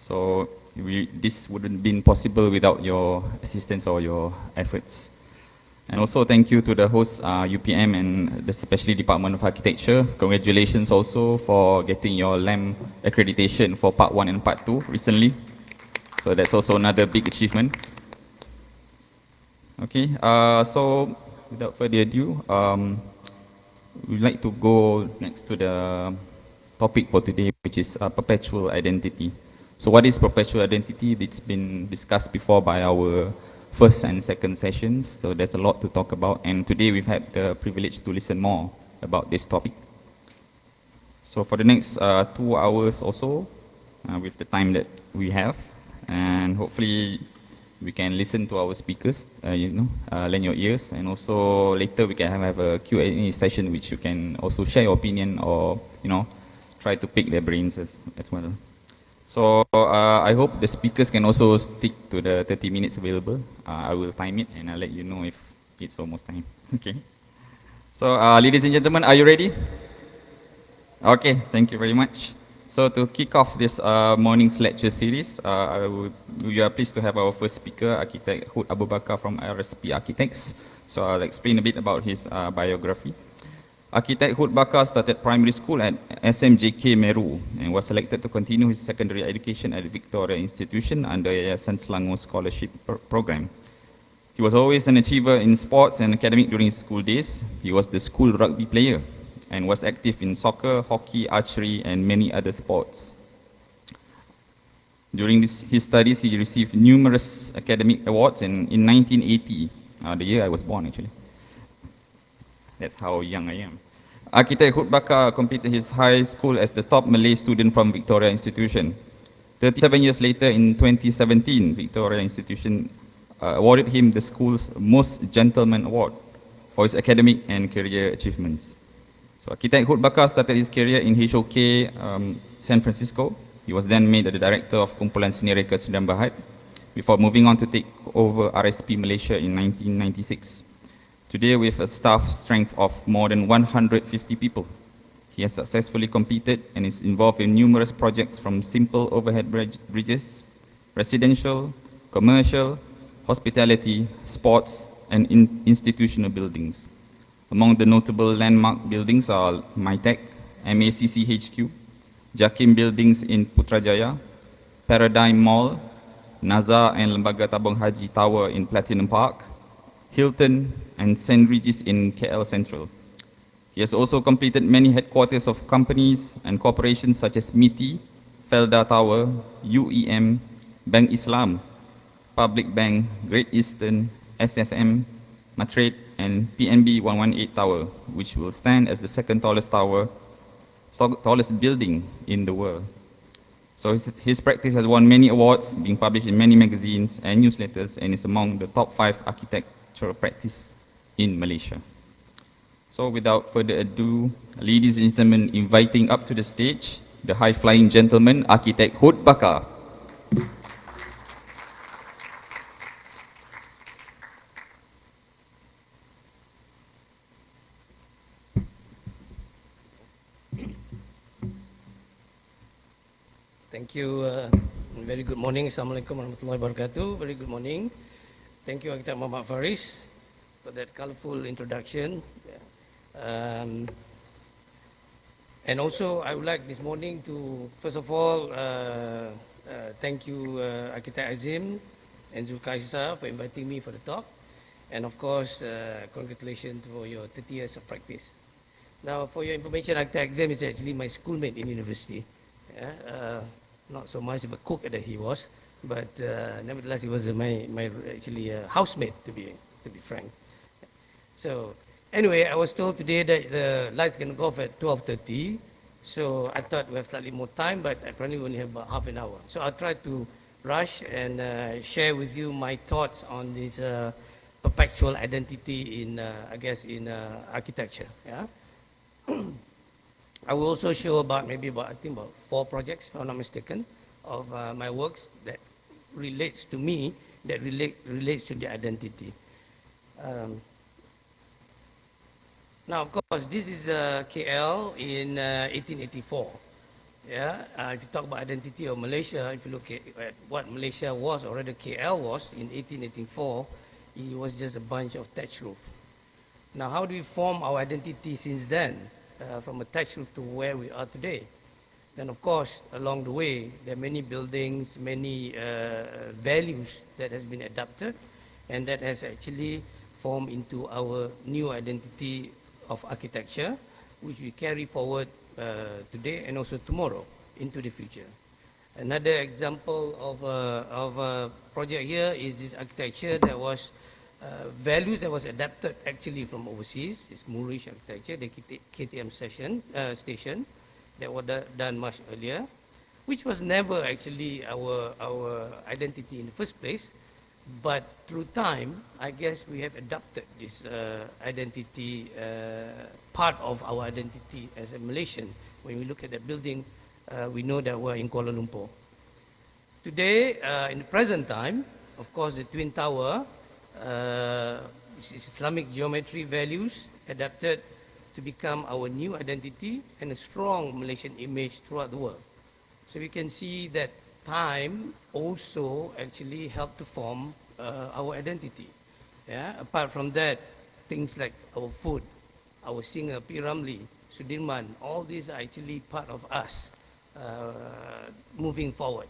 So this wouldn't been possible without your assistance or your efforts. And also thank you to the host, UPM and especially Department of Architecture. Congratulations also for getting your LAM accreditation for Part 1 and Part 2 recently. So that's also another big achievement. Okay, so without further ado, we'd like to go next to the topic for today, which is perpetual identity. So what is perpetual identity? It's been discussed before by our first and second sessions, so there's a lot to talk about, and today we've had the privilege to listen more about this topic. So for the next 2 hours or so, with the time that we have, and hopefully we can listen to our speakers, lend your ears, and also later we can have a Q&A session which you can also share your opinion or, try to pick their brains as well. So I hope the speakers can also stick to the 30 minutes available. I will time it and I'll let you know if it's almost time. Okay. So ladies and gentlemen, are you ready? Okay, thank you very much. So to kick off this morning's lecture series, we are pleased to have our first speaker, Architect Hud Abu Bakar from RSP Architects. So I'll explain a bit about his biography. Architect Hud Bakar started primary school at SMJK Meru and was selected to continue his secondary education at the Victoria Institution under Yayasan Selangor Scholarship Program. He was always an achiever in sports and academic during his school days. He was the school rugby player and was active in soccer, hockey, archery, and many other sports. During his studies, he received numerous academic awards, and in 1980, the year I was born actually, that's how young I am, Architect Hud Bakar completed his high school as the top Malay student from Victoria Institution. 37 years later, in 2017, Victoria Institution awarded him the school's Most Gentleman Award for his academic and career achievements. So Architect Hud Bakar started his career in HOK San Francisco. He was then made the director of Kumpulan Seni Reka Sdn Bhd before moving on to take over RSP Malaysia in 1996. Today, with a staff strength of more than 150 people, he has successfully completed and is involved in numerous projects from simple overhead bridges, residential, commercial, hospitality, sports, and institutional buildings. Among the notable landmark buildings are MITEC, MACC HQ, Jakim Buildings in Putrajaya, Paradigm Mall, Nazar and Lembaga Tabung Haji Tower in Platinum Park, Hilton, and St. Regis in KL Central. He has also completed many headquarters of companies and corporations such as MITI, Felda Tower, UEM, Bank Islam, Public Bank, Great Eastern, SSM, Matrade, and PNB 118 Tower, which will stand as the second tallest building in the world. So his practice has won many awards, being published in many magazines and newsletters, and is among the top 5 architectural practice in Malaysia. So without further ado, ladies and gentlemen, inviting up to the stage the high-flying gentleman, Architect Hud Bakar. Thank you. Very good morning. Assalamualaikum warahmatullahi wabarakatuh. Very good morning. Thank you, Architect Mohd Farez, for that colorful introduction. And also, I would like this morning to, first of all, thank you, Architect Azim and Zulkaisa, for inviting me for the talk. And of course, congratulations for your 30 years of practice. Now, for your information, Architect Azim is actually my schoolmate in university. Not so much of a cook that he was, but nevertheless, he was my actually housemate, to be frank. So anyway, I was told today that the lights can go off at 12:30, so I thought we have slightly more time, but apparently we only have about half an hour. So I'll try to rush and share with you my thoughts on this perpetual identity in, I guess, in architecture. Yeah. I will also show about I think about 4 projects, if I'm not mistaken, of my works that relates to me, that relates to the identity. Now, of course, this is KL in 1884. Yeah, if you talk about identity of Malaysia, if you look at what Malaysia was, or rather KL was in 1884, it was just a bunch of thatch roof. Now, how do we form our identity since then, from a thatch roof to where we are today? Then, of course, along the way, there are many buildings, many values that has been adapted, and that has actually formed into our new identity of architecture, which we carry forward today and also tomorrow into the future. Another example of a project here is this architecture that was values that was adapted actually from overseas. It's Moorish architecture, the KTM station that was done much earlier, which was never actually our identity in the first place. But through time, I guess we have adopted this identity, part of our identity as a Malaysian. When we look at the building, we know that we're in Kuala Lumpur. Today, in the present time, of course, the Twin Tower, which is Islamic geometry values, adapted to become our new identity and a strong Malaysian image throughout the world. So we can see that time also actually helped to form our identity. Yeah? Apart from that, things like our food, our singer P. Ramlee, Sudirman, all these are actually part of us moving forward.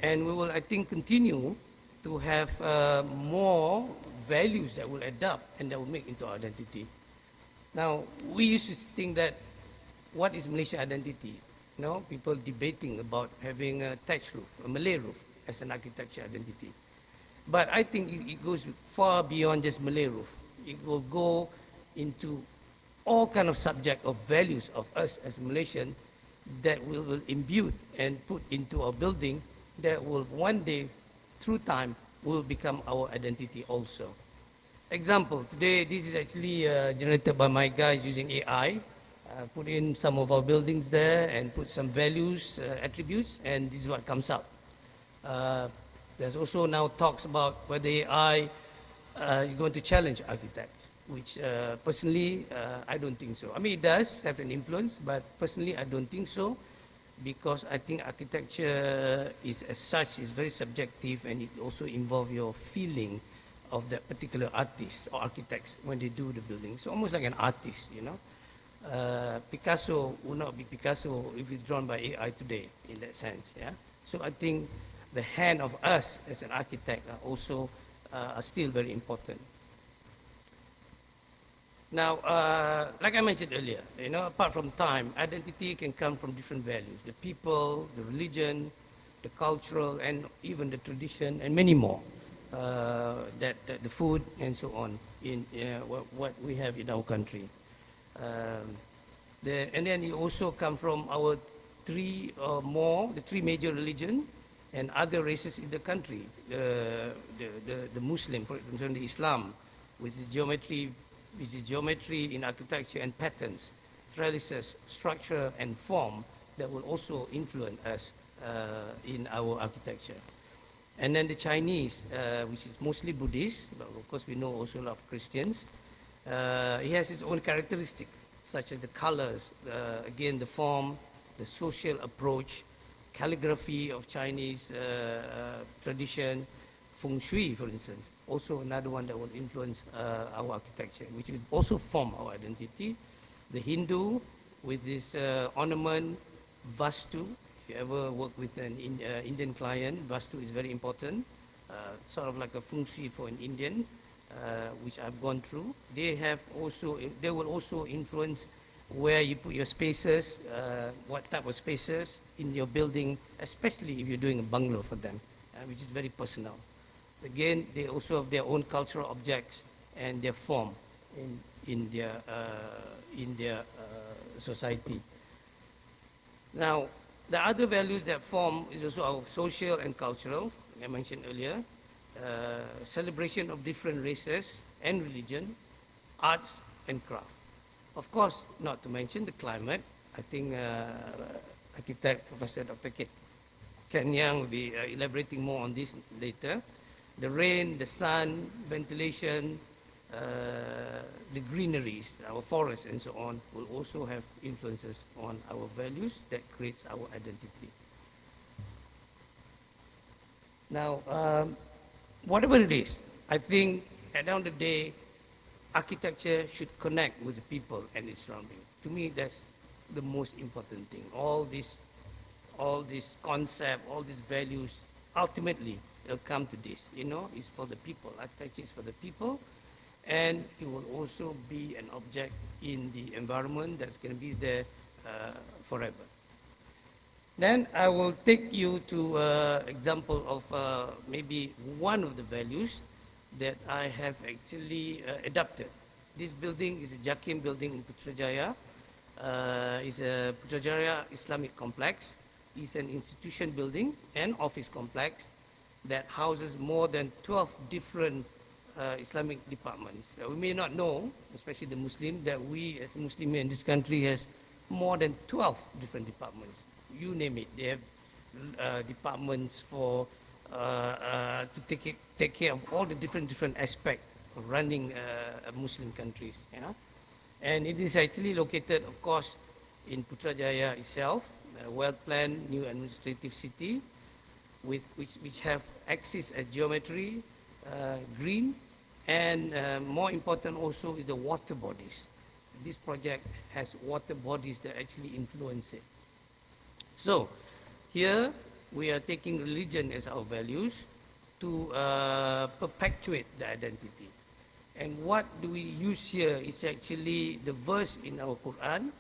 And we will, I think, continue to have more values that will adapt and that will make into our identity. Now, we used to think that what is Malaysian identity? You know, people debating about having a thatch roof, a Malay roof as an architecture identity. But I think it goes far beyond just Malay roof. It will go into all kind of subject of values of us as Malaysian that we will imbue and put into our building that will one day, through time, will become our identity also. Example, today this is actually generated by my guys using AI. Put in some of our buildings there and put some values, attributes, and this is what comes up. There's also now talks about whether AI is going to challenge architects, which personally I don't think so. I mean, it does have an influence, but personally I don't think so, because I think architecture is as such is very subjective, and it also involves your feeling of that particular artist or architects when they do the building. It's almost like an artist, you know. Picasso would not be Picasso if it's drawn by AI today, in that sense. Yeah. So I think the hand of us as an architect are also are still very important. Now, like I mentioned earlier, you know, apart from time, identity can come from different values: the people, the religion, the cultural, and even the tradition, and many more. That the food and so on in what we have in our country. And then it also come from our the three major religion and other races in the country. The Muslim, for example, the Islam, which is geometry in architecture and patterns, trellises, structure and form that will also influence us in our architecture. And then the Chinese, which is mostly Buddhist, but of course we know also a lot of Christians. It has its own characteristic, such as the colors, again the form, the social approach, calligraphy of Chinese tradition, feng shui, for instance. Also another one that will influence our architecture, which will also form our identity. The Hindu, with this ornament, vastu. If you ever work with an Indian client, vastu is very important, sort of like a feng shui for an Indian, which I've gone through. They will also influence where you put your spaces, what type of spaces in your building, especially if you're doing a bungalow for them, which is very personal. Again, they also have their own cultural objects and their form in their society. Now, the other values that form is also our social and cultural, like I mentioned earlier, celebration of different races and religion, arts and craft. Of course, not to mention the climate. I think architect Professor Dr. Yeang will be elaborating more on this later. The rain, the sun, ventilation, the greeneries, our forests and so on, will also have influences on our values that creates our identity. Now, whatever it is, I think at the end of the day, architecture should connect with the people and its surrounding. To me, that's the most important thing. All this concept, all these values, ultimately, they'll come to this. It's for the people. Architecture is for the people, and it will also be an object in the environment that's going to be there forever. Then I will take you to example of maybe one of the values that I have actually adopted. This building is a Jakim building in Putrajaya. It's a Putrajaya Islamic complex. It's an institution building and office complex that houses more than 12 different Islamic departments. We may not know, especially the Muslim, that we as Muslim in this country has more than 12 different departments. You name it. They have departments for to take care of all the different aspects of running Muslim countries. And it is actually located, of course, in Putrajaya itself, a well-planned new administrative city, which have axis at geometry, green, and more important also is the water bodies. This project has water bodies that actually influence it. So, here we are taking religion as our values to perpetuate the identity. And what do we use here is actually the verse in our Quran,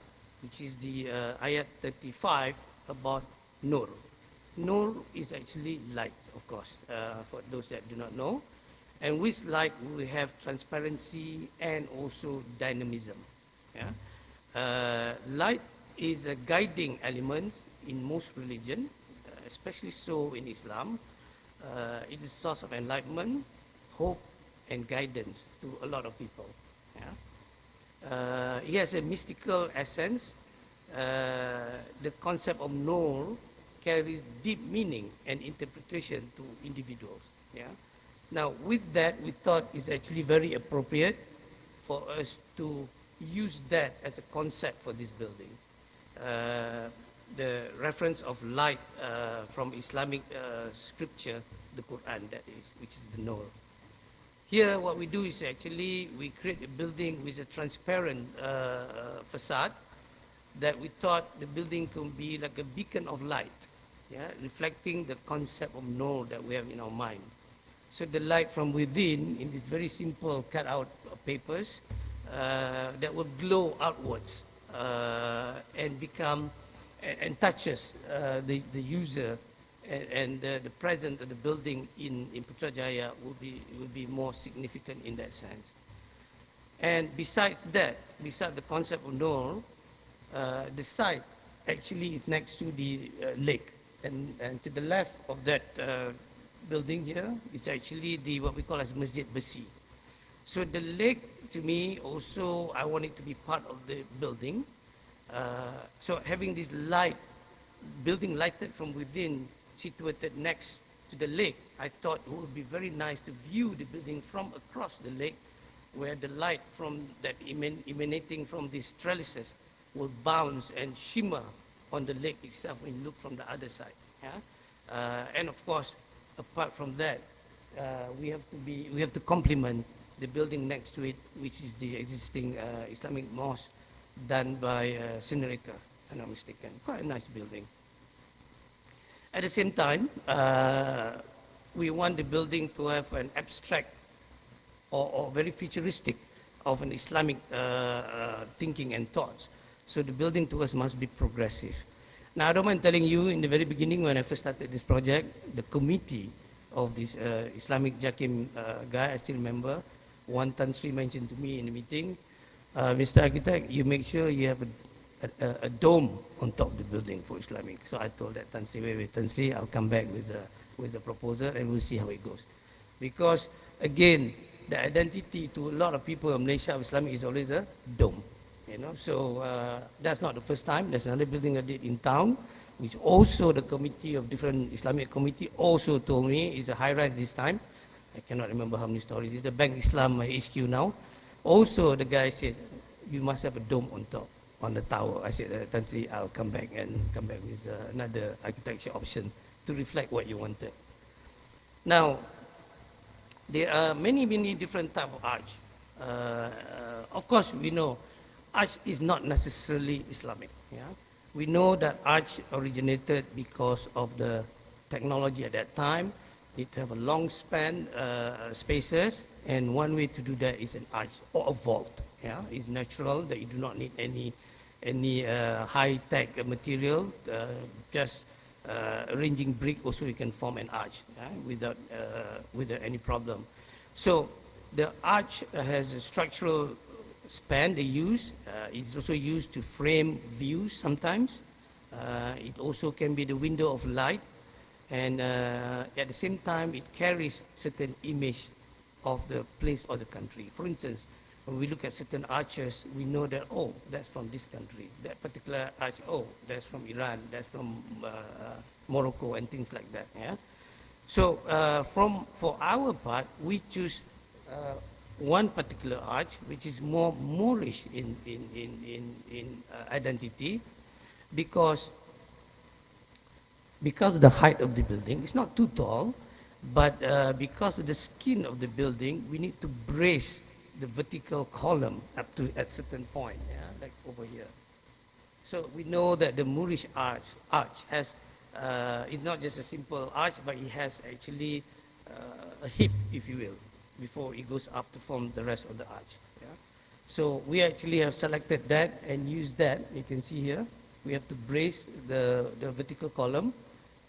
which is the ayat 35 about Nur. Nur is actually light, of course, for those that do not know. And with light, we have transparency and also dynamism. Light is a guiding element in most religion, especially so in Islam. It is a source of enlightenment, hope, and guidance to a lot of people. It has a mystical essence. The concept of Nur carries deep meaning and interpretation to individuals. Now, with that, we thought it's actually very appropriate for us to use that as a concept for this building. The reference of light from Islamic scripture, the Quran that is, which is the Nur. Here what we do is actually we create a building with a transparent facade that we thought the building could be like a beacon of light, reflecting the concept of Nur that we have in our mind. So the light from within in these very simple cut out papers that will glow outwards and become and touches the user, and the presence of the building in Putrajaya will be more significant in that sense. And besides that, besides the concept of Nur, the site actually is next to the lake, and to the left of that building here is actually what we call as Masjid Besi. So the lake, to me, also I want it to be part of the building. So having this building lighted from within, situated next to the lake, I thought it would be very nice to view the building from across the lake, where the light from that emanating from these trellises will bounce and shimmer on the lake itself when you look from the other side. And of course, apart from that, we have to complement the building next to it, which is the existing Islamic mosque done by Senibina, if I'm not mistaken. Quite a nice building. At the same time, we want the building to have an abstract or very futuristic of an Islamic thinking and thoughts. So the building to us must be progressive. Now, I don't mind telling you, in the very beginning when I first started this project, the committee of this Islamic Jakim guy, I still remember, one Tan Sri mentioned to me in the meeting, Mr. Architect, you make sure you have a dome on top of the building for Islamic. So I told that Tan Sri, wait, Tan Sri, I'll come back with the proposal and we'll see how it goes. Because again, the identity to a lot of people in Malaysia of Islamic is always a dome. So that's not the first time. There's another building I did in town, which also the committee of different Islamic committee also told me is a high rise this time. I cannot remember how many stories. It's the Bank Islam HQ now. Also, the guy said, you must have a dome on top, on the tower. I said, Tan Sri, I'll come back with another architecture option to reflect what you wanted. Now, there are many, many different type of arch. Of course, we know arch is not necessarily Islamic. Yeah? We know that arch originated because of the technology at that time. It have a long span spaces, and one way to do that is an arch or a vault. Yeah? It's natural that you do not need any high-tech material, just arranging brick also you can form an arch without any problem. So the arch has a structural span they use. It's also used to frame views sometimes. It also can be the window of light, and at the same time it carries certain image of the place or the country. For instance, when we look at certain arches, we know that, oh, that's from this country. That particular arch, oh, that's from Iran, that's from Morocco, and things like that. Yeah. So for our part, we choose one particular arch, which is more Moorish in identity, because of the height of the building. It's not too tall, but because of the skin of the building, we need to brace the vertical column up to at certain point, yeah, like over here. So we know that the Moorish arch has it's not just a simple arch, but it has actually a hip, if you will, before it goes up to form the rest of the arch. Yeah? So we actually have selected that and used that. You can see here, we have to brace the vertical column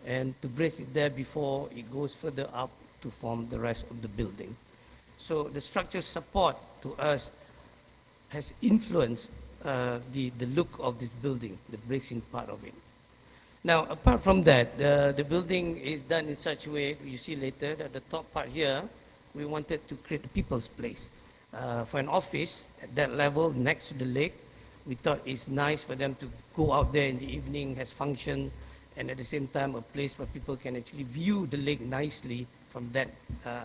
and to brace it there before it goes further up to form the rest of the building. So the structure support to us has influenced the look of this building, the bracing part of it. Now, apart from that, the building is done in such a way, you see later, that the top part here, we wanted to create a people's place. For an office at that level next to the lake, we thought it's nice for them to go out there in the evening, has function, and at the same time a place where people can actually view the lake nicely from that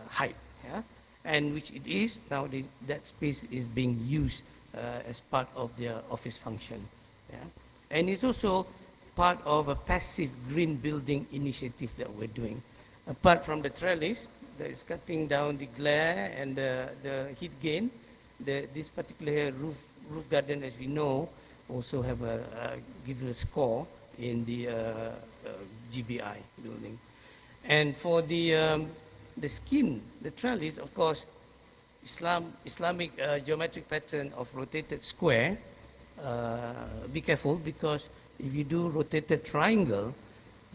height. Yeah? And which it is, now that space is being used as part of their office function. Yeah? And it's also part of a passive green building initiative that we're doing. Apart from the trellis that is cutting down the glare and the heat gain, this particular roof garden, as we know, also have given a score in the GBI building. And for the skin, the trellis, of course, Islamic geometric pattern of rotated square. Be careful, because if you do rotated triangle,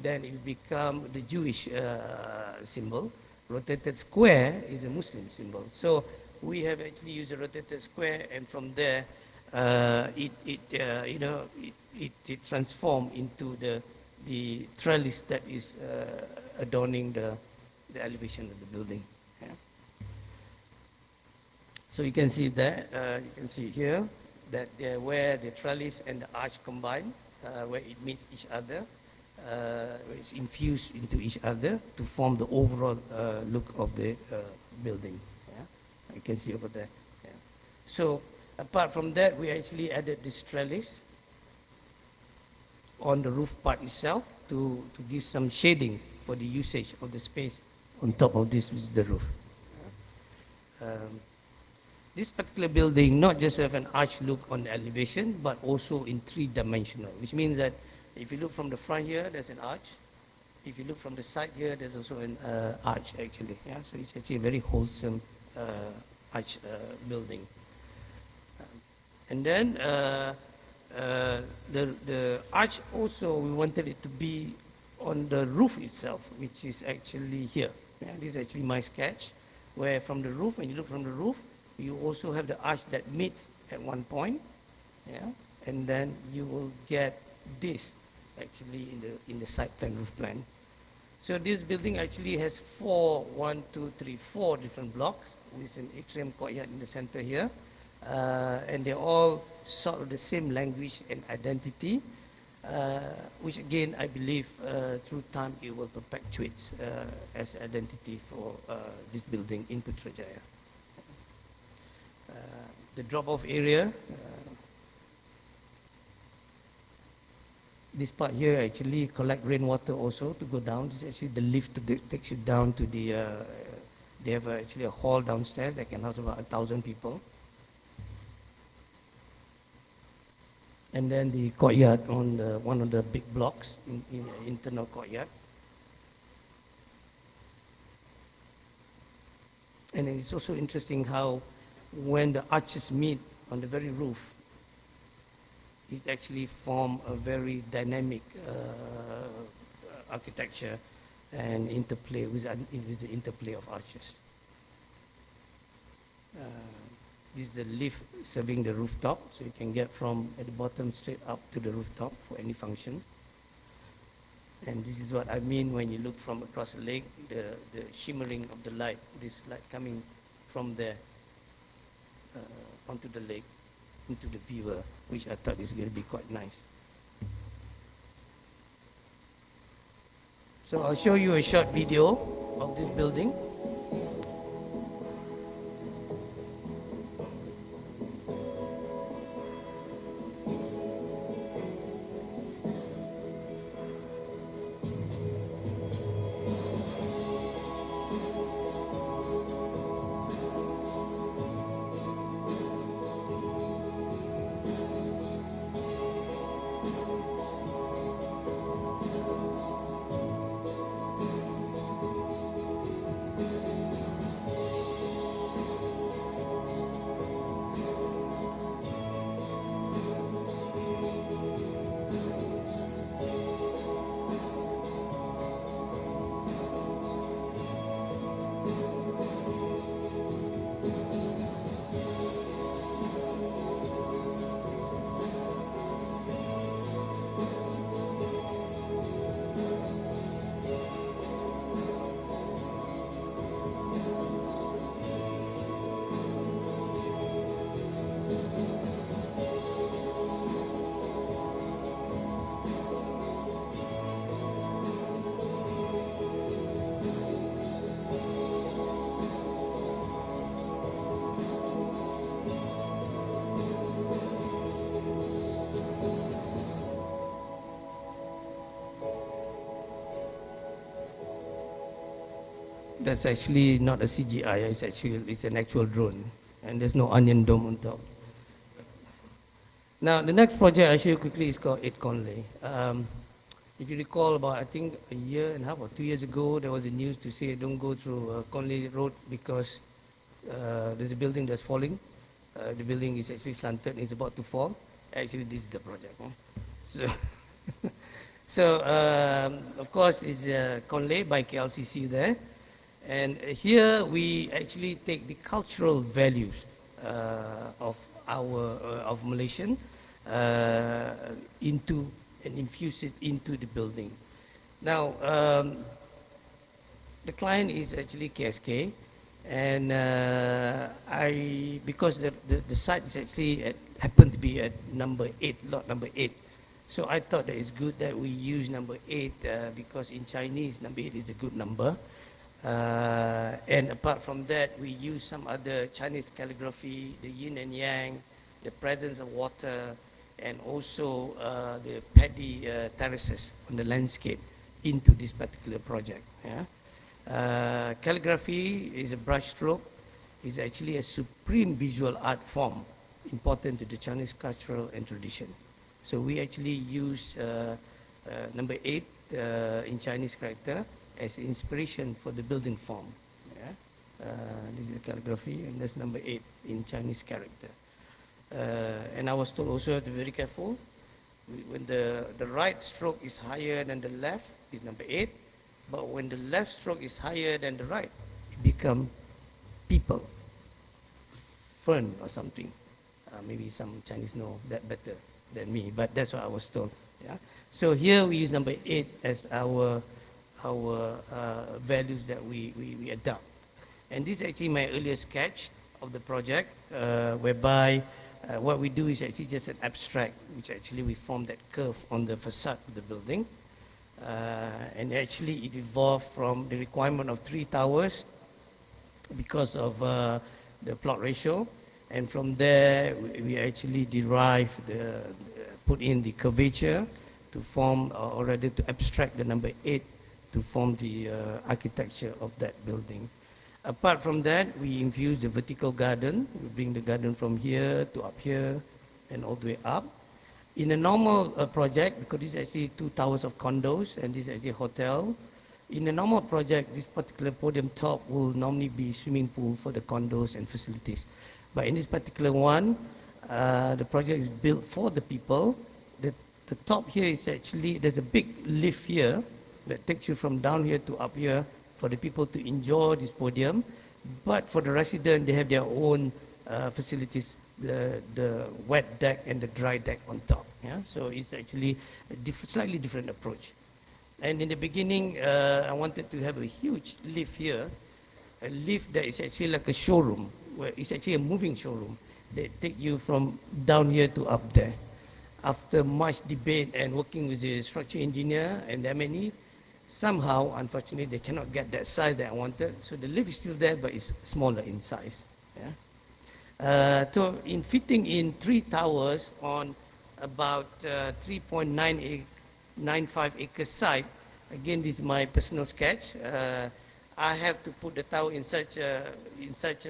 then it become the Jewish symbol. Rotated square is a Muslim symbol. So we have actually used a rotated square, and from there, it transformed into the trellis that is adorning the elevation of the building. Yeah. So you can see that, you can see here, that where the trellis and the arch combine, where it meets each other, it's infused into each other to form the overall look of the building. Yeah? You can see over there. Yeah. So apart from that, we actually added this trellis on the roof part itself to give some shading for the usage of the space on top of this, which is the roof. This particular building not just have an arch look on the elevation, but also in three-dimensional, which means that if you look from the front here, there's an arch. If you look from the side here, there's also an arch actually. Yeah? So it's actually a very wholesome arch building. And then the arch also, we wanted it to be on the roof itself, which is actually here. Yeah? This is actually my sketch, where from the roof, when you look from the roof, you also have the arch that meets at one point, yeah? And then you will get this actually in the side plan, roof plan. So this building actually has four different blocks with an atrium courtyard in the center here, and they're all sort of the same language and identity, which again I believe through time it will perpetuate as identity for this building in Putrajaya. the drop-off area. This part here actually collect rainwater also to go down. This is actually the lift that takes you down to the, they have actually a hall downstairs that can house about 1,000 people. And then the courtyard on one of the big blocks, in internal courtyard. And then it's also interesting how when the arches meet on the very roof, it actually form a very dynamic architecture and interplay with the interplay of arches. This is the lift serving the rooftop, so you can get from at the bottom straight up to the rooftop for any function. And this is what I mean when you look from across the lake, the shimmering of the light, this light coming from there onto the lake, into the viewer, which I thought is going to be quite nice. So I'll show you a short video of this building. That's actually not a CGI, it's an actual drone. And there's no onion dome on top. Now, the next project I'll show you quickly is called 8 Conley. If you recall, about I think a year and a half or 2 years ago, there was a news to say don't go through Conley Road because there's a building that's falling. The building is actually slanted, it's about to fall. Actually, this is the project. So, of course, it's Conley by KLCC there. And here we actually take the cultural values of Malaysian into and infuse it into the building. Now, the client is actually KSK, and because the site is actually happened to be at number 8, lot number 8. So I thought that it's good that we use number 8 because in Chinese, number 8 is a good number. And apart from that, we use some other Chinese calligraphy, the yin and yang, the presence of water, and also the paddy terraces on the landscape into this particular project. Yeah? Calligraphy is a brush stroke. It's actually a supreme visual art form important to the Chinese cultural and tradition. So we actually use number 8 in Chinese character as inspiration for the building form. Yeah? This is the calligraphy, and that's number 8 in Chinese character. And I was told also to be very careful. When the right stroke is higher than the left, is number 8. But when the left stroke is higher than the right, it becomes people, fern or something. Maybe some Chinese know that better than me, but that's what I was told. Yeah? So here we use number 8 as our values that we adopt. And this is actually my earlier sketch of the project, whereby what we do is actually just an abstract, which actually we form that curve on the facade of the building. And actually it evolved from the requirement of 3 towers because of the plot ratio. And from there, we actually put in the curvature to form, or rather to abstract the number 8 to form the architecture of that building. Apart from that, we infuse the vertical garden. We bring the garden from here to up here and all the way up. In a normal project, because this is actually 2 towers of condos and this is actually a hotel, in a normal project, this particular podium top will normally be swimming pool for the condos and facilities. But in this particular one, the project is built for the people. The top here is actually, there's a big lift here that takes you from down here to up here for the people to enjoy this podium. But for the resident, they have their own facilities, the wet deck and the dry deck on top. Yeah? So it's actually a slightly different approach. And in the beginning, I wanted to have a huge lift here, a lift that is actually like a showroom, where it's actually a moving showroom. They take you from down here to up there. After much debate and working with the structure engineer and the M&E, somehow, unfortunately, they cannot get that size that I wanted. So the lift is still there, but it's smaller in size. Yeah? So in fitting in 3 towers on about 3.95 acre site, again, this is my personal sketch. I have to put the tower in such a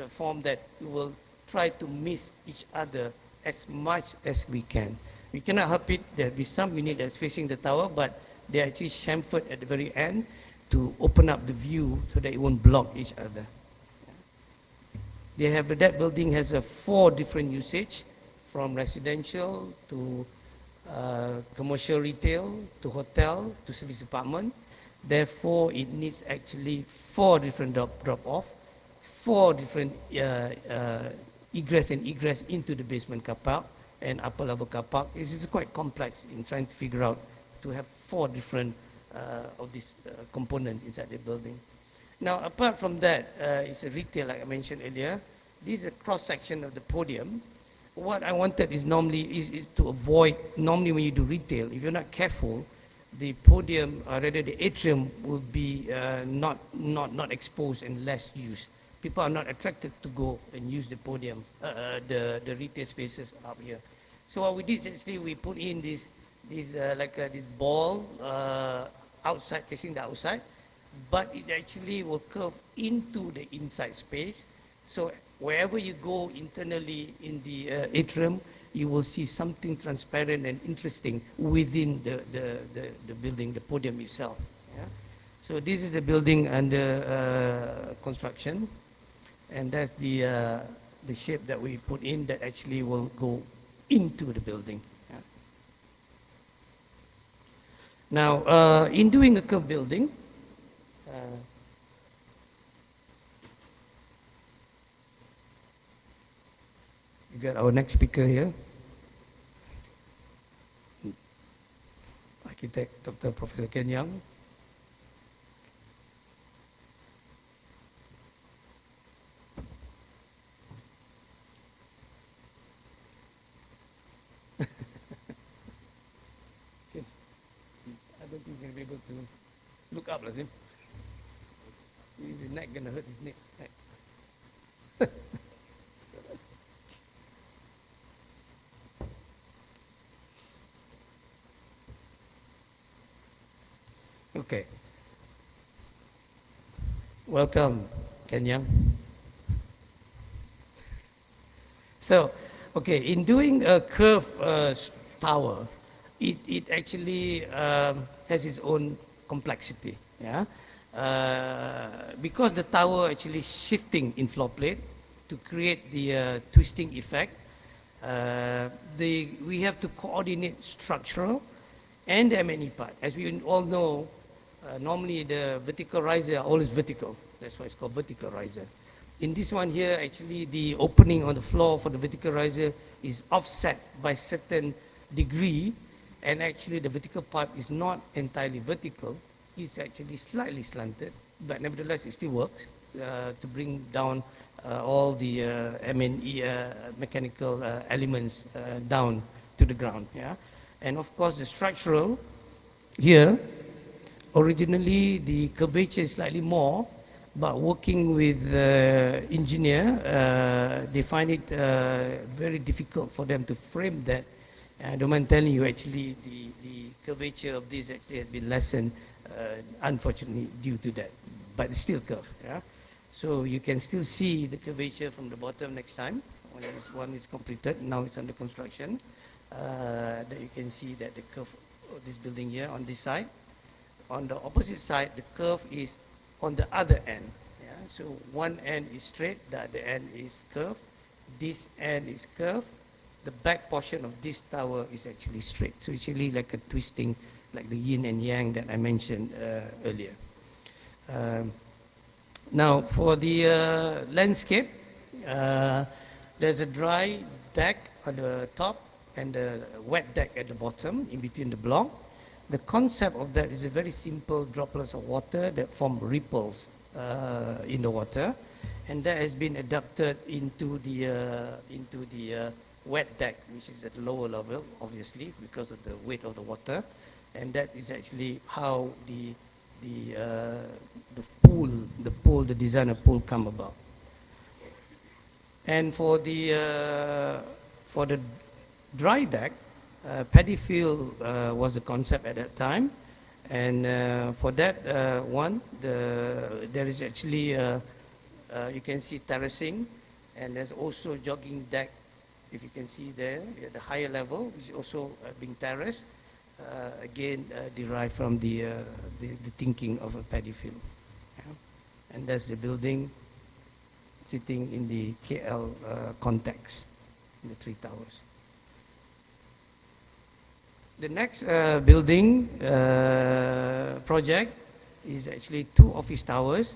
form that we will try to miss each other as much as we can. We cannot help it. There will be some unit that's facing the tower, but they are actually chamfered at the very end to open up the view so that it won't block each other. That building has 4 different usage, from residential to commercial retail to hotel to service apartment. Therefore, it needs actually 4 different drop-off, 4 different egress and egress into the basement car park and upper level car park. This is quite complex in trying to figure out to have 4 different of these components inside the building. Now, apart from that, it's a retail, like I mentioned earlier. This is a cross-section of the podium. What I wanted is is to avoid, normally when you do retail, if you're not careful, the podium, or rather the atrium, will be not exposed and less used. People are not attracted to go and use the podium, the retail spaces up here. So what we did is actually we put in this ball outside, facing the outside, but it actually will curve into the inside space. So wherever you go internally in the atrium, you will see something transparent and interesting within the building, the podium itself. Yeah? So this is the building under construction, and that's the shape that we put in that actually will go into the building. Yeah? Now, in doing a curved building, we got our next speaker here, architect Dr. Professor Yeang. Okay. I don't think he'll be able to look up, Lazim. His neck gonna hurt his neck. Okay. Welcome, Yeang. So, okay, in doing a curved tower, it actually has its own complexity. Yeah, because the tower actually shifting in floor plate to create the twisting effect. We have to coordinate structural and the M&E part. As we all know, normally the vertical riser are always vertical. That's why it's called vertical riser. In this one here, actually the opening on the floor for the vertical riser is offset by certain degree, and actually the vertical part is not entirely vertical. It's actually slightly slanted, but nevertheless it still works to bring down all the M&E mechanical elements down to the ground. Yeah? And of course the structural here, originally the curvature is slightly more, but working with engineer, they find it very difficult for them to frame that. I don't mind telling you, actually, the curvature of this actually has been lessened, unfortunately, due to that. But it's still curved. Yeah? So you can still see the curvature from the bottom next time when this one is completed. Now it's under construction. That you can see that the curve of this building here on this side. On the opposite side, the curve is on the other end. Yeah? So one end is straight, the other end is curved. This end is curved. The back portion of this tower is actually straight. So it's really like a twisting, like the yin and yang that I mentioned earlier. Now for the landscape, there's a dry deck on the top and a wet deck at the bottom in between the block. The concept of that is a very simple droplets of water that form ripples in the water, and that has been adapted into the wet deck, which is at the lower level, obviously, because of the weight of the water, and that is actually how the design of pool come about. And for the dry deck, paddy field was the concept at that time, and for that there is actually you can see terracing, and there's also jogging deck. If you can see there at the higher level, which is also being terraced, again derived from the thinking of a paddy field. Yeah? And that's the building sitting in the KL context, in the three towers. The next building project is actually 2 office towers,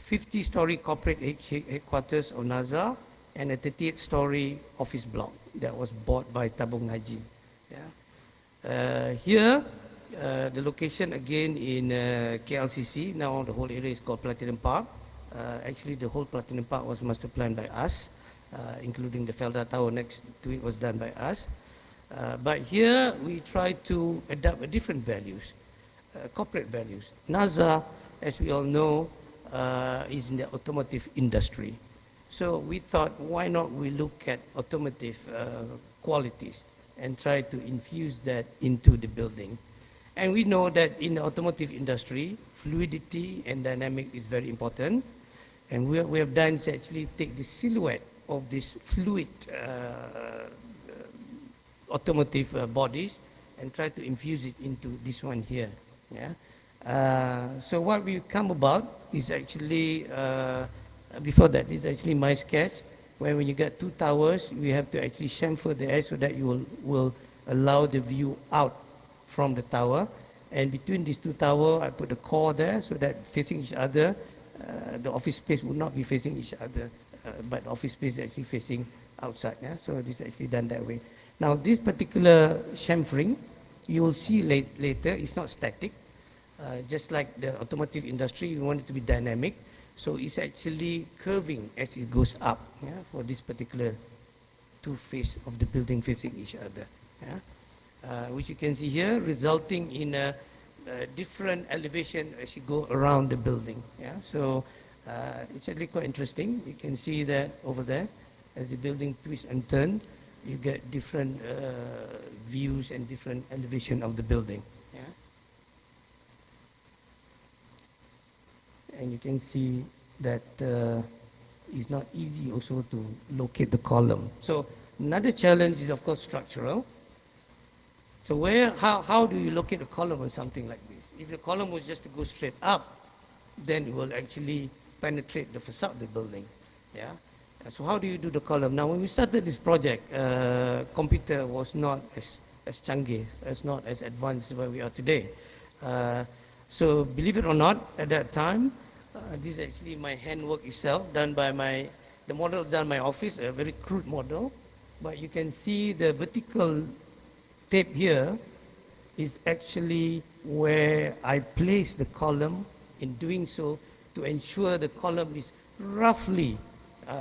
50-story corporate headquarters of NASA, and a 38-story office block that was bought by Tabung Haji. Yeah. Here, the location again in KLCC, now the whole area is called Platinum Park. Actually, the whole Platinum Park was master planned by us, including the Felda Tower next to it was done by us. But here, we try to adapt different values, corporate values. NASA, as we all know, is in the automotive industry. So we thought, why not we look at automotive qualities and try to infuse that into the building. And we know that in the automotive industry, fluidity and dynamic is very important. And we have done is actually take the silhouette of this fluid automotive bodies and try to infuse it into this one here. Yeah. So what we come about is actually, before that, is actually my sketch, where when you get 2 towers, we have to actually chamfer the edge so that you will allow the view out from the tower. And between these 2 towers, I put the core there so that facing each other, the office space would not be facing each other, but the office space is actually facing outside. Yeah? So this is actually done that way. Now this particular chamfering, you will see later, it's not static. Just like the automotive industry, we want it to be dynamic. So it's actually curving as it goes up, yeah, for this particular 2 faces of the building facing each other. Yeah? Which you can see here, resulting in a different elevation as you go around the building. Yeah? So it's actually quite interesting. You can see that over there, as the building twists and turns, you get different views and different elevation of the building. Yeah? And you can see that it's not easy also to locate the column. So another challenge is of course structural. So how do you locate a column on something like this? If the column was just to go straight up, then it will actually penetrate the facade of the building. Yeah. So how do you do the column? Now when we started this project, computer was not as changgih, not as advanced as where we are today. So believe it or not, at that time, this is actually my handwork itself, done by the model done by my office, a very crude model. But you can see the vertical tape here is actually where I place the column. In doing so, to ensure the column is roughly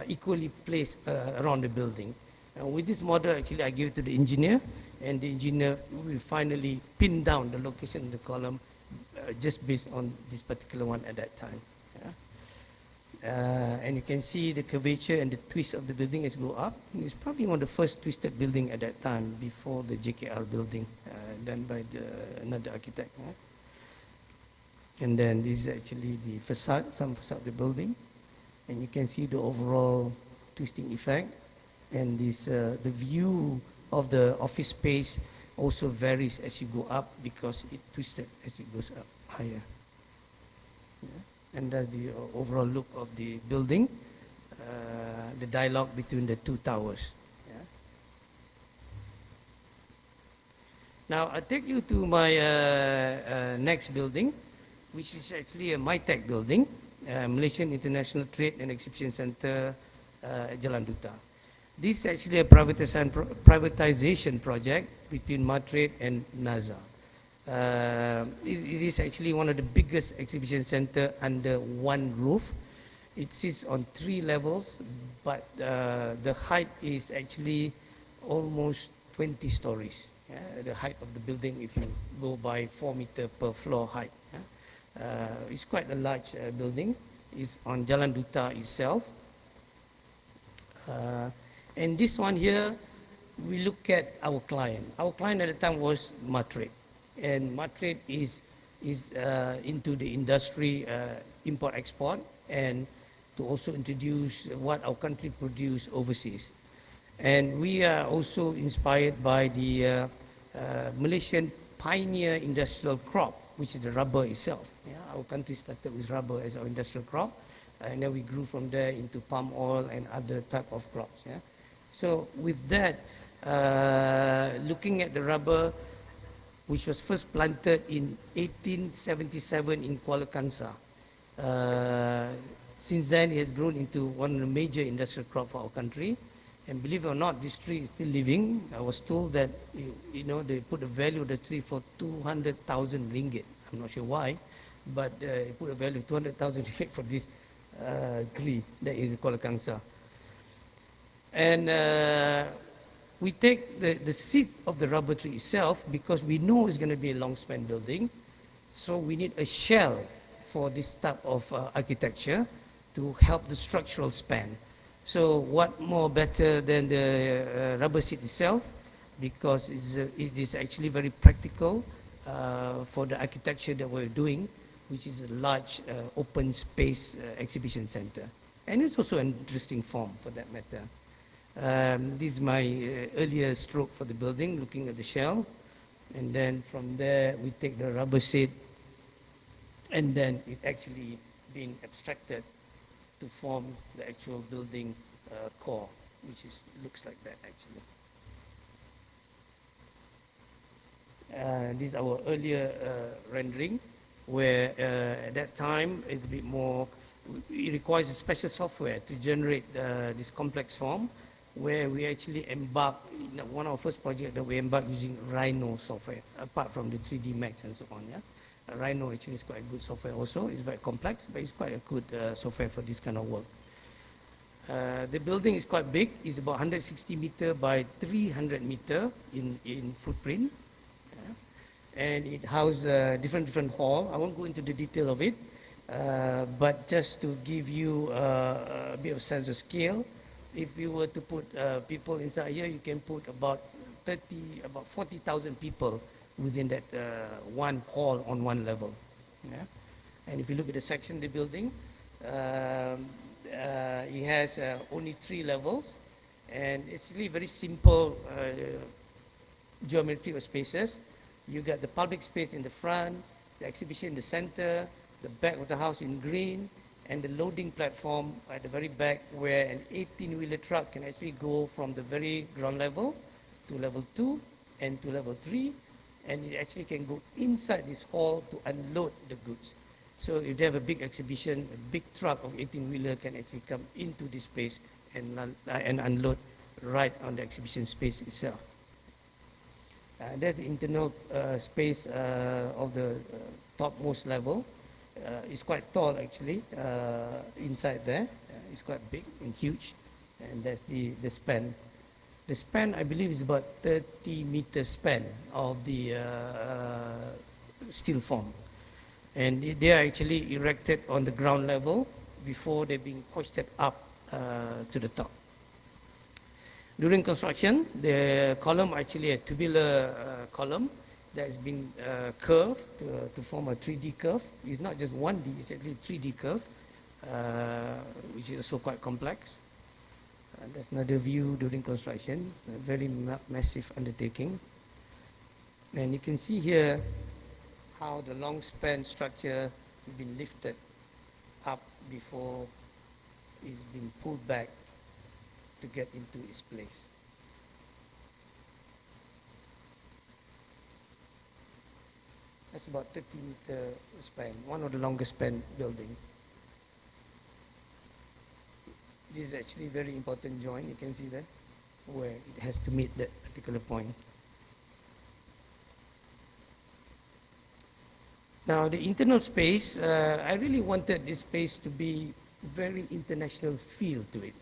equally placed around the building. And with this model, actually, I give it to the engineer, and the engineer will finally pin down the location of the column just based on this particular one at that time. Yeah? And you can see the curvature and the twist of the building as you go up. It's probably one of the first twisted building at that time before the JKR building done by another architect. And then this is actually the facade, some facade of the building. And you can see the overall twisting effect. And this, the view of the office space also varies as you go up because it twisted as it goes up higher. And that's the overall look of the building, the dialogue between the two towers. Now I'll take you to my next building, which is actually a MyTech building, Malaysian International Trade and Exhibition Center at Jalan Duta. This is actually a privatization project between Matrade and NASA. It is actually one of the biggest exhibition center under one roof. It sits on 3 levels, but the height is actually almost 20 stories. The height of the building, if you go by 4 meter per floor height. It's quite a large building. It's on Jalan Duta itself. And this one here, we look at our client. Our client at the time was Matrade. And Matrade is into the industry, import-export, and to also introduce what our country produce overseas. And we are also inspired by the Malaysian pioneer industrial crop, which is the rubber itself. Our country started with rubber as our industrial crop, and then we grew from there into palm oil and other type of crops. So with that, looking at the rubber, which was first planted in 1877 in Kuala Kangsar. Since then, it has grown into one of the major industrial crops for our country. And believe it or not, this tree is still living. I was told that, they put the value of the tree for 200,000 ringgit. I'm not sure why, but they put a value of 200,000 ringgit for this tree that is in Kuala Kangsar. And we take the seed of the rubber tree itself because we know it's going to be a long span building. So we need a shell for this type of architecture to help the structural span. So what more better than the rubber seed itself, because it is actually very practical for the architecture that we're doing, which is a large open space exhibition center. And it's also an interesting form for that matter. This is my earlier stroke for the building, looking at the shell. And then from there, we take the rubber seed, and then it actually being abstracted to form the actual building core, which looks like that actually. This is our earlier rendering, where at that time it's a bit more, it requires a special software to generate this complex form, where we actually embark, one of our first projects that we embarked using Rhino software, apart from the 3D Max and so on. Rhino actually is quite a good software also. It's very complex, but it's quite a good software for this kind of work. The building is quite big. It's about 160 meter by 300 meter in footprint. And it houses different hall. I won't go into the detail of it, but just to give you a bit of sense of scale, if you were to put people inside here, you can put about 40,000 people within that one hall on one level. And if you look at the section of the building, it has only 3 levels, and it's really very simple geometry of spaces. You got the public space in the front, the exhibition in the center, the back of the house in green, and the loading platform at the very back, where an 18-wheeler truck can actually go from the very ground level to level 2 and to level 3, and it actually can go inside this hall to unload the goods. So if they have a big exhibition, a big truck of 18-wheeler can actually come into this space and unload right on the exhibition space itself. There's the internal space of the topmost level. It's quite tall actually, inside there. It's quite big and huge. And that's the span. The span, I believe, is about 30 meter span of the steel form. And they are actually erected on the ground level before they're being hoisted up to the top. During construction, the column actually a tubular column that has been curved to form a 3D curve. It's not just 1D, it's actually 3D curve, which is also quite complex. That's another view during construction, a very massive undertaking. And you can see here how the long span structure has been lifted up before it's been pulled back to get into its place. That's about 30-meter span, one of the longest span building. This is actually a very important joint, you can see that, where it has to meet that particular point. Now the internal space, I really wanted this space to be very international feel to it.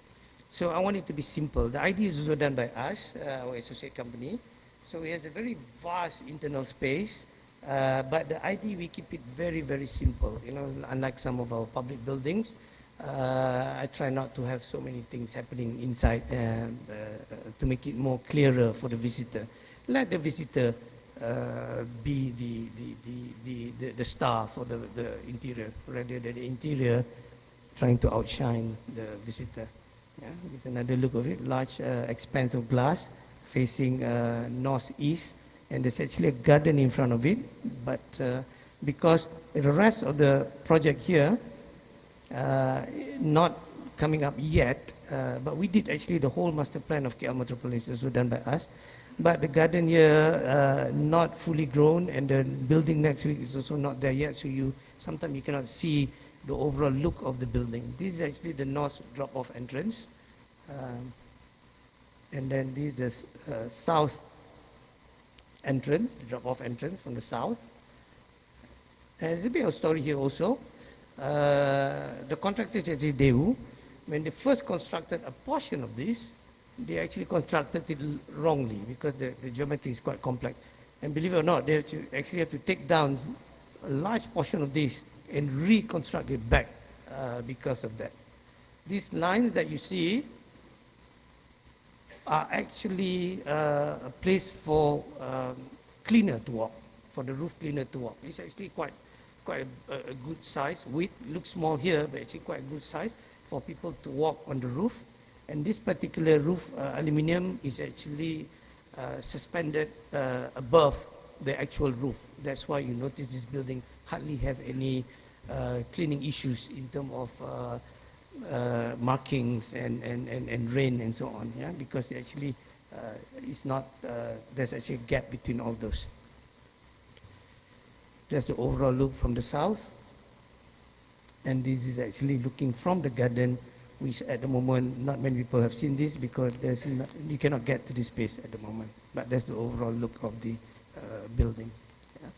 So I want it to be simple. The idea is also done by us, our associate company. So it has a very vast internal space, but the idea we keep it very, very simple. You know, unlike some of our public buildings, I try not to have so many things happening inside to make it more clearer for the visitor. Let the visitor be the star for the interior, rather than the interior trying to outshine the visitor. Yeah, it's another look of it. Large expanse of glass facing northeast, and there's actually a garden in front of it. But because the rest of the project here not coming up yet, but we did actually the whole master plan of KL Metropolis, also done by us. But the garden here not fully grown, and the building next week is also not there yet. So sometimes you cannot see the overall look of the building. This is actually the north drop-off entrance. And then this is the south entrance, the drop-off entrance from the south. And there's a bit of story here also. The contractors actually Daewoo, when they first constructed a portion of this, they actually constructed it wrongly because the geometry is quite complex. And believe it or not, they actually have to take down a large portion of this and reconstruct it back because of that. These lines that you see are actually a place for cleaner to walk, for the roof cleaner to walk. It's actually quite a good size. Width looks small here, but actually quite a good size for people to walk on the roof. And this particular roof aluminium is actually suspended above the actual roof. That's why you notice this building hardly have any cleaning issues in terms of markings and rain and so on, yeah, because it actually it's not, there's actually a gap between all those. That's the overall look from the south. And this is actually looking from the garden, which at the moment not many people have seen this because you cannot get to this space at the moment. But that's the overall look of the building. Yeah.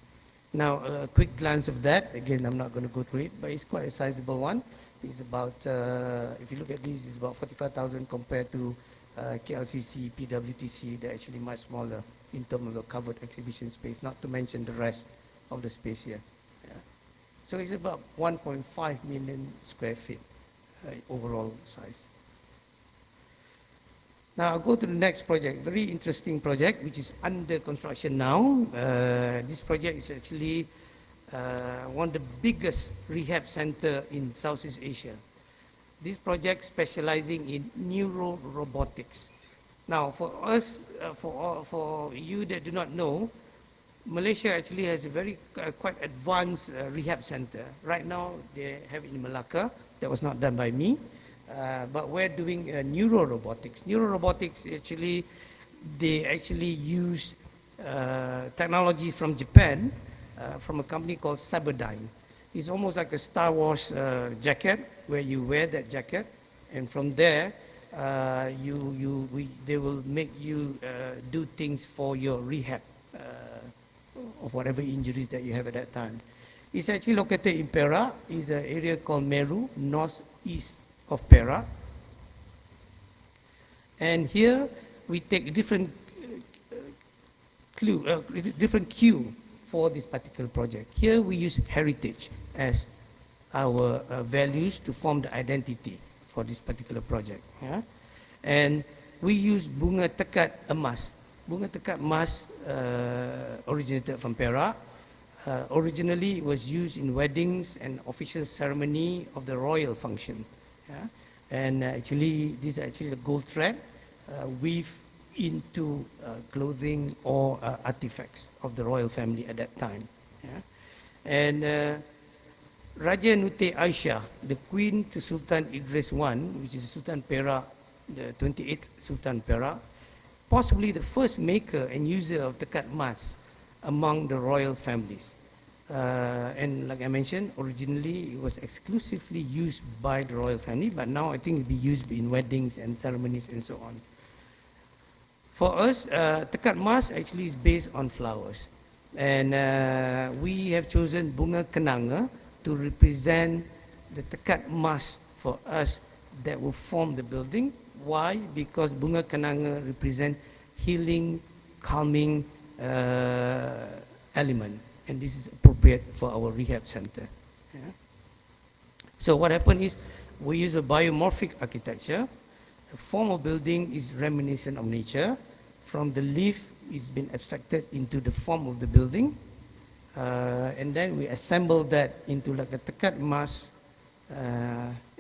Now, a quick glance of that. Again, I'm not going to go through it, but it's quite a sizable one. It's about, if you look at this, it's about 45,000 compared to KLCC, PWTC. They're actually much smaller in terms of the covered exhibition space, not to mention the rest of the space here. Yeah. So it's about 1.5 million square feet overall size. Now I'll go to the next project, very interesting project, which is under construction now. This project is actually one of the biggest rehab center in Southeast Asia. This project specializing in neurorobotics. Now for us, for you that do not know, Malaysia actually has a very quite advanced rehab center. Right now they have it in Malacca. That was not done by me. But we're doing neurorobotics. Neurorobotics actually, they actually use technology from Japan, from a company called Cyberdyne. It's almost like a Star Wars jacket, where you wear that jacket, and from there, they will make you do things for your rehab of whatever injuries that you have at that time. It's actually located in Perak. It's an area called Meru, northeast of Perak. And here we take different cue for this particular project. Here we use heritage as our values to form the identity for this particular project. Yeah? And we use bunga tekat emas. Bunga tekat emas originated from Perak. Originally, it was used in weddings and official ceremony of the royal function. Yeah? And actually, this is actually a gold thread weaved into clothing or artifacts of the royal family at that time. Yeah? And Raja Nuti Aisyah, the queen to Sultan Idris I, which is Sultan Perak, the 28th Sultan Perak, possibly the first maker and user of tekat emas among the royal families. And like I mentioned, originally it was exclusively used by the royal family, but now I think it be used in weddings and ceremonies and so on. For us, tekat emas actually is based on flowers. And we have chosen bunga kenanga to represent the tekat emas for us that will form the building. Why? Because bunga kenanga represent healing, calming element, and this is appropriate for our rehab center. Yeah? So what happened is we use a biomorphic architecture. The form of building is reminiscent of nature. From the leaf, it's been abstracted into the form of the building. And then we assemble that into like a tekat emas,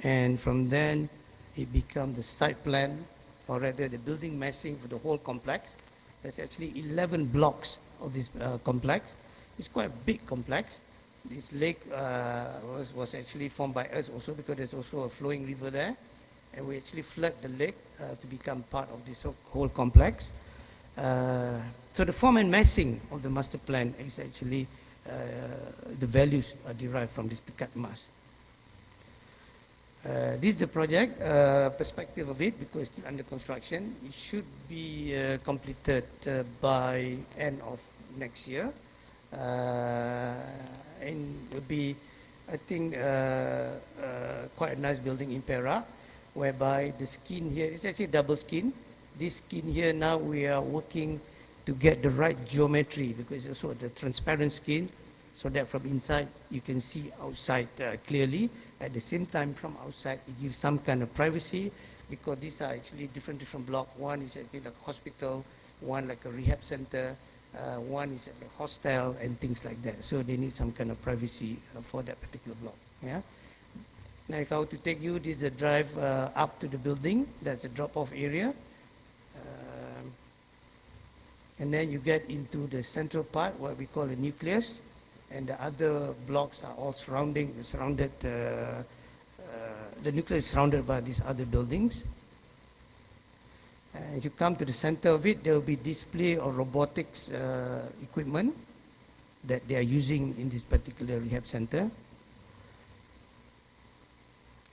and from then it becomes the site plan, or rather the building massing for the whole complex. There's actually 11 blocks of this complex. It's quite a big complex. This lake was actually formed by us also because there's also a flowing river there, and we actually flood the lake to become part of this whole complex. So the form and massing of the master plan is actually the values are derived from this tekat emas. This is the project perspective of it because it's still under construction. It should be completed by end of next year. And it will be, I think, quite a nice building in Perak, whereby the skin here is actually double skin. This skin here now we are working to get the right geometry because it's also the transparent skin, so that from inside you can see outside clearly. At the same time, from outside it gives some kind of privacy because these are actually different block. One is actually like a hospital, one like a rehab center, one is like a hostel and things like that. So they need some kind of privacy for that particular block. Yeah. Now, if I were to take you, this is the drive up to the building. That's a drop-off area. And then you get into the central part, what we call the nucleus, and the other blocks are all surrounded, the nucleus is surrounded by these other buildings. If you come to the center of it, there will be display of robotics equipment that they are using in this particular rehab center.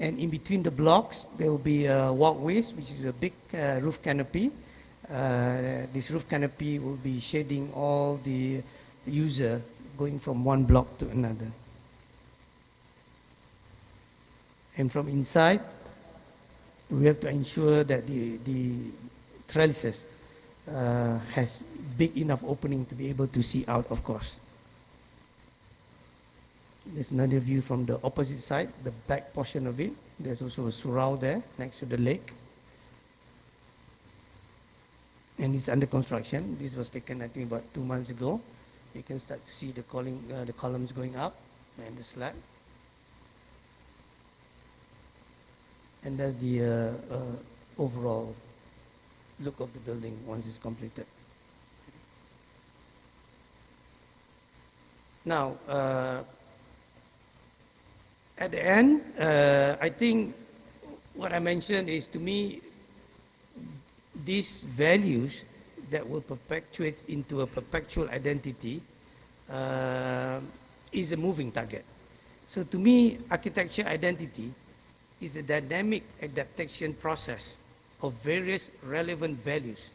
And in between the blocks, there will be walkways, which is a big roof canopy. This roof canopy will be shading all the user going from one block to another. And from inside, we have to ensure that the trellises has big enough opening to be able to see out, of course. There's another view from the opposite side, the back portion of it. There's also a surau there next to the lake. And it's under construction. This was taken, I think, about 2 months ago. You can start to see the columns going up and the slab. And that's the overall look of the building once it's completed. Now, at the end, I think what I mentioned is, to me, these values that will perpetuate into a perpetual identity is a moving target. So to me, architecture identity is a dynamic adaptation process of various relevant values.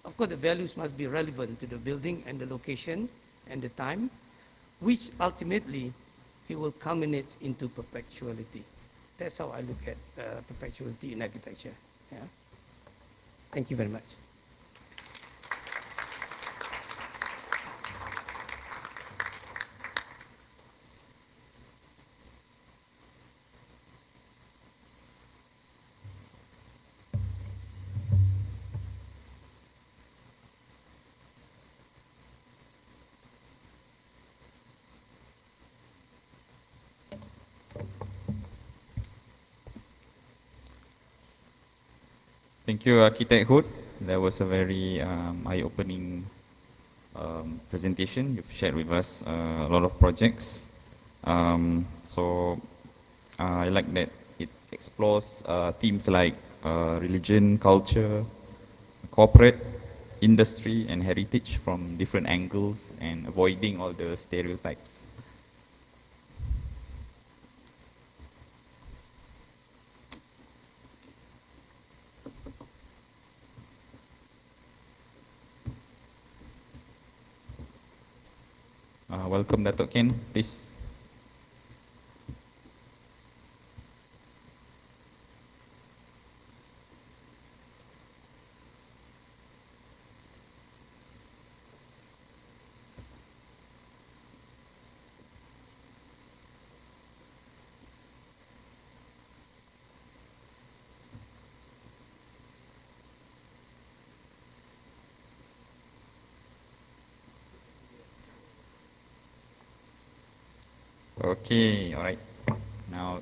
Of course, the values must be relevant to the building and the location and the time, which ultimately it will culminate into perpetuality. That's how I look at perpetuality in architecture. Yeah. Thank you very much. Thank you, Architect Hud. That was a very eye-opening presentation. You've shared with us a lot of projects. So I like that it explores themes like religion, culture, corporate, industry, and heritage from different angles and avoiding all the stereotypes. Welcome, Dato Ken, please. Okay, all right. Now,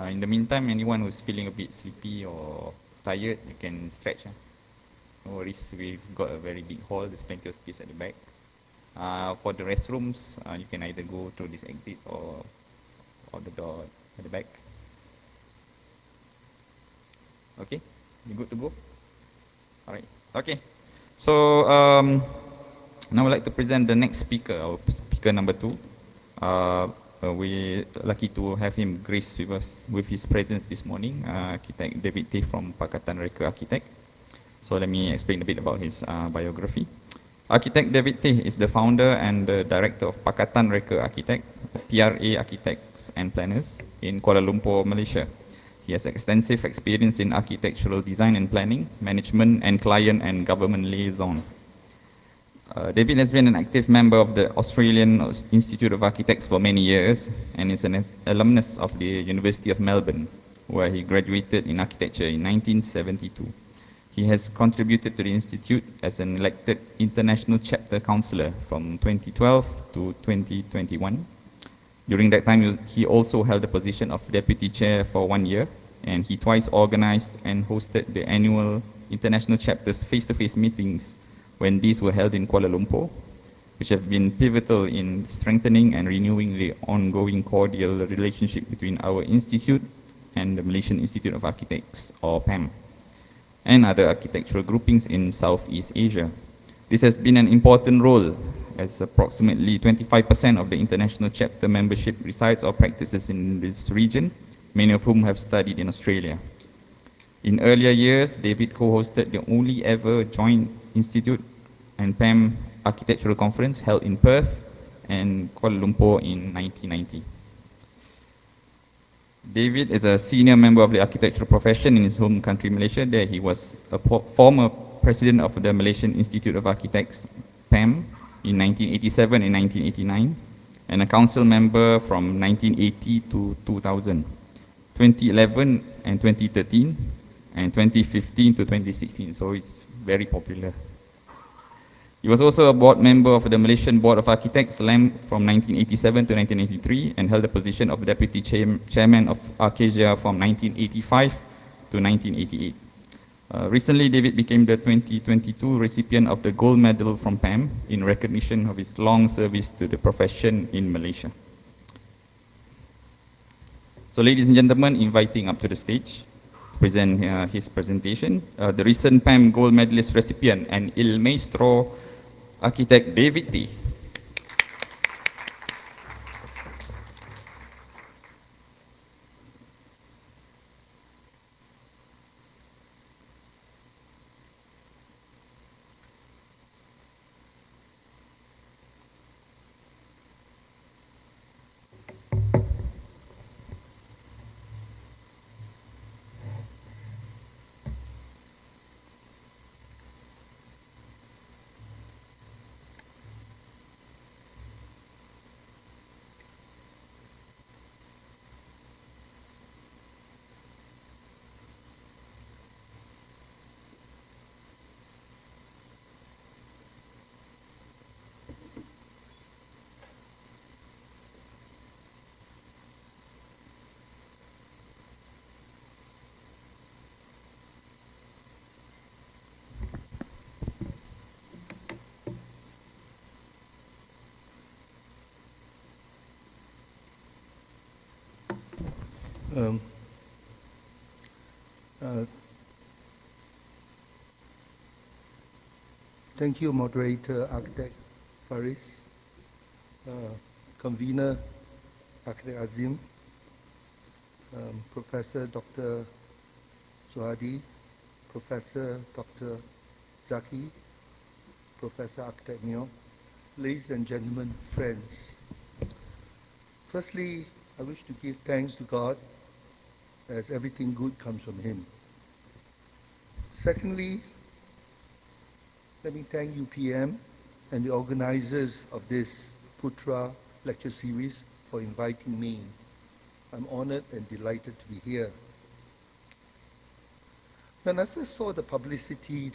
in the meantime, anyone who's feeling a bit sleepy or tired, you can stretch. No worries, we've got a very big hall. There's plenty of space at the back. For the restrooms, you can either go through this exit or the door at the back. Okay, you good to go? All right. Okay. So now I'd like to present the next speaker, our speaker number 2. We're lucky to have him grace with us with his presence this morning, Architect David T from Pakatan Reka Architect. So let me explain a bit about his biography. Architect David T is the founder and the director of Pakatan Reka Architect, PRA Architects and Planners in Kuala Lumpur, Malaysia. He has extensive experience in architectural design and planning, management, and client and government liaison. David has been an active member of the Australian Institute of Architects for many years and is an alumnus of the University of Melbourne, where he graduated in architecture in 1972. He has contributed to the Institute as an elected international chapter councillor from 2012 to 2021. During that time, he also held the position of deputy chair for 1 year, and he twice organized and hosted the annual international chapters face-to-face meetings when these were held in Kuala Lumpur, which have been pivotal in strengthening and renewing the ongoing cordial relationship between our institute and the Malaysian Institute of Architects, or PAM, and other architectural groupings in Southeast Asia. This has been an important role as approximately 25% of the international chapter membership resides or practices in this region, many of whom have studied in Australia. In earlier years, David co-hosted the only ever joint Institute and PAM Architectural Conference held in Perth and Kuala Lumpur in 1990. David is a senior member of the architectural profession in his home country, Malaysia. There he was a former president of the Malaysian Institute of Architects, PAM, in 1987 and 1989, and a council member from 1980 to 2000, 2011 and 2013, and 2015 to 2016, so it's very popular. He was also a board member of the Malaysian Board of Architects, LAM, from 1987 to 1983, and held the position of deputy chairman of Arcasia from 1985 to 1988. Recently, David became the 2022 recipient of the gold medal from PAM in recognition of his long service to the profession in Malaysia. So ladies and gentlemen, inviting up to the stage to present his presentation, the recent PAM gold medalist recipient and Il Maestro, Architect David T. Um, uh, Thank you, moderator, architect Farez, convener, architect Azim, Professor Dr. Suhadi, Professor Dr. Zaki, Professor Architect Mio, ladies and gentlemen, friends. Firstly, I wish to give thanks to God, as everything good comes from Him. Secondly, let me thank UPM and the organizers of this Putra Lecture Series for inviting me. I'm honored and delighted to be here. When I first saw the publicity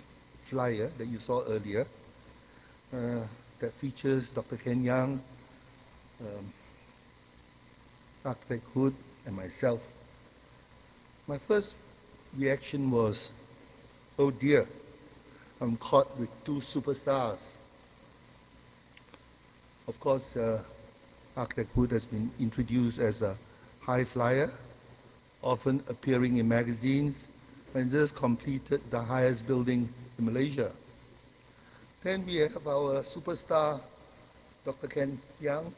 flyer that you saw earlier, that features Dr. Yeang, Architect Hud, and myself, my first reaction was, oh dear, I'm caught with two superstars. Of course, Architect Hud has been introduced as a high flyer, often appearing in magazines, and just completed the highest building in Malaysia. Then we have our superstar, Dr. Yeang,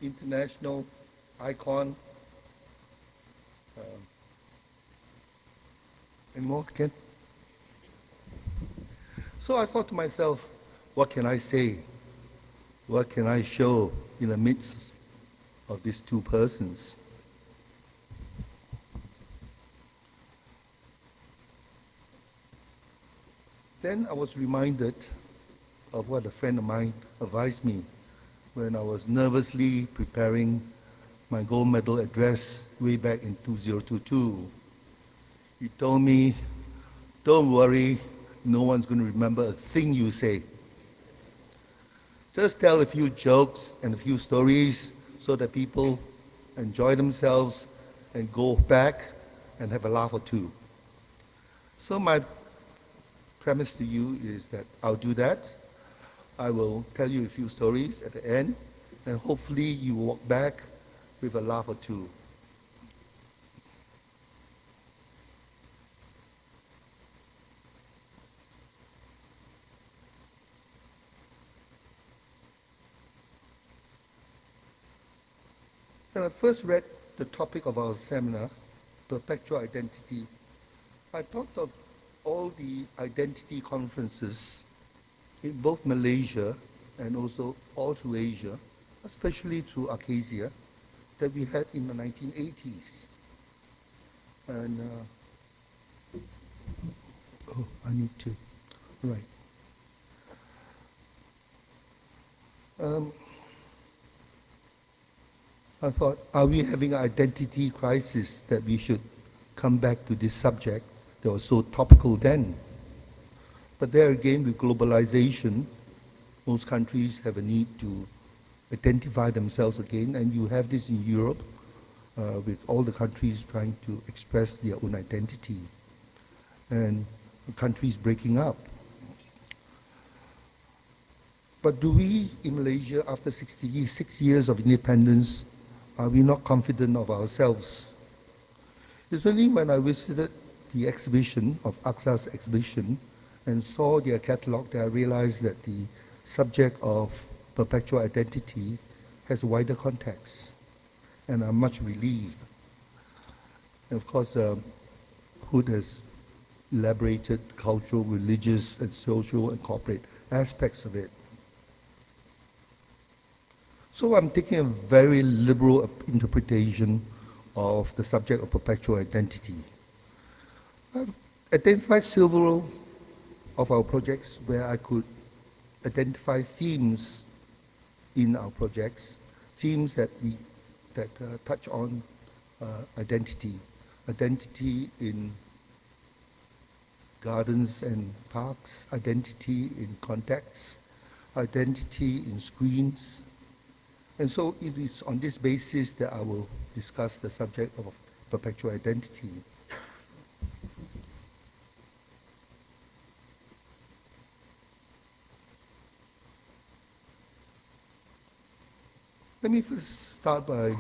international icon. Any more, Ken? So I thought to myself, what can I say? What can I show in the midst of these two persons? Then I was reminded of what a friend of mine advised me when I was nervously preparing my gold medal address way back in 2022. He told me, don't worry, no one's going to remember a thing you say. Just tell a few jokes and a few stories so that people enjoy themselves and go back and have a laugh or two. So my premise to you is that I'll do that. I will tell you a few stories at the end, and hopefully you walk back with a laugh or two. When I first read the topic of our seminar, Perpetual Identity, I thought of all the identity conferences in both Malaysia and also all through Asia, especially through ATSA, that we had in the 1980s. And, oh, I need to, right. I thought, are we having an identity crisis that we should come back to this subject that was so topical then? But there again, with globalization, most countries have a need to identify themselves again, and you have this in Europe, with all the countries trying to express their own identity, and countries breaking up. But do we, in Malaysia, after 66 years of independence, are we not confident of ourselves? It's only when I visited the exhibition of ATSA's exhibition and saw their catalog that I realized that the subject of perpetual identity has a wider context, and I'm much relieved. And of course, Hud has elaborated cultural, religious, and social and corporate aspects of it. So I'm taking a very liberal interpretation of the subject of perpetual identity. I've identified several of our projects where I could identify themes in our projects, themes that touch on identity in gardens and parks, identity in context, identity in screens. And so it is on this basis that I will discuss the subject of perpetual identity. Let me first start by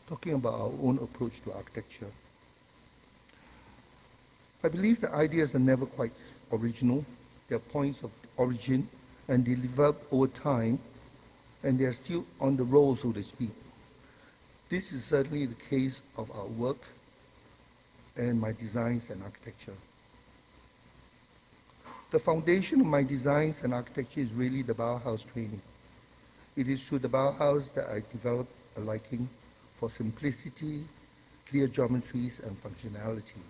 talking about our own approach to architecture. I believe the ideas are never quite original. They are points of origin, and they develop over time, and they are still on the roll, so to speak. This is certainly the case of our work and my designs and architecture. The foundation of my designs and architecture is really the Bauhaus training. It is through the Bauhaus that I developed a liking for simplicity, clear geometries, and functionality.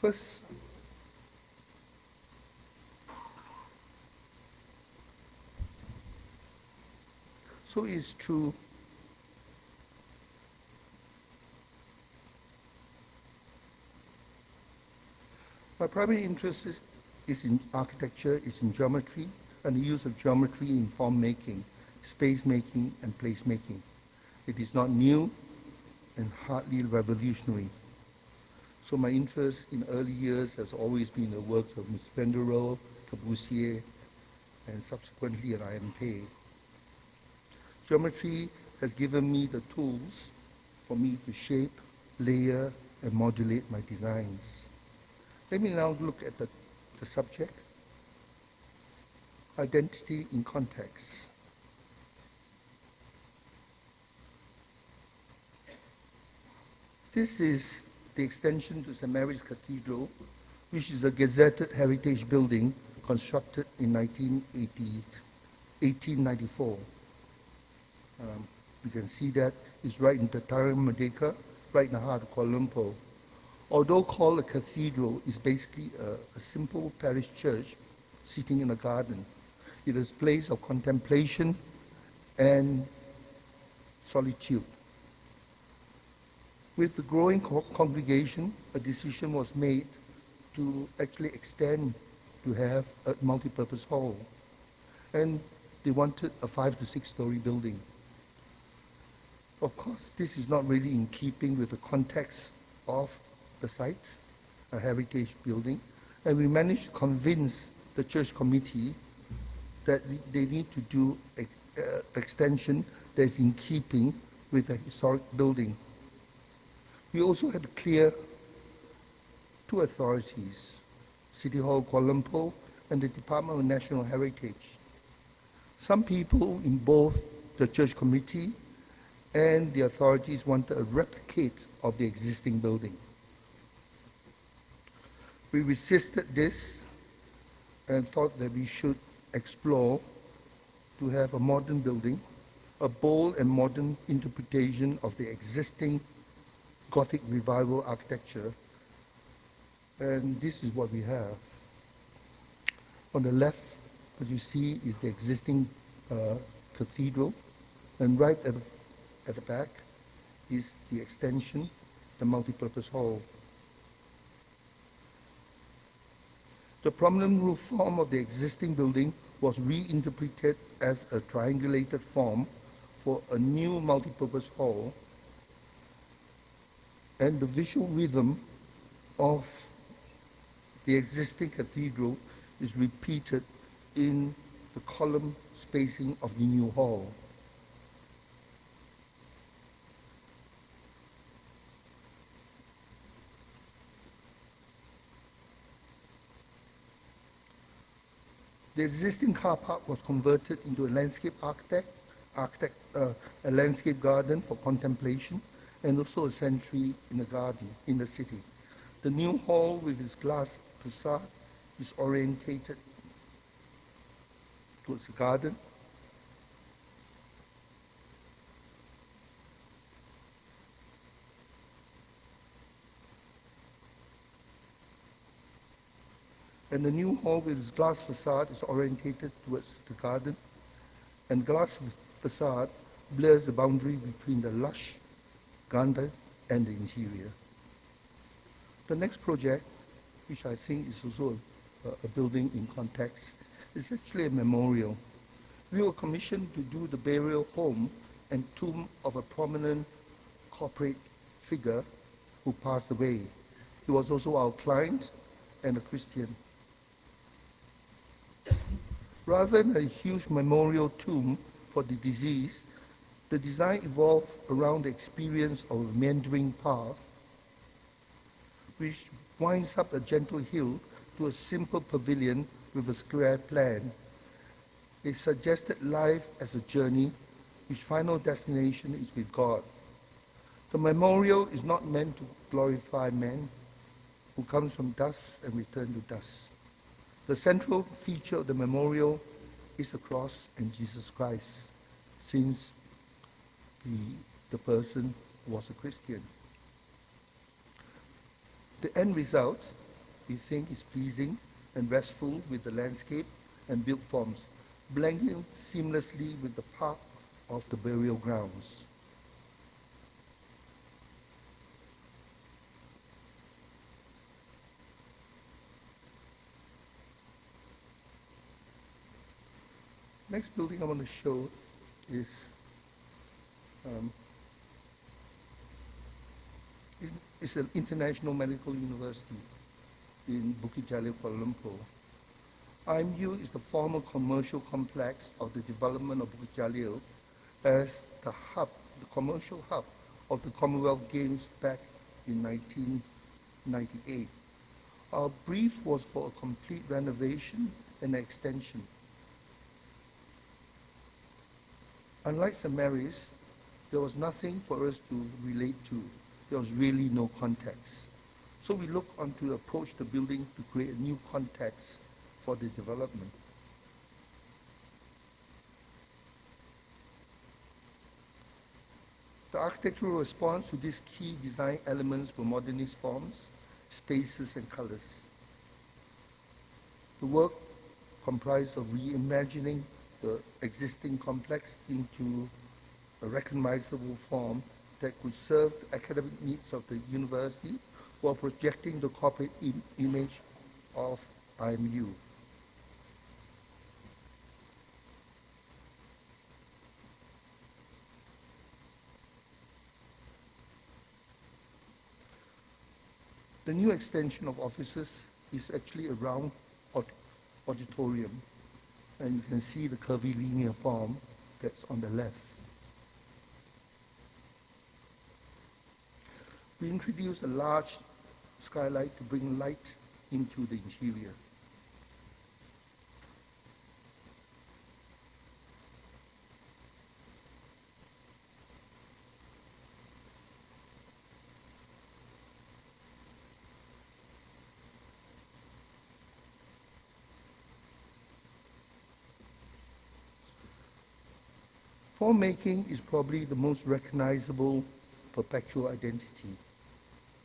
First, so it's true my primary interest is in architecture, is in geometry, and the use of geometry in form making, space making, and place making. It is not new and hardly revolutionary. So my interest in early years has always been the works of Ms. Venderow, Corbusier, and subsequently at IMP. Geometry has given me the tools for me to shape, layer, and modulate my designs. Let me now look at the subject, identity in context. This is the extension to St. Mary's Cathedral, which is a gazetted heritage building constructed in 1894. You can see that it's right in the Tarim Merdeka, right in the heart of Kuala Lumpur. Although called a cathedral, it's basically a simple parish church sitting in a garden. It is a place of contemplation and solitude. With the growing congregation, a decision was made to actually extend to have a multi-purpose hall. And they wanted a 5 to 6 story building. Of course, this is not really in keeping with the context of the site, a heritage building, and we managed to convince the church committee that they need to do an extension that's in keeping with the historic building. We also had to clear two authorities, City Hall Kuala Lumpur and the Department of National Heritage. Some people in both the church committee and the authorities wanted a replicate of the existing building. We resisted this and thought that we should explore to have a modern building, a bold and modern interpretation of the existing Gothic revival architecture, and this is what we have. On the left, what you see is the existing cathedral, and right at the back is the extension, the multipurpose hall. The prominent roof form of the existing building was reinterpreted as a triangulated form for a new multipurpose hall, and the visual rhythm of the existing cathedral is repeated in the column spacing of the new hall. The existing car park was converted into a landscape a landscape garden for contemplation, and also a sanctuary in the garden in the city. The new hall with its glass facade is orientated towards the garden. And the new hall with its glass facade is orientated towards the garden, and glass facade blurs the boundary between the lush garden and the interior. The next project, which I think is also a building in context, is actually a memorial. We were commissioned to do the burial home and tomb of a prominent corporate figure who passed away. He was also our client and a Christian. Rather than a huge memorial tomb for the deceased, the design evolved around the experience of a meandering path which winds up a gentle hill to a simple pavilion with a square plan. It suggested life as a journey, whose final destination is with God. The memorial is not meant to glorify man, who comes from dust and return to dust. The central feature of the memorial is the cross and Jesus Christ, since the person was a Christian. The end result, we think, is pleasing and restful with the landscape and built forms, blending seamlessly with the park of the burial grounds. Next building I want to show is an international medical university in Bukit Jalil, Kuala Lumpur. IMU is the former commercial complex of the development of Bukit Jalil as the hub, the commercial hub of the Commonwealth Games back in 1998. Our brief was for a complete renovation and extension. Unlike St. Mary's, there was nothing for us to relate to. There was really no context. So we looked on to approach the building to create a new context for the development. The architectural response to these key design elements were modernist forms, spaces, and colors. The work comprised of reimagining the existing complex into a recognizable form that could serve the academic needs of the university while projecting the corporate image of IMU. The new extension of offices is actually a round auditorium, and you can see the curvy linear form that's on the left. We introduced a large skylight to bring light into the interior. Form making is probably the most recognizable perpetual identity.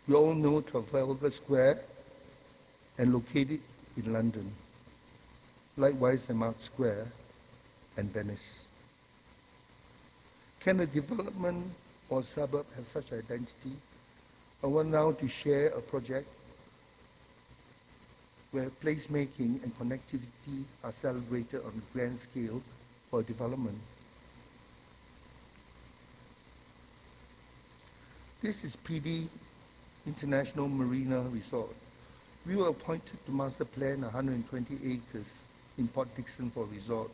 We all know Trafalgar Square and located in London. Likewise, St. Mark's Square and Venice. Can a development or suburb have such identity? I want now to share a project where placemaking and connectivity are celebrated on a grand scale for development. This is PD International Marina Resort. We were appointed to master plan 120 acres in Port Dickson for a resort.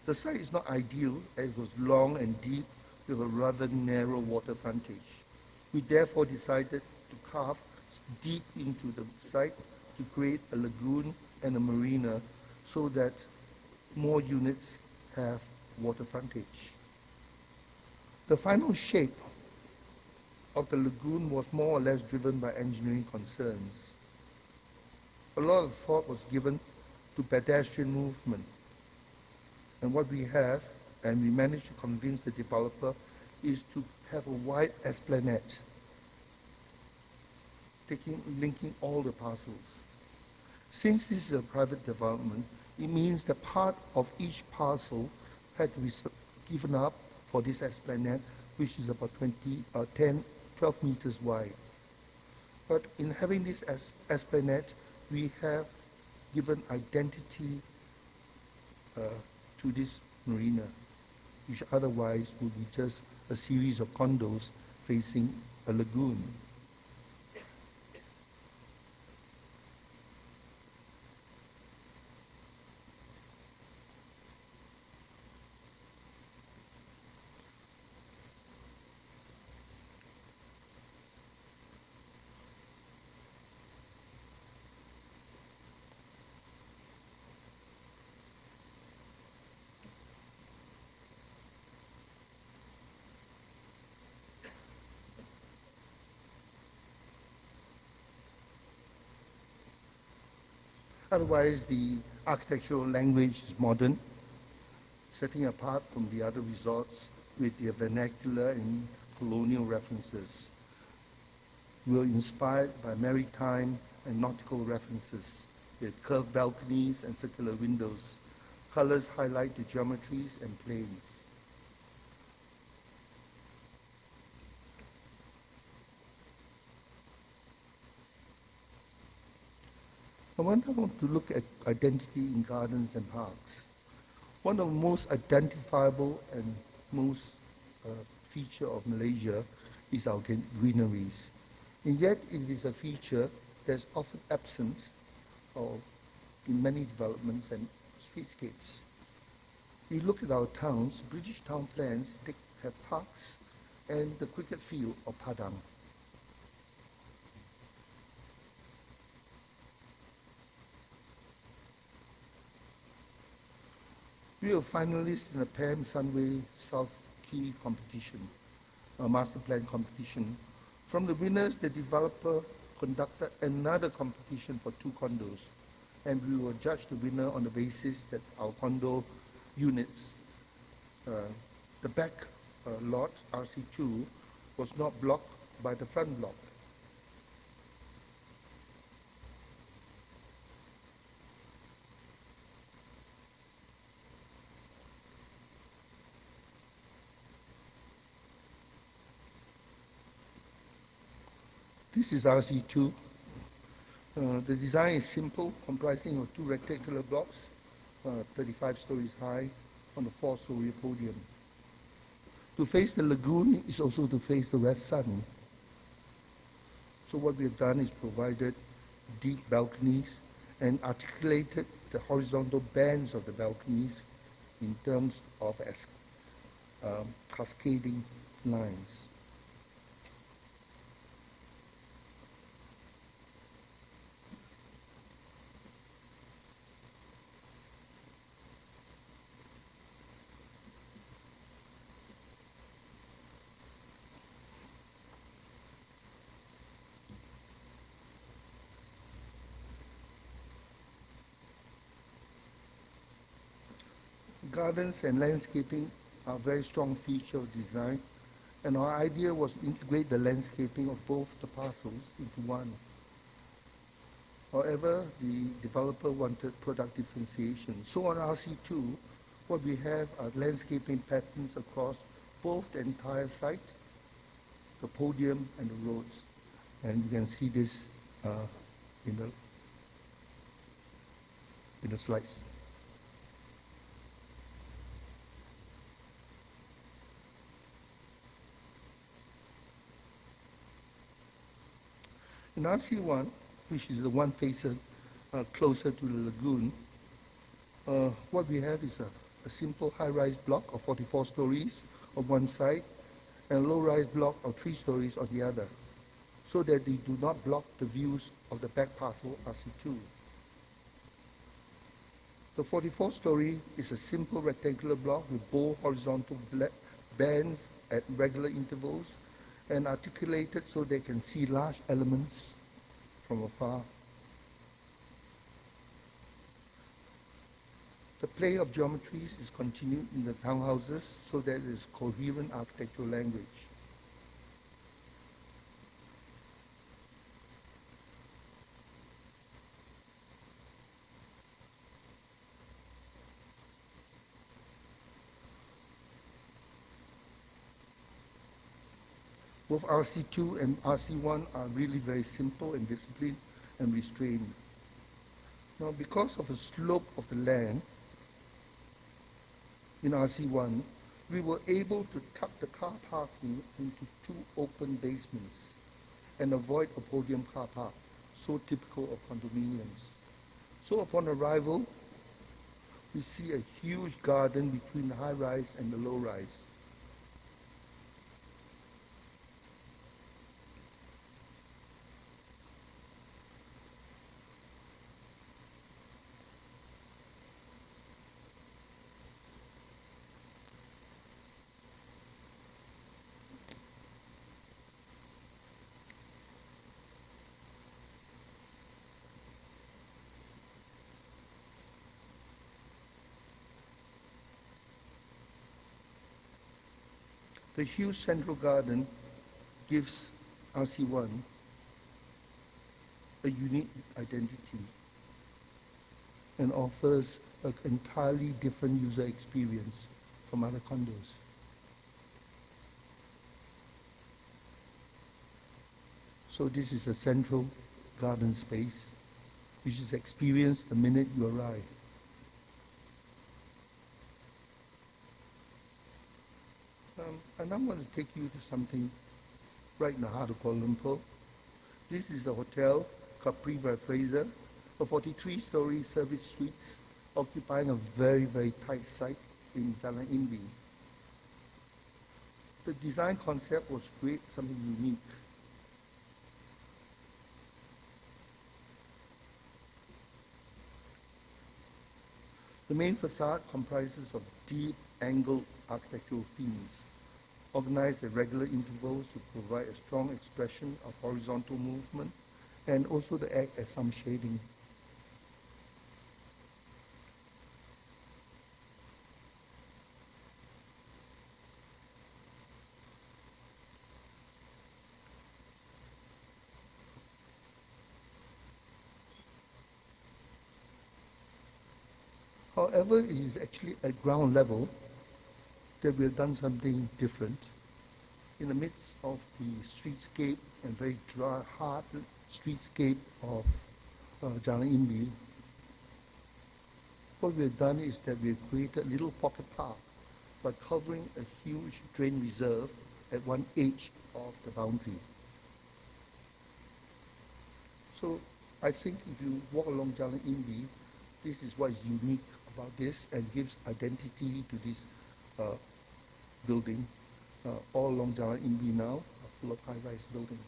The site is not ideal as it was long and deep with a rather narrow water frontage. We therefore decided to carve deep into the site to create a lagoon and a marina so that more units have water frontage. The final shape of the lagoon was more or less driven by engineering concerns. A lot of thought was given to pedestrian movement. And what we have, and we managed to convince the developer, is to have a wide esplanade, linking all the parcels. Since this is a private development, it means that part of each parcel had to be given up for this esplanade, which is about 12 meters wide. But in having this esplanade, we have given identity to this marina, which otherwise would be just a series of condos facing a lagoon. Otherwise, the architectural language is modern, setting apart from the other resorts with their vernacular and colonial references. We were inspired by maritime and nautical references with curved balconies and circular windows. Colors highlight the geometries and planes. I want to look at identity in gardens and parks. One of the most identifiable and most feature of Malaysia is our greeneries. And yet it is a feature that's often absent in many developments and streetscapes. You look at our towns, British town plans have parks and the cricket field of Padang. We were finalists in the PAM Sunway South Key competition, a master plan competition. From the winners, the developer conducted another competition for 2 condos, and we will judge the winner on the basis that our condo units, the back lot, RC2, was not blocked by the front block. This is RC2. The design is simple, comprising of 2 rectangular blocks, 35 stories high, on a 4-story podium. To face the lagoon is also to face the west sun. So what we have done is provided deep balconies and articulated the horizontal bands of the balconies in terms of cascading lines. Gardens and landscaping are a very strong feature of design, and our idea was to integrate the landscaping of both the parcels into one. However, the developer wanted product differentiation. So on RC2, what we have are landscaping patterns across both the entire site, the podium and the roads. And you can see this in the slides. In RC1, which is the one facing closer to the lagoon, what we have is a simple high-rise block of 44 stories on one side and a low-rise block of 3 stories on the other, so that they do not block the views of the back parcel RC2. The 44-story is a simple rectangular block with bold horizontal bands at regular intervals and articulated so they can see large elements from afar. The play of geometries is continued in the townhouses so that there is coherent architectural language. Both RC2 and RC1 are really very simple and disciplined and restrained. Now, because of the slope of the land in RC1, we were able to tuck the car parking into 2 open basements and avoid a podium car park, so typical of condominiums. So upon arrival, we see a huge garden between the high-rise and the low-rise. The huge central garden gives RC1 a unique identity and offers an entirely different user experience from other condos. So this is a central garden space, which is experienced the minute you arrive. And I'm going to take you to something right in the heart of Kuala Lumpur. This is a hotel, Capri by Fraser, a 43-story service suites occupying a very, very tight site in Jalan Imbi. The design concept was to create something unique. The main facade comprises of deep angled architectural themes, organized at regular intervals to provide a strong expression of horizontal movement and also to act as some shading. However, it is actually at ground level that we have done something different. In the midst of the streetscape and very dry, hard streetscape of Jalan Imbi, what we have done is that we have created a little pocket park by covering a huge drain reserve at one edge of the boundary. So I think if you walk along Jalan Imbi, this is what is unique about this and gives identity to this building. All along Jalan Imbi now are full of high-rise buildings.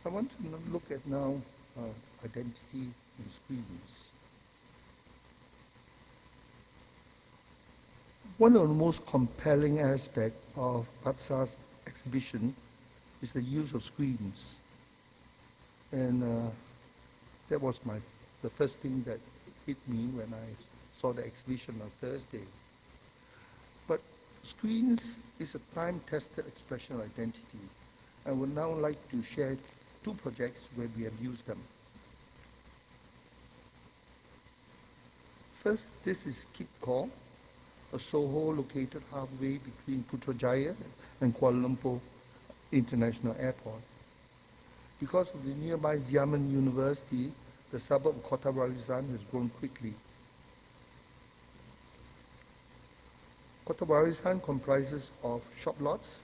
I want to look at now identity in screens. One of the most compelling aspects of ATSA's exhibition is the use of screens. And that was the first thing that hit me when I saw the exhibition on Thursday. But screens is a time-tested expression of identity. I would now like to share two projects where we have used them. First, this is Kip Core, a Soho located halfway between Putrajaya and Kuala Lumpur International Airport. Because of the nearby Xiamen University, the suburb of Kota Warisan has grown quickly. Kota Warisan comprises of shop lots,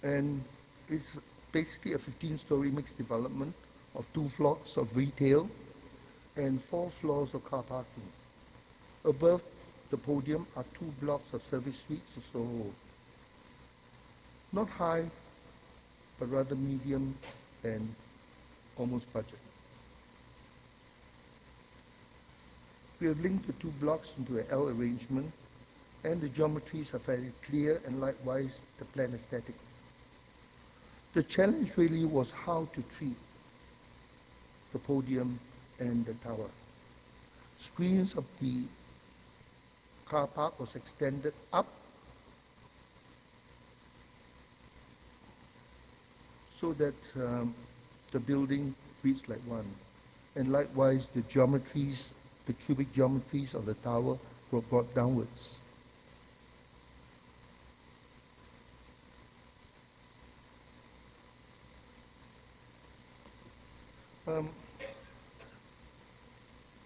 and it's basically a 15-story mixed development of 2 floors of retail and 4 floors of car parking. Above the podium are 2 blocks of service suites of Soho. Not high, but rather medium and almost budget. We have linked the 2 blocks into an L arrangement, and the geometries are fairly clear and likewise the plan aesthetic. The challenge really was how to treat the podium and the tower. Screens of the car park was extended up so that the building reads like one. And likewise, the geometries, the cubic geometries of the tower were brought downwards.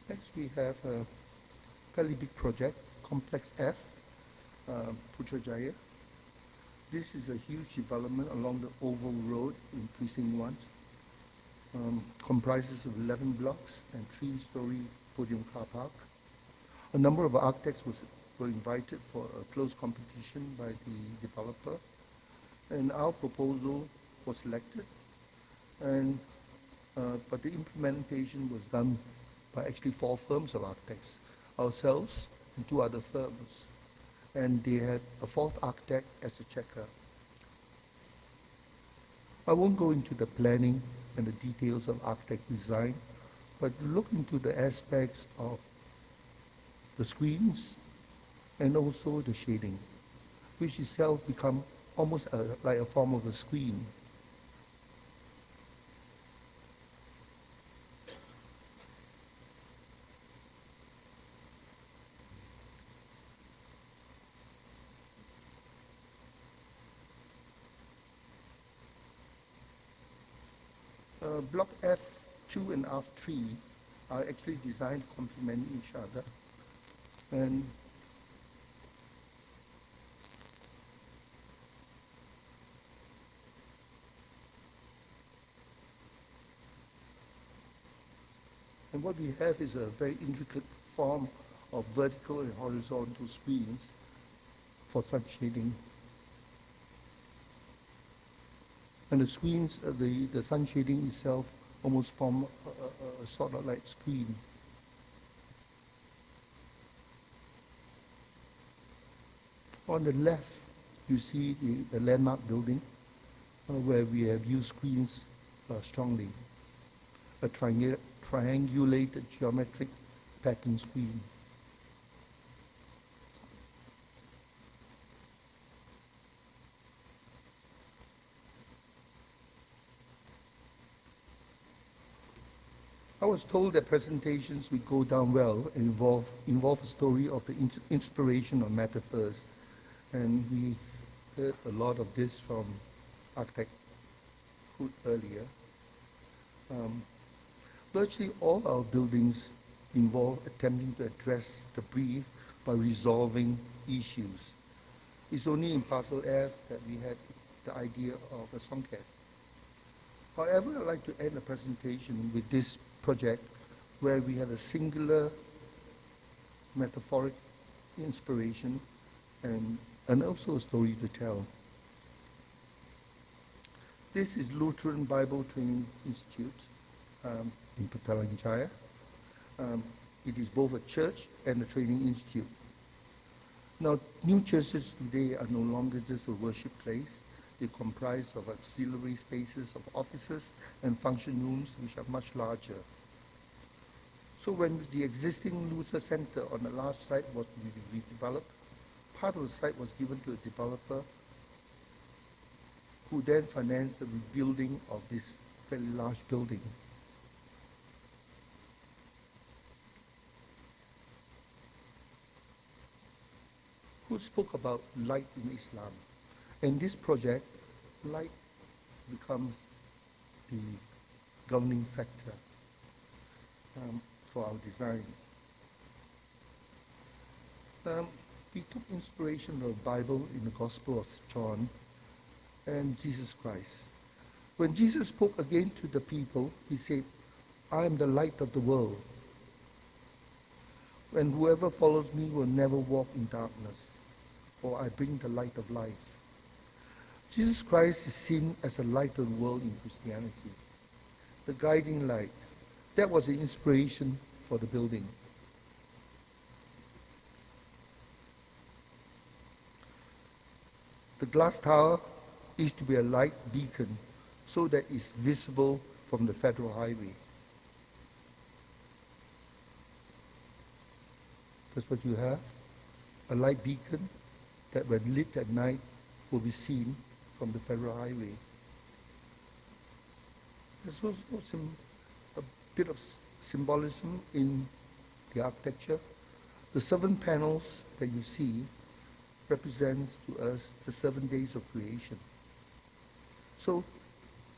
Next, we have a fairly big project, Complex F, Putrajaya. This is a huge development along the Oval Road in Precinct 1. Comprises of 11 blocks and 3-story podium car park. A number of architects were invited for a close competition by the developer, and our proposal was selected. And but the implementation was done by actually 4 firms of architects, ourselves and 2 other firms. And they had a 4th architect as a checker. I won't go into the planning and the details of architect design, but look into the aspects of the screens and also the shading, which itself become almost like a form of a screen. Block F2 and F3 are actually designed to complement each other. And what we have is a very intricate form of vertical and horizontal screens for sun shading. And the screens, the sun shading itself almost form a sort of like screen. On the left, you see the landmark building where we have used screens strongly. A triangulated geometric pattern screen. I was told that presentations would go down well and involve a story of the inspiration of metaphors. And we heard a lot of this from architect Hud earlier. Virtually all our buildings involve attempting to address the brief by resolving issues. It's only in Parcel F that we had the idea of a songcat. However, I'd like to end the presentation with this project where we had a singular metaphoric inspiration and also a story to tell. This is Lutheran Bible Training Institute in Putra. It is both a church and a training institute. Now, new churches today are no longer just a worship place. They comprise of auxiliary spaces of offices and function rooms which are much larger. So when the existing Luther Center on the large site was to be redeveloped, part of the site was given to a developer who then financed the rebuilding of this fairly large building. Who spoke about light in Islam? In this project, light becomes the governing factor for our design. We took inspiration from the Bible in the Gospel of John and Jesus Christ. When Jesus spoke again to the people, he said, I am the light of the world. And whoever follows me will never walk in darkness, for I bring the light of life. Jesus Christ is seen as the light of the world in Christianity, the guiding light. That was the inspiration for the building. The glass tower is to be a light beacon so that it's visible from the federal highway. That's what you have, a light beacon that when lit at night will be seen from the federal highway. There's also a bit of symbolism in the architecture. The 7 panels that you see represents to us the 7 days of creation. So,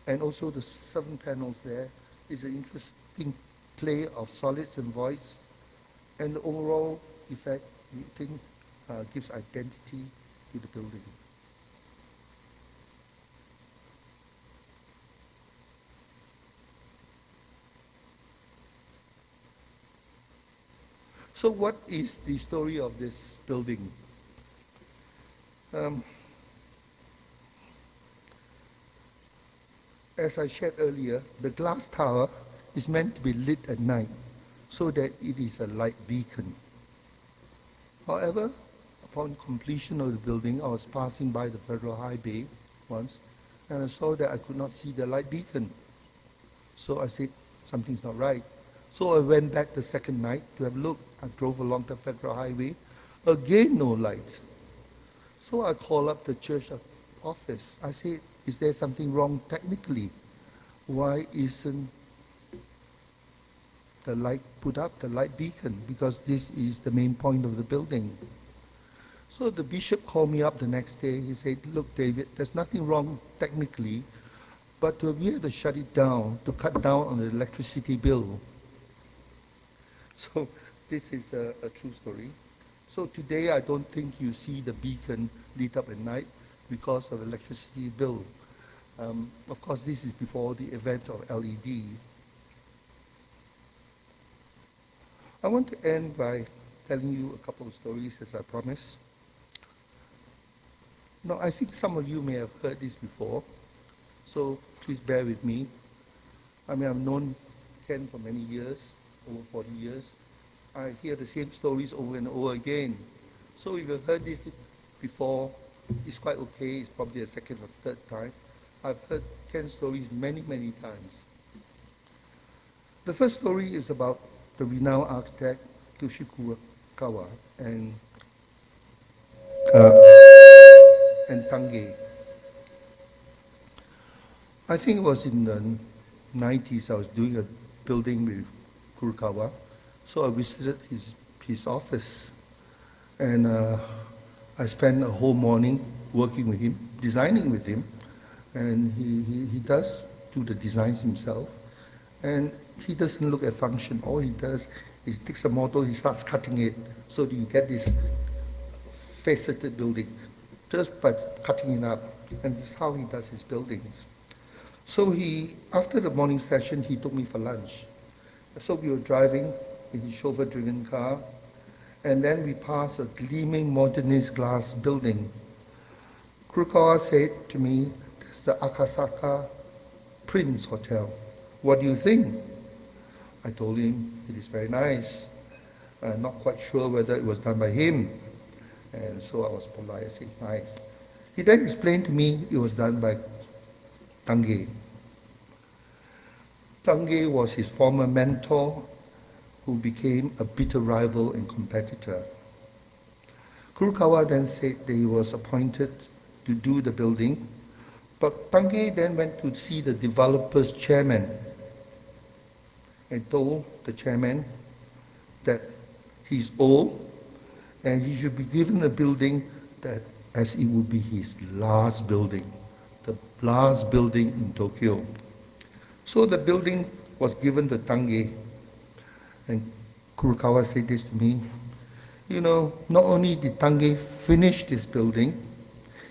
and also the 7 panels there is an interesting play of solids and voids, and the overall effect, we think, gives identity to the building. So what is the story of this building? As I shared earlier, the glass tower is meant to be lit at night so that it is a light beacon. However, upon completion of the building, I was passing by the federal highway once, and I saw that I could not see the light beacon. So I said, something's not right. So I went back the second night to have a look. I drove along the Federal Highway. Again, no light. So I called up the church office. I said, is there something wrong technically? Why isn't the light put up, the light beacon? Because this is the main point of the building. So the bishop called me up the next day. He said, look, David, there's nothing wrong technically, but we have to shut it down to cut down on the electricity bill. So this is a true story. So today I don't think you see the beacon lit up at night because of electricity bill. Of course, this is before the event of LED. I want to end by telling you a couple of stories, as I promised. Now, I think some of you may have heard this before, so please bear with me. I mean, I've known Ken for many years, over 40 years. I hear the same stories over and over again. So if you've heard this before, it's quite okay. It's probably the second or third time. I've heard Ken's stories many, many times. The first story is about the renowned architect Kurokawa and Tange. I think it was in the 90s. I was doing a building with Kurokawa, so I visited his office, and I spent a whole morning working with him, designing with him, and he does do the designs himself, and he doesn't look at function. All he does is takes a model, he starts cutting it, so that you get this faceted building, just by cutting it up, and this is how he does his buildings. So after the morning session, he took me for lunch. So we were driving in his chauffeur-driven car, and then we passed a gleaming modernist glass building. Kurokawa said to me, "That's the Akasaka Prince Hotel. What do you think?" I told him, "It is very nice." I'm not quite sure whether it was done by him. And so I was polite, I said, "It's nice." He then explained to me it was done by Tange. Tange was his former mentor, who became a bitter rival and competitor. Kurokawa then said that he was appointed to do the building, but Tange then went to see the developer's chairman and told the chairman that he's old and he should be given a building that as it would be his last building, the last building in Tokyo. So the building was given to Tange, and Kurokawa said this to me, "You know, not only did Tange finish this building,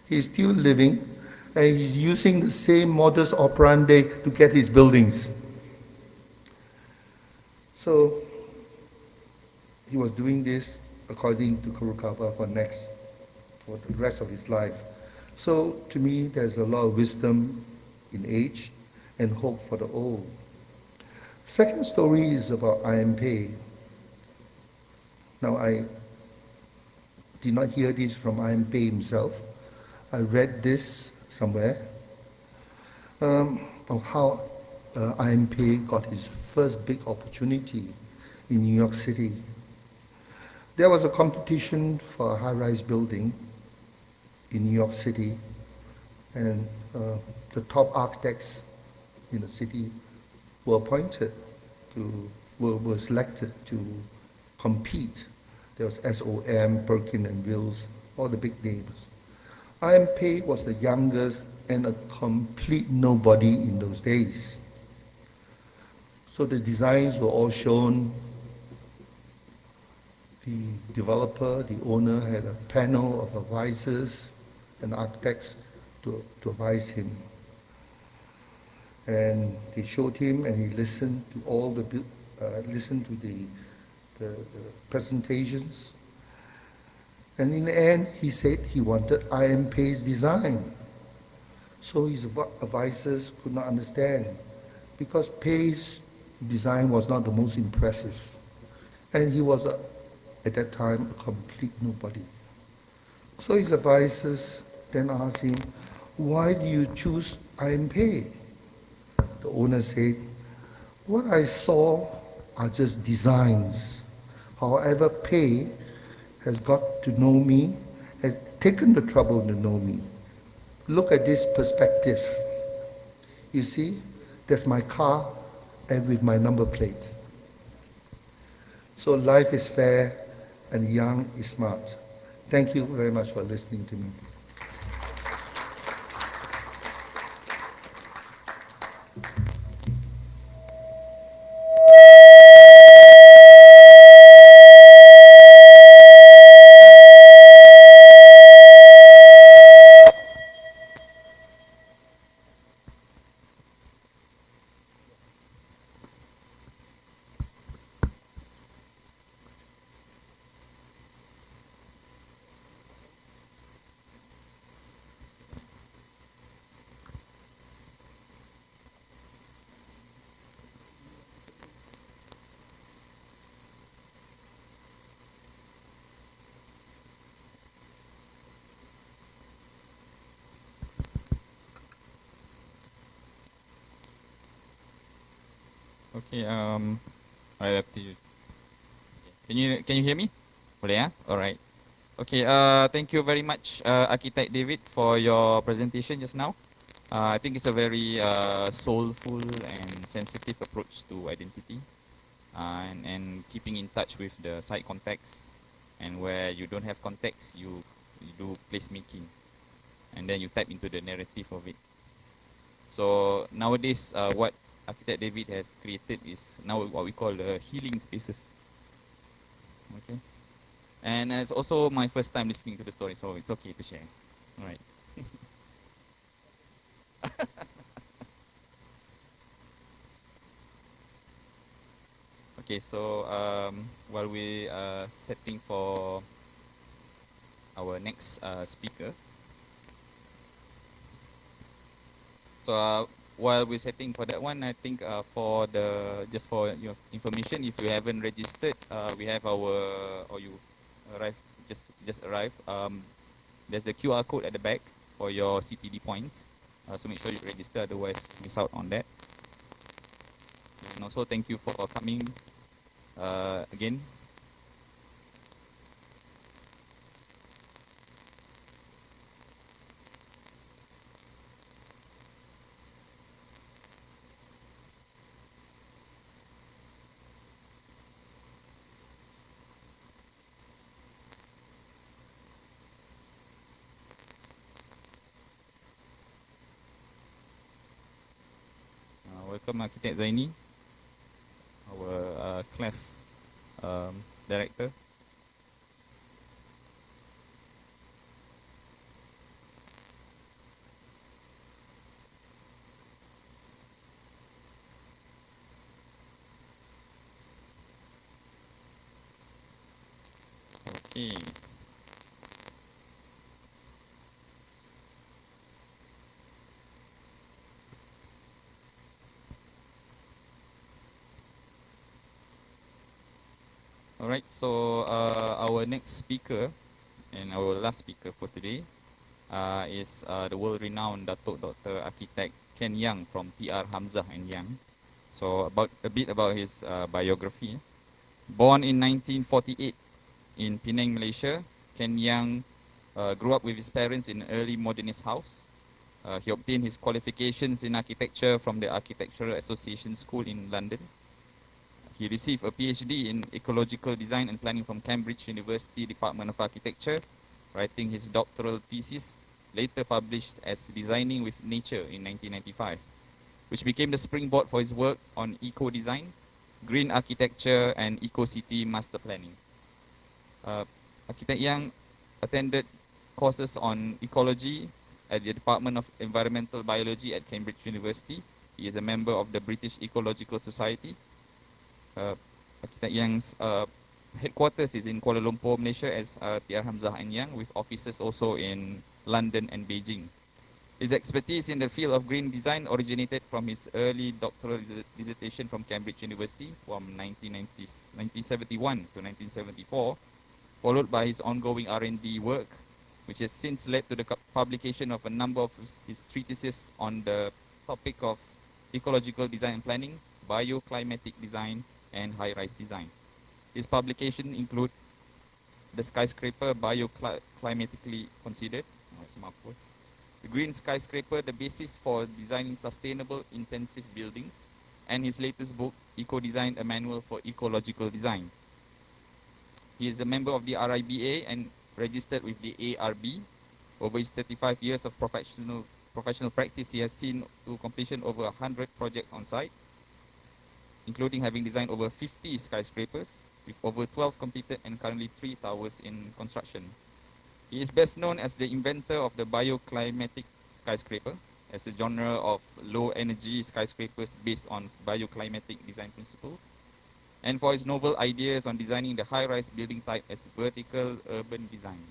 he's still living and he's using the same modus operandi to get his buildings." So he was doing this, according to Kurokawa, for the rest of his life. So to me, there's a lot of wisdom in age and hope for the old. Second story is about IMP. Now, I did not hear this from IMP himself. I read this somewhere of how IMP got his first big opportunity in New York City. There was a competition for a high-rise building in New York City, and the top architects in the city were were selected to compete. There was SOM, Perkin and Wills, all the big names. IMP was the youngest and a complete nobody in those days. So the designs were all shown. The developer, the owner, had a panel of advisors and architects to advise him. And they showed him, and he listened to all the presentations. And in the end, he said he wanted IMP's design. So his advisors could not understand, because Pei's design was not the most impressive. And he was, at that time, a complete nobody. So his advisors then asked him, "Why do you choose IMP?" The owner said, What I saw are just designs. However, Pei has got to know me, has taken the trouble to know me. Look at this perspective. You see, there's my car and with my number plate. So life is fair and Yeang is smart. Thank you very much for listening to me. Okay, I have to. Can you hear me? Boleh ya? Alright. Okay, thank you very much, Architect David, for your presentation just now. I think it's a very soulful and sensitive approach to identity, and keeping in touch with the site context, and where you don't have context, you do placemaking, and then you tap into the narrative of it. So nowadays, what Architect David has created is now what we call the healing spaces. Okay, and it's also my first time listening to the story, so it's okay to share. All right. Okay, so while we setting for our next speaker, so while we're setting for that one, I think for the just for your information, if you haven't registered, we have our or you arrive just arrived. There's the QR code at the back for your CPD points. So make sure you register, otherwise miss out on that. And also thank you for coming again. Welcome Architect Zaini, our CLEF director. Okay. Alright, so our next speaker and our last speaker for today is the world-renowned Dato Dr. Architect Ken Yeang from TR Hamzah and Yeang. So a bit about his biography. Born in 1948 in Penang, Malaysia, Ken Yeang grew up with his parents in an early modernist house. He obtained his qualifications in architecture from the Architectural Association School in London. He received a PhD in ecological design and planning from Cambridge University Department of Architecture, writing his doctoral thesis, later published as Designing with Nature in 1995, which became the springboard for his work on eco-design, green architecture, and eco-city master planning. Architect Yeang attended courses on ecology at the Department of Environmental Biology at Cambridge University. He is a member of the British Ecological Society. Architect Yeang's headquarters is in Kuala Lumpur, Malaysia as TR Hamzah and Yeang, with offices also in London and Beijing. His expertise in the field of green design originated from his early doctoral dissertation from Cambridge University from 1971 to 1974, followed by his ongoing R&D work, which has since led to the publication of a number of his treatises on the topic of ecological design and planning, bioclimatic design, and high-rise design. His publications include the skyscraper bioclimatically considered, it's a mouthful. The green skyscraper, the basis for designing sustainable intensive buildings, and his latest book, Eco Design, a manual for ecological design. He is a member of the RIBA and registered with the ARB. Over his 35 years of professional practice, he has seen to completion over 100 projects on site, including having designed over 50 skyscrapers, with over 12 completed and currently 3 towers in construction. He is best known as the inventor of the bioclimatic skyscraper, as a genre of low-energy skyscrapers based on bioclimatic design principles, and for his novel ideas on designing the high-rise building type as vertical urban design.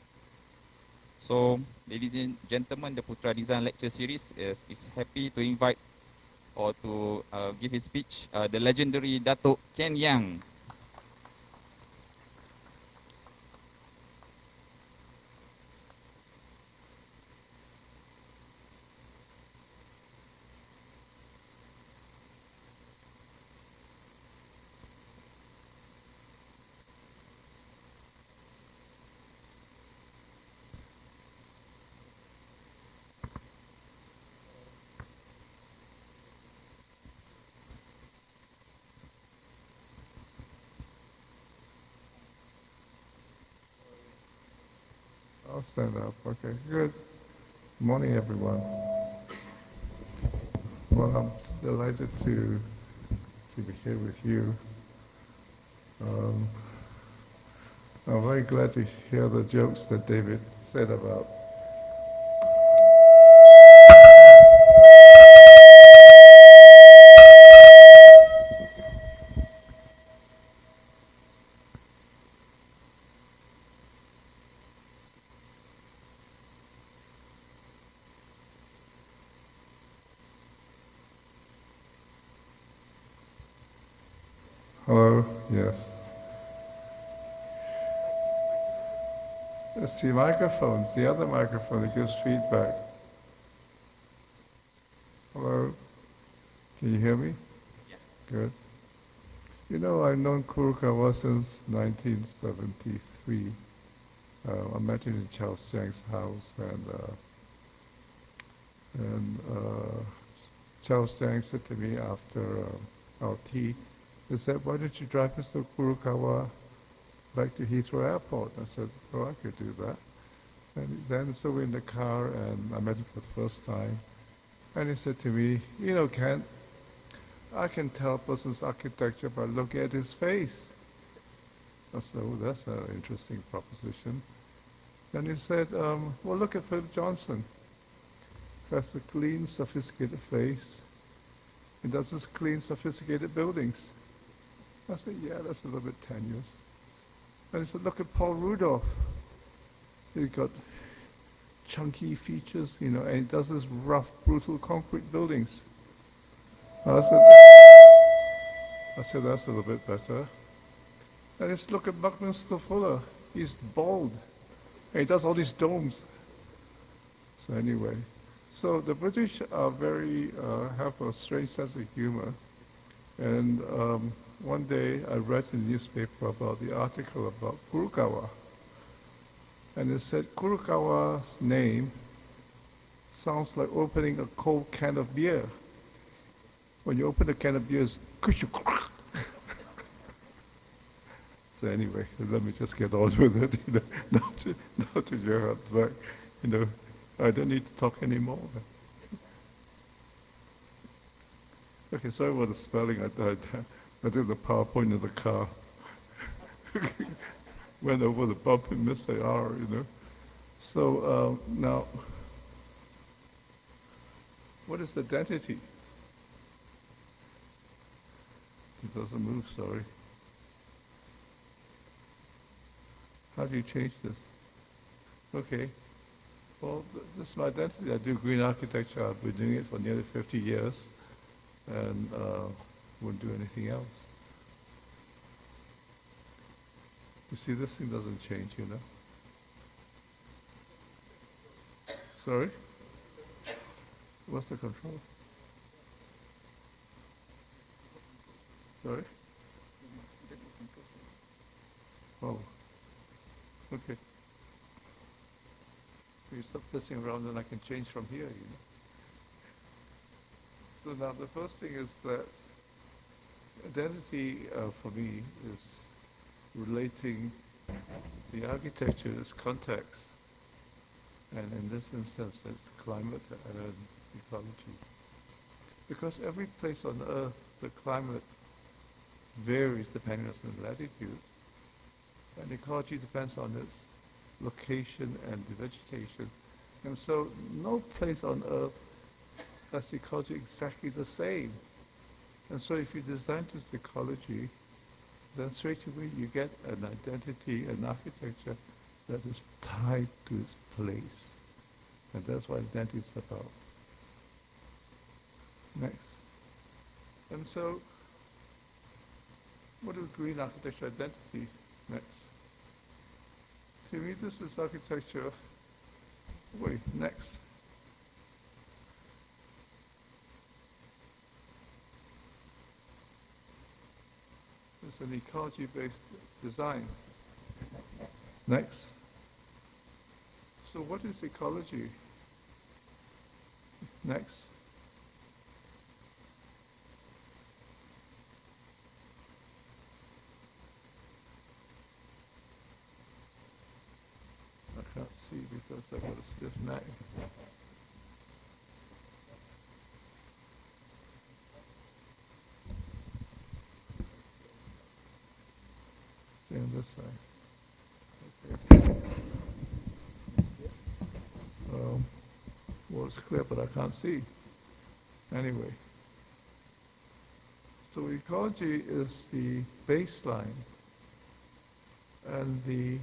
So, ladies and gentlemen, the Putra Design Lecture Series is happy to invite or to give his speech the legendary Dato Yeang. I'll stand up. Okay, good. Morning, everyone. Well, I'm delighted to be here with you. I'm very glad to hear the jokes that David said about Hello, yes. It's the microphone, it's the other microphone that gives feedback. Hello, can you hear me? Yeah. Good. You know, I've known Kurokawa since 1973. I met him in Charles Chang's house, and Charles Chang said to me after our tea, he said, "Why don't you drive Mr. Kurokawa back to Heathrow Airport?" I said, "Oh, I could do that." And then so we're in the car, and I met him for the first time, and he said to me, "You know, Ken, I can tell a person's architecture by looking at his face." I said, "Oh, that's an interesting proposition." Then he said, "Well, look at Philip Johnson. He has a clean, sophisticated face. He does his clean, sophisticated buildings." I said, "Yeah, that's a little bit tenuous." And he said, "Look at Paul Rudolph. He's got chunky features, you know, and he does his rough, brutal concrete buildings." I said, "That's a little bit better." And let's look at Buckminster Fuller. He's bald, and he does all these domes. So anyway, so the British are have a strange sense of humor. And one day I read in the newspaper about the article about Kurokawa. And it said Kurokawa's name sounds like opening a cold can of beer. When you open a can of beer, it's kushu. So anyway, let me just get on with it. You know, not to your back. You know, I don't need to talk anymore. Okay, sorry about the spelling. I did the PowerPoint in the car. Went over the bump and missed the R, you know. So now, what is the density? It doesn't move, sorry. How do you change this? Okay. Well, this is my identity. I do green architecture. I've been doing it for nearly 50 years and wouldn't do anything else. You see, this thing doesn't change, you know. Sorry? What's the control? Sorry? Oh, okay. You stop pissing around and I can change from here, you know. So now the first thing is that identity for me is relating the architecture as context, and in this instance it's climate and ecology. Because every place on Earth, the climate varies depending on the latitude, and ecology depends on its location and the vegetation. And so no place on Earth has ecology exactly the same. And so if you design this ecology, then straight away you get an identity, an architecture that is tied to its place. And that's what identity is about. Next. And so, what is green architecture identity? Next. To me, this is architecture. Wait, next. It's an ecology-based design. Next. So what is ecology? Next. I can't see because I've got a stiff neck. Stay on this side. Okay. Well, it's clear, but I can't see. Anyway. So ecology is the baseline and the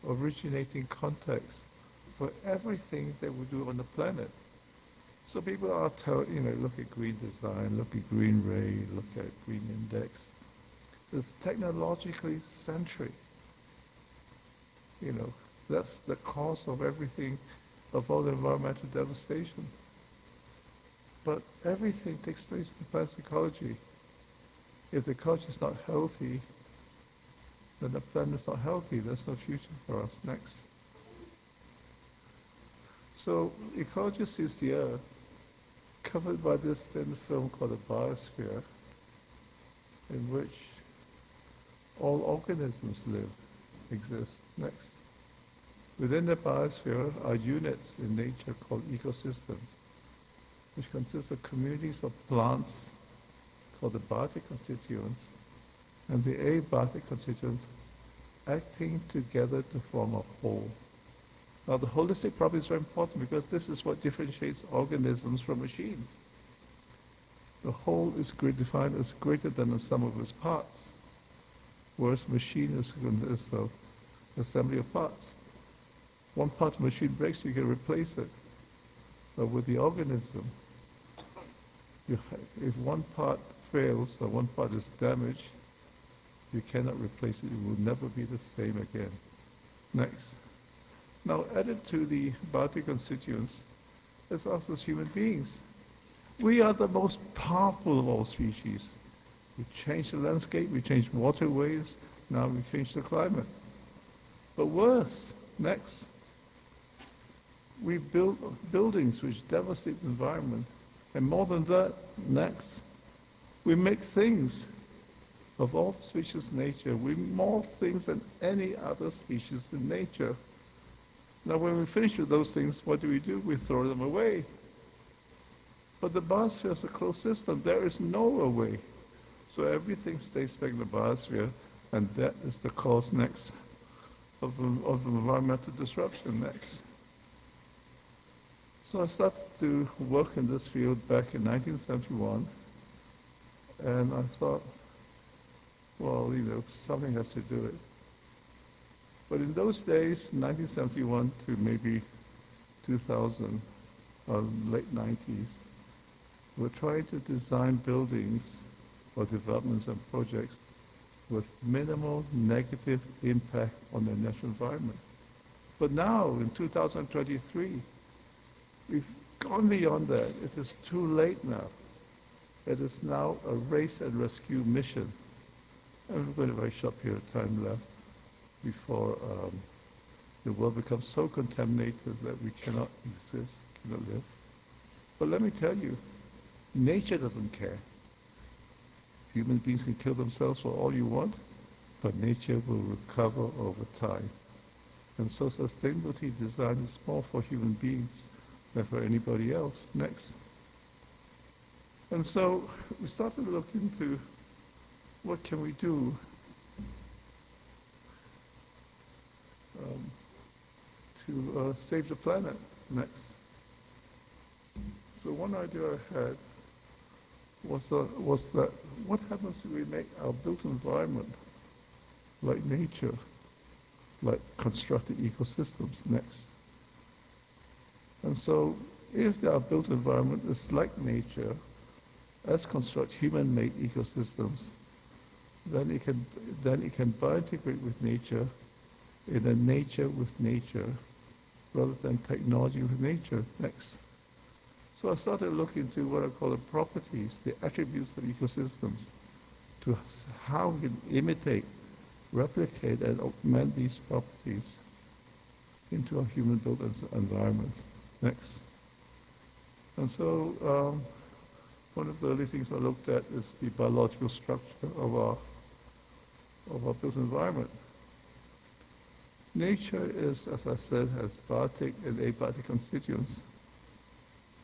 originating context for everything that we do on the planet. So people are look at green design, look at green ray, look at green index. It's technologically centric. That's the cause of everything, of all the environmental devastation. But everything takes place in plant ecology. If the ecology is not healthy, then the planet is not healthy. There's no future for us. Next. So ecology sees the Earth covered by this thin film called the biosphere, in which all organisms exist. Next. Within the biosphere are units in nature called ecosystems, which consist of communities of plants called the biotic constituents, and the abiotic constituents acting together to form a whole. Now the holistic property is very important because this is what differentiates organisms from machines. The whole is defined as greater than the sum of its parts, whereas machine is of assembly of parts. One part of the machine breaks, you can replace it. But with the organism, if one part fails or one part is damaged, you cannot replace it. It will never be the same again. Next. Now, added to the biotic constituents is us as human beings. We are the most powerful of all species. We change the landscape, we change waterways, now we change the climate. But worse, next, we build buildings which devastate the environment. And more than that, next, we make things of all species in nature. We more things than any other species in nature. Now when we finish with those things, what do? We throw them away. But the biosphere is a closed system. There is no away. So everything stays back in the biosphere, and that is the cause next of environmental disruption next. So I started to work in this field back in 1971, and I thought, well, something has to do it. But in those days, 1971 to maybe 2000, late 90s, we're trying to design buildings or developments and projects with minimal negative impact on the natural environment. But now, in 2023, we've gone beyond that. It is too late now. It is now a race and rescue mission. And we've got a very short period of time left before the world becomes so contaminated that we cannot exist, cannot live. But let me tell you, nature doesn't care. Human beings can kill themselves for all you want, but nature will recover over time. And so sustainability design is more for human beings than for anybody else. Next. And so we started to look into what can we do to save the planet. Next. So one idea I had was that what happens if we make our built environment like nature, like constructed ecosystems. Next. And so if our built environment is like nature, as construct human-made ecosystems, then it can biointegrate with nature in a nature with nature rather than technology with nature. Next. So I started looking into what I call the properties, the attributes of ecosystems, to how we can imitate, replicate, and augment these properties into a human-built environment. Next. And so one of the early things I looked at is the biological structure of our built environment. Nature is, as I said, has biotic and abiotic constituents.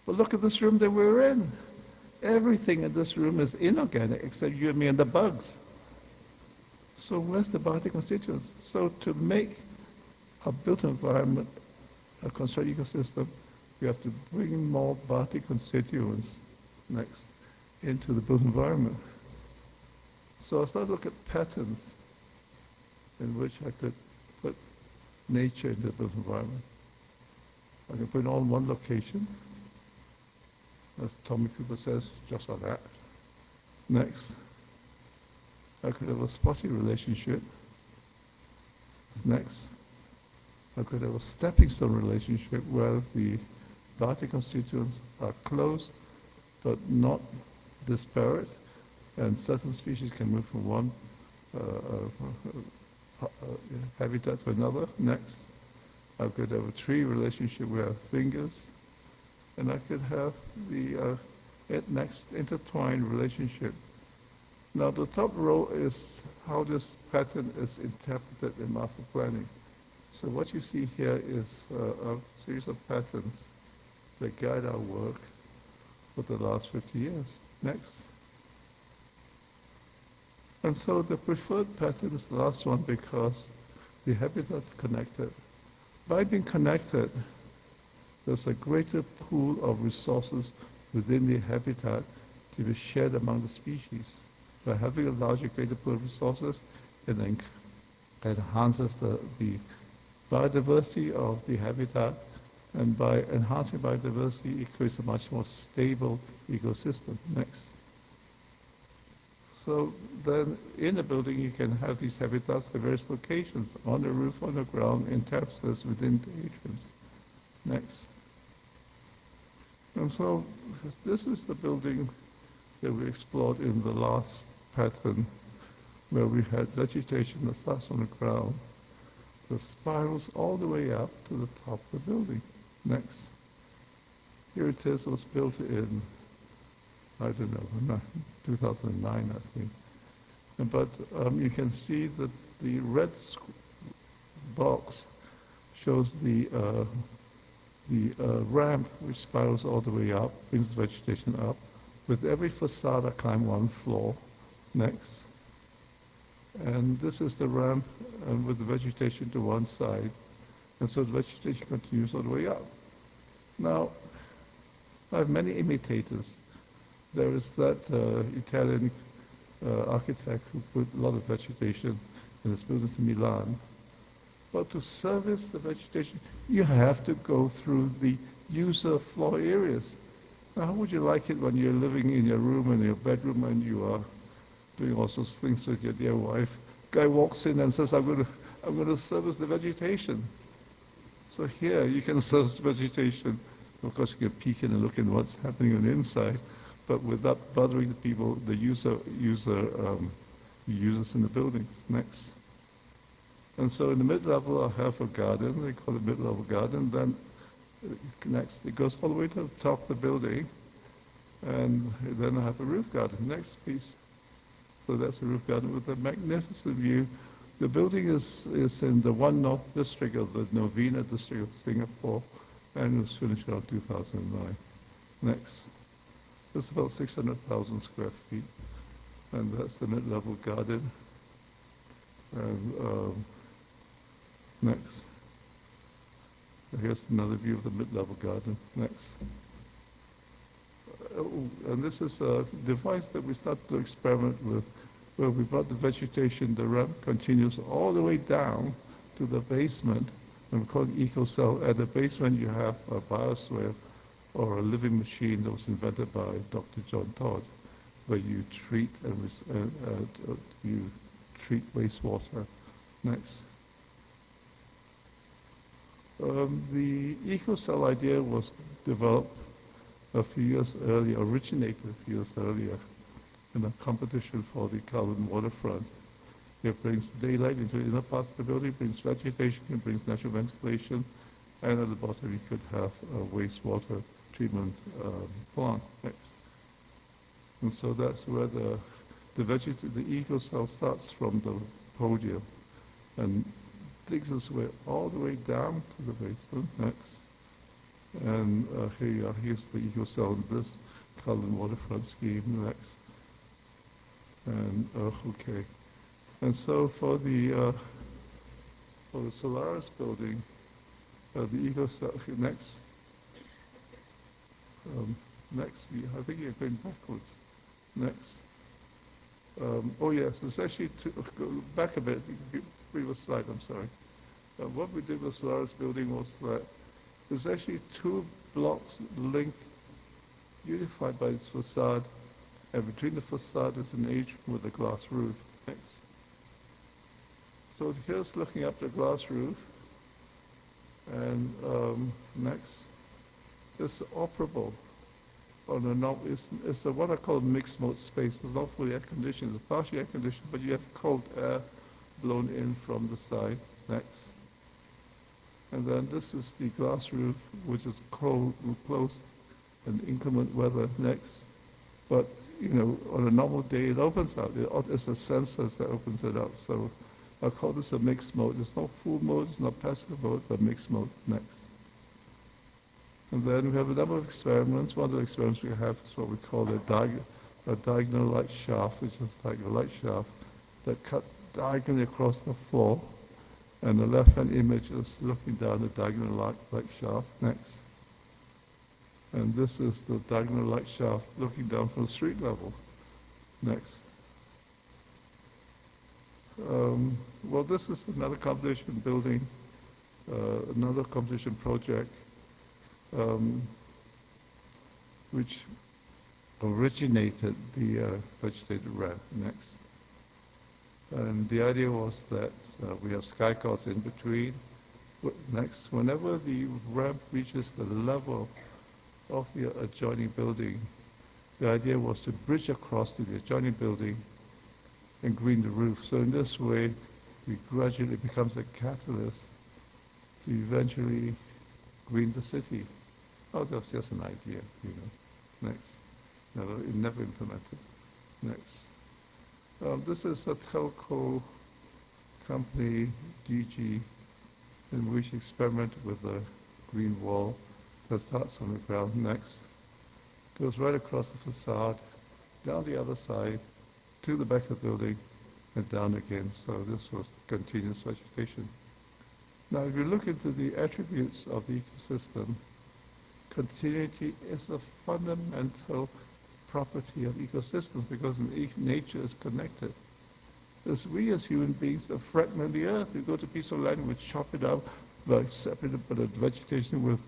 But look at this room that we're in. Everything in this room is inorganic except you and me and the bugs. So where's the biotic constituents? So to make a built environment a constructed ecosystem, we have to bring more biotic constituents next into the built environment. So I started to look at patterns in which I could put nature into the built environment. I can put it all in one location, as Tommy Cooper says, just like that. Next, I could have a spotty relationship. Next, I could have a stepping stone relationship where the biotic constituents are close but not disparate, and certain species can move from one habitat to another. Next, I could have a tree relationship where I have fingers, and I could have the next intertwined relationship. Now the top row is how this pattern is interpreted in master planning. So what you see here is a series of patterns that guide our work for the last 50 years. Next. And so the preferred pattern is the last one because the habitats are connected. By being connected, there's a greater pool of resources within the habitat to be shared among the species. By having a larger, greater pool of resources, it enhances the biodiversity of the habitat, and by enhancing biodiversity, it creates a much more stable ecosystem. Next. So then in a building, you can have these habitats at various locations, on the roof, on the ground, in terraces, within the atriums. Next. And so this is the building that we explored in the last pattern, where we had vegetation that starts on the ground, that spirals all the way up to the top of the building. Next. Here it is, was built in, I don't know, 2009, I think. But you can see that the red box shows the ramp which spirals all the way up, brings the vegetation up. With every facade, I climb one floor. Next. And this is the ramp with the vegetation to one side. And so the vegetation continues all the way up. Now, I have many imitators. There is that Italian architect who put a lot of vegetation in his buildings in Milan. But to service the vegetation, you have to go through the user floor areas. Now, how would you like it when you're living in your room, in your bedroom, and you are doing all sorts of things with your dear wife? Guy walks in and says, I'm going to service the vegetation. So here, you can service vegetation. Of course, you can peek in and look in what's happening on the inside. but without bothering the people, the users in the building. Next. And so in the mid-level, I have a garden. They call it mid-level garden. Then next, it goes all the way to the top of the building, and then I have a roof garden. Next piece. So that's a roof garden with a magnificent view. The building is in the One North district of the Novena district of Singapore, and it was finished around 2009. Next. It's about 600,000 square feet, and that's the mid-level garden. And next. Here's another view of the mid-level garden. Next. And this is a device that we started to experiment with, where we brought the vegetation, the ramp continues all the way down to the basement, and we call it EcoCell. At the basement you have a biosphere, or a living machine that was invented by Dr. John Todd, where you treat you treat wastewater. Next. The EcoCell idea was developed originated a few years earlier in a competition for the carbon waterfront. It brings daylight into the inner parts of the building, brings vegetation, it brings natural ventilation, and at the bottom you could have a wastewater treatment plant. Next. And so that's where the EcoCell starts from the podium and digs its way all the way down to the basement. Next. And here you are, here's the EcoCell in this carbon waterfront scheme. Next. And okay. And so for the Solaris building, the EcoCell, next. Next, I think you're going backwards. Next. Oh yes, it's actually, go back a bit, previous slide, I'm sorry. What we did with Solaris building was that there's actually two blocks linked, unified by its facade, and between the facade is an atrium with a glass roof. Next. So here's looking up the glass roof, and next. It's operable on a it's a, what I call a mixed mode space. It's not fully air conditioned, it's partially air conditioned, but you have cold air blown in from the side. Next. And then this is the glass roof, which is closed in inclement weather. Next. But, you know, on a normal day it opens up. It's a sensor that opens it up. So I call this a mixed mode. It's not full mode, it's not passive mode, but mixed mode. Next. And then we have a number of experiments. One of the experiments we have is what we call a diagonal light shaft, which is like a light shaft that cuts diagonally across the floor. And the left-hand image is looking down the diagonal light shaft. Next. And this is the diagonal light shaft looking down from the street level. Next. Well, this is another competition building, another competition project, which originated the vegetated ramp. Next. And the idea was that we have sky cars in between. Next, whenever the ramp reaches the level of the adjoining building, the idea was to bridge across to the adjoining building and green the roof. So in this way, we gradually becomes a catalyst to eventually green the city. Oh, that was just an idea, you know. Next. Never implemented. Next. This is a telco company, DG, in which experimented with a green wall that starts on the ground. Next. Goes right across the facade, down the other side, to the back of the building, and down again. So this was continuous vegetation. Now, if you look into the attributes of the ecosystem, continuity is a fundamental property of ecosystems because nature is connected. As we as human beings that fragment the earth, we go to a piece of land, we chop it up, like separate the vegetation with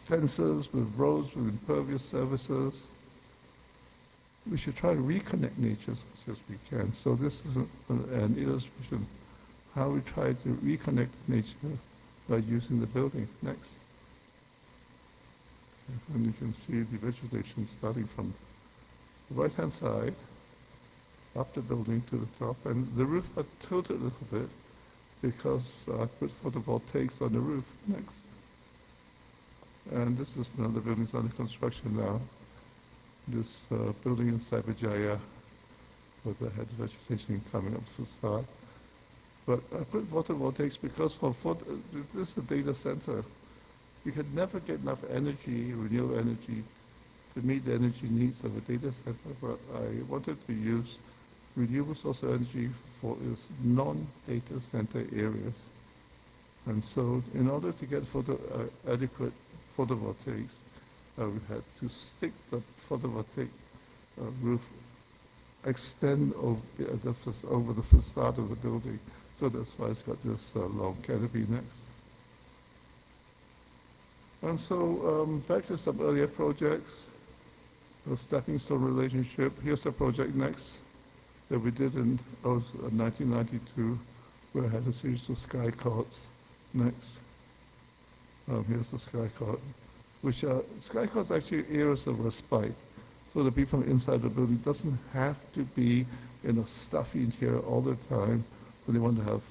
fences, with roads, with impervious surfaces. We should try to reconnect nature as much as we can. So this is an illustration how we try to reconnect nature by using the building. Next. And you can see the vegetation starting from right-hand side, up the building to the top, and the roof got tilted a little bit because I put photovoltaics on the roof next. And this is another building that's under construction now. This building in Cyberjaya with the hedge vegetation coming up the facade. But I put photovoltaics because this is a data center. You could never get enough energy, renewable energy, to meet the energy needs of a data center, but I wanted to use renewable source of energy for its non-data center areas. And so in order to get adequate photovoltaics, we had to stick the photovoltaic roof, extend over the facade of the building. So that's why it's got this long canopy next. And so back to some earlier projects, the stepping stone relationship. Here's a project next that we did in 1992, where I had a series of sky courts next. Here's the sky court, which sky courts are actually areas of respite. So the people inside the building doesn't have to be in a stuffy interior all the time. When they want to have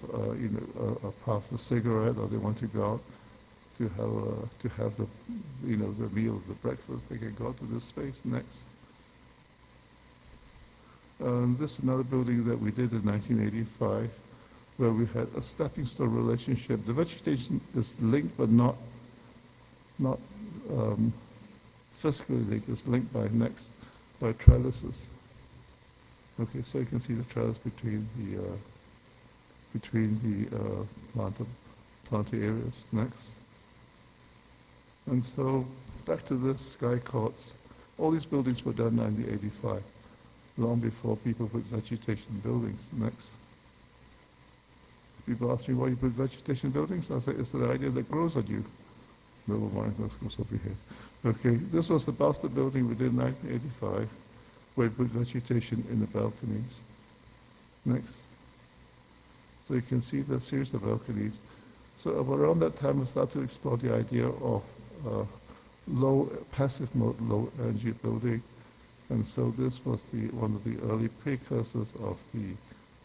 a puff, a cigarette, or they want to go out to have the the meal, the breakfast, they can go out to this space next. This is another building that we did in 1985, where we had a stepping stone relationship. The vegetation is linked, but not physically linked. It's linked by trellises. Okay, so you can see the trellis between the planted areas next. And so back to this sky courts. All these buildings were done in 1985, long before people put vegetation buildings next. People ask me why you put vegetation buildings. I say it's the idea that grows on you. Never mind, let's go over here. Okay, this was the Bastard building we did in 1985, where we put vegetation in the balconies. Next. So you can see the series of balconies. So around that time, we started to explore the idea of low passive mode, low energy building. And so this was one of the early precursors of the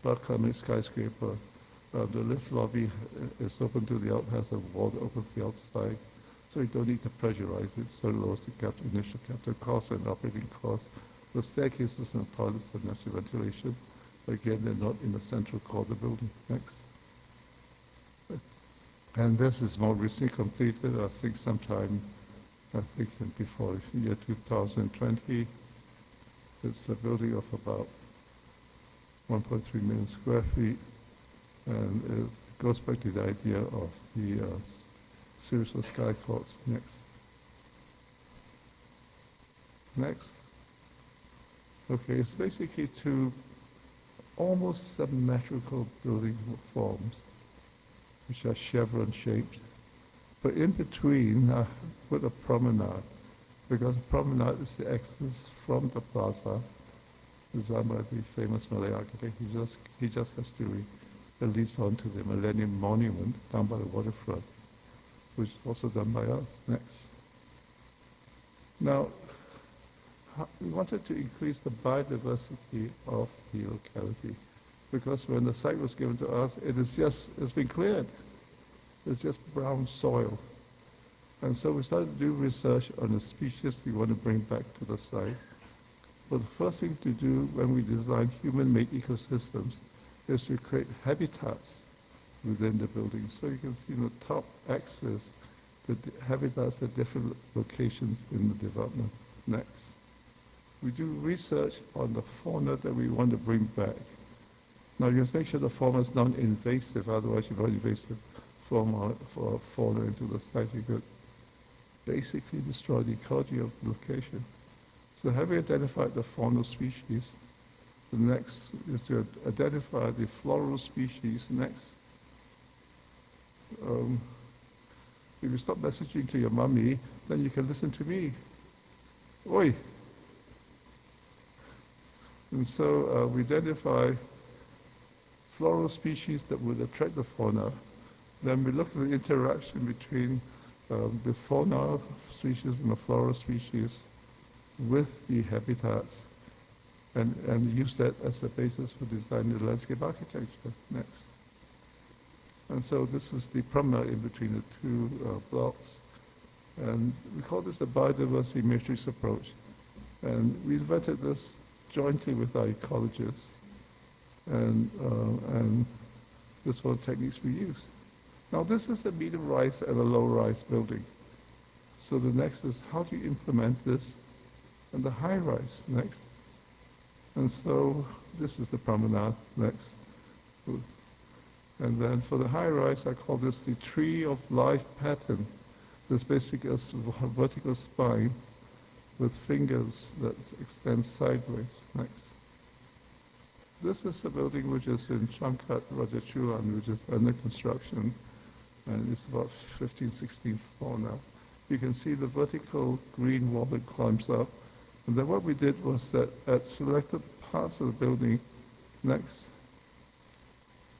balcony skyscraper. The lift lobby is open to the has a wall that opens the outside. So you don't need to pressurize it, so it lowers the initial capital cost and operating cost. The staircases and the toilets are natural ventilation. Again, they're not in the central core of the building. Next. And this is more recently completed, I think sometime, before the year 2020. It's a building of about 1.3 million square feet, and it goes back to the idea of the series of sky courts. Next. Okay, it's basically two almost symmetrical building forms, which are chevron-shaped. But in between, I put a promenade, because a promenade is the access from the plaza, designed by the famous Malay architect. He just has to leads on to the Millennium Monument down by the waterfront, which is also done by us. Next. Now, we wanted to increase the biodiversity of the locality, because when the site was given to us, it's been cleared. It's just brown soil. And so we started to do research on the species we want to bring back to the site. But the first thing to do when we design human-made ecosystems is to create habitats within the building. So you can see in the top axis the habitats at different locations in the development. Next. We do research on the fauna that we want to bring back. Now you must make sure the fauna is non-invasive, otherwise you have invasive fauna into the site. You could basically destroy the ecology of the location. So having identified the faunal species, the next is to identify the floral species next. If you stop messaging to your mummy, then you can listen to me. Oi! And so we identify floral species that would attract the fauna. Then we look at the interaction between the fauna species and the floral species with the habitats. and use that as a basis for designing the landscape architecture next. And so this is the promenade in between the two blocks. And we call this the biodiversity matrix approach. And we invented this jointly with our ecologists. And this one techniques we use. Now this is a medium-rise and a low-rise building. So the next is how do you implement this in the high-rise next. And so this is the promenade next. And then for the high-rise, I call this the tree of life pattern. There's basically a vertical spine with fingers that extend sideways next. This is a building which is in Changkat, Rajachulan, which is under construction, and it's about 15th, 16th floor now. You can see the vertical green wall that climbs up. And then what we did was that at selected parts of the building, next,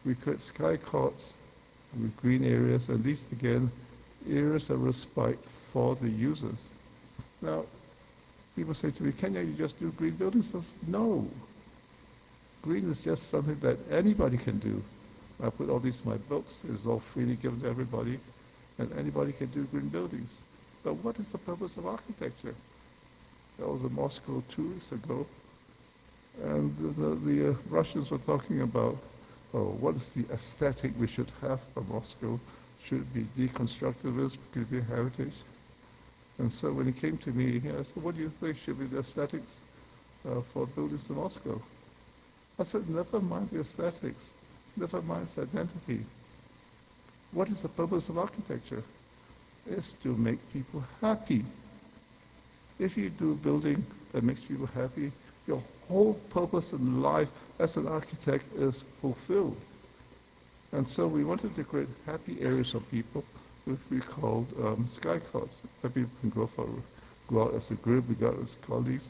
we create sky courts with green areas, and these, again, areas of respite for the users. Now, people say to me, Kenya, you just do green buildings? I said, no. Green is just something that anybody can do. I put all these in my books. It's all freely given to everybody, and anybody can do green buildings. But what is the purpose of architecture? I was in Moscow 2 weeks ago, and the Russians were talking about, what is the aesthetic we should have for Moscow? Should it be deconstructivist, could it be heritage? And so when he came to me, I said, what do you think should be the aesthetics for buildings in Moscow? I said, never mind the aesthetics, never mind its identity. What is the purpose of architecture? It's to make people happy. If you do a building that makes people happy, your whole purpose in life as an architect is fulfilled. And so we wanted to create happy areas of people, which we called sky courts, that people can go out as a group, we go out as colleagues,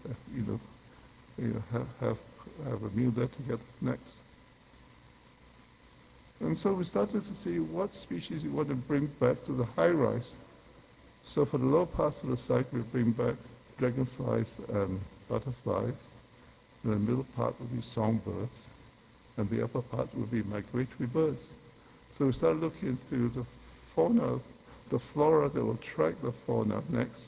have a meal there together next. And so we started to see what species we want to bring back to the high rise. So for the lower parts of the site, we bring back dragonflies and butterflies. And the middle part will be songbirds, and the upper part will be migratory birds. So we started looking into the fauna, the flora that will attract the fauna next.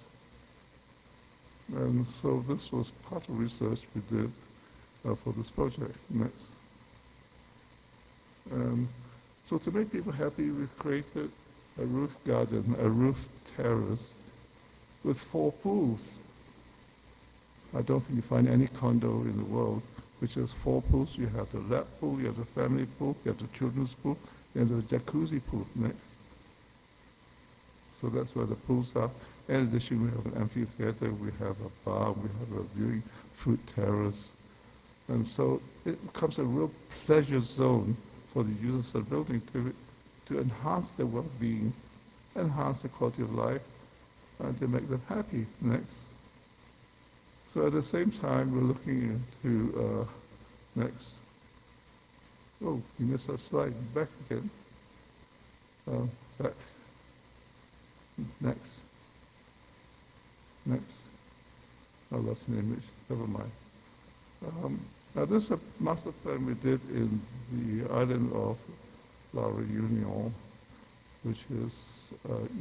And so this was part of research we did for this project next. So to make people happy, we created a roof garden, a roof terrace with 4 pools. I don't think you find any condo in the world which has 4 pools. You have the lap pool, you have the family pool, you have the children's pool, and the jacuzzi pool next. So that's where the pools are. In addition, we have an amphitheater, we have a bar, we have a viewing food terrace. And so it becomes a real pleasure zone for the users of the building to enhance their well-being, enhance the quality of life, and to make them happy next. So at the same time, we're looking into next. Oh, you missed a slide. Back again. Back. Next. Next. I lost an image. Never mind. Now this is a master plan we did in the island of La Réunion, which is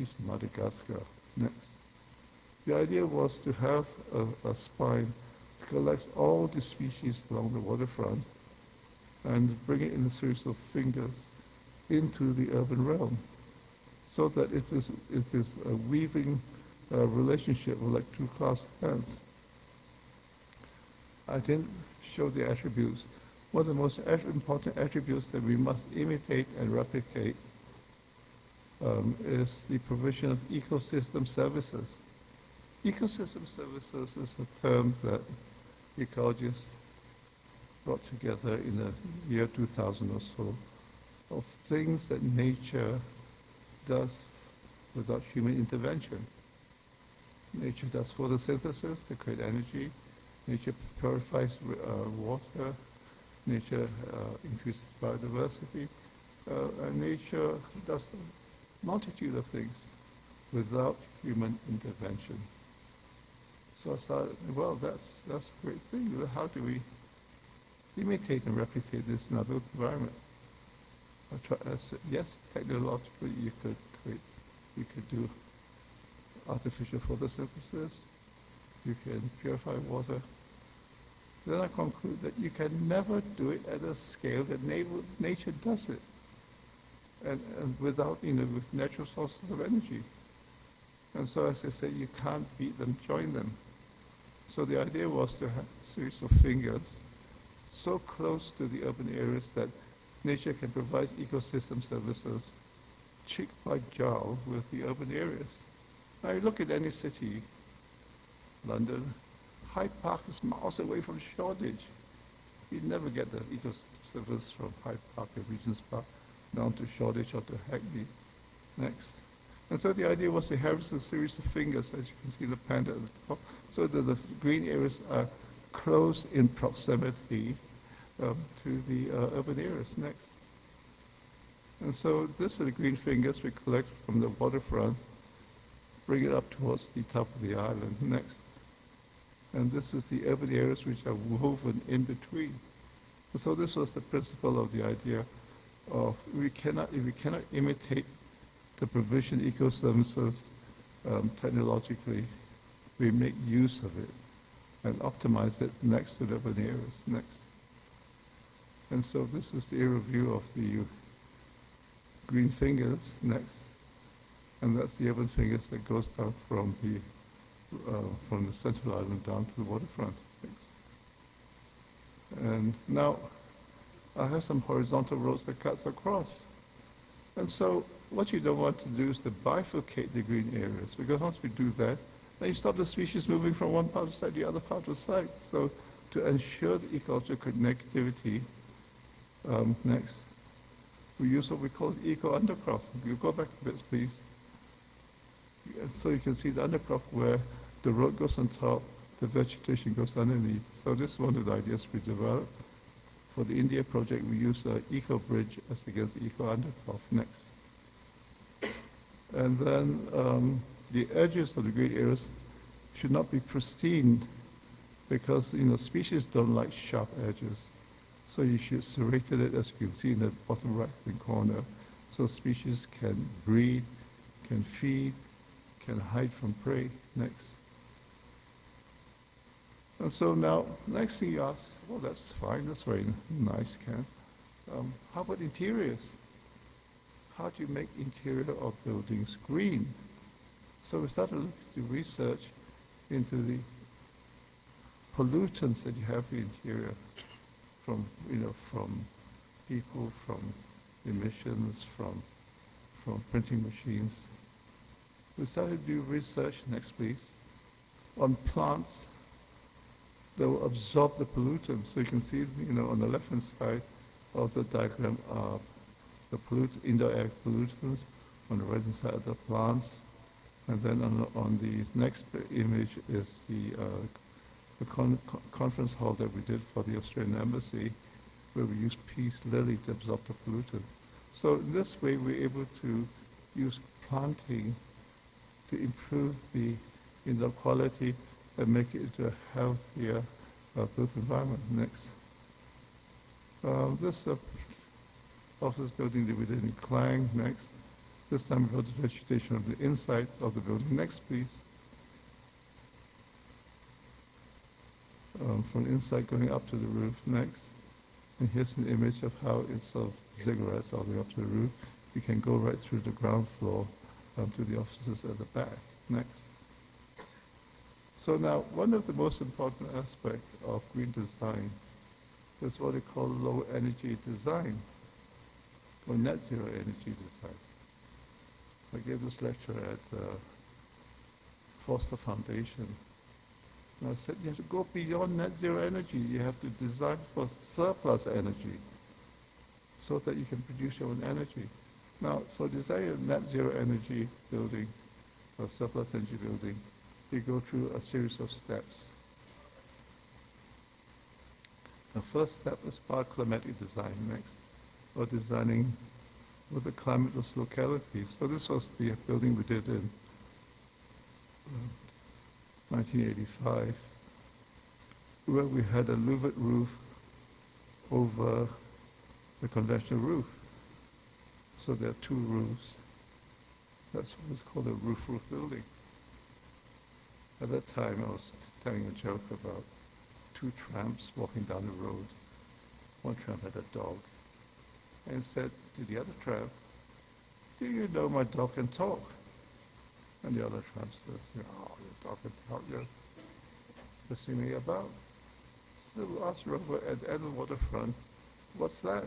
East Madagascar. Next. The idea was to have a spine that collects all the species along the waterfront and bring it in a series of fingers into the urban realm, so that it is a weaving relationship with like 2 clasped hands. I didn't show the attributes. One of the most important attributes that we must imitate and replicate is the provision of ecosystem services. Ecosystem services is a term that ecologists brought together in the year 2000 or so, of things that nature does without human intervention. Nature does photosynthesis to create energy. Nature purifies water. Nature increases biodiversity. And nature does a multitude of things without human intervention. So I started, well, that's a great thing. How do we imitate and replicate this in our built environment. Yes, technologically you could do artificial photosynthesis, you can purify water. Then I conclude that you can never do it at a scale that nature does it, and without, with natural sources of energy. And so, as I say, you can't beat them, join them. So the idea was to have a series of fingers so close to the urban areas that nature can provide ecosystem services cheek by jowl with the urban areas. Now you look at any city, London, Hyde Park is miles away from Shoreditch. You'd never get the ecosystem service from Hyde Park or Regent's Park down to Shoreditch or to Hackney. Next. And so the idea was to have a series of fingers, as you can see the panda at the top, so that the green areas are close in proximity to the urban areas. Next. And so this are the green fingers we collect from the waterfront, bring it up towards the top of the island. Next. And this is the urban areas which are woven in between. And so this was the principle of the idea of if we cannot imitate the provision ecosystems technologically, we make use of it and optimize it next to the urban areas. Next. And so this is the aerial view of the green fingers. Next. And that's the urban fingers that goes down from the central island down to the waterfront. Next. And now I have some horizontal roads that cuts across. And so what you don't want to do is to bifurcate the green areas, because once we do that, then you stop the species moving from one part of the site to the other part of the site. So to ensure the ecological connectivity, next, we use what we call eco-undercroft. You go back a bit, please. So you can see the undercroft where the road goes on top, the vegetation goes underneath. So this is one of the ideas we developed. For the India project, we use the eco-bridge as against the eco-undercroft. Next. And then the edges of the green areas should not be pristine, because species don't like sharp edges. So you should serrate it, as you can see in the bottom right-hand corner, so species can breed, can feed, can hide from prey. Next. And so now, next thing you ask, well, that's fine, that's very nice, Ken. How about interiors? How do you make interior of buildings green? So we started to research into the pollutants that you have in the interior from people, from emissions, from printing machines. We started to do research, next please, on plants that will absorb the pollutants. So you can see, on the left-hand side of the diagram are the indoor air pollutants, on the right-hand side are the plants, and then on the next image is the conference hall that we did for the Australian Embassy, where we used peace lily to absorb the pollutants. So in this way, we're able to use planting to improve the indoor quality and make it into a healthier built environment. Next. This office building that we did in Klang. Next. This time we got the vegetation of the inside of the building. Next, please. From the inside going up to the roof. Next. And here's an image of how it sort of ziggurats all the way up to the roof. You can go right through the ground floor to the offices at the back. Next. So now, one of the most important aspects of green design is what they call low energy design, or net zero energy design. I gave this lecture at Foster Foundation. And I said, you have to go beyond net zero energy. You have to design for surplus energy so that you can produce your own energy. Now, for designing a net zero energy building, or surplus energy building, you go through a series of steps. The first step is bioclimatic design. Next, or designing with the climate's locality. So this was the building we did in 1985, where we had a louvered roof over the conventional roof. So there are two roofs. That's what's called a roof-roof building. At that time, I was telling a joke about two tramps walking down the road. One tramp had a dog and said to the other tramp, "Do you know my dog can talk?" And the other tramp says, "Oh, your dog can talk, you're messing me about." So we asked Rover at the end of the waterfront, "What's that?"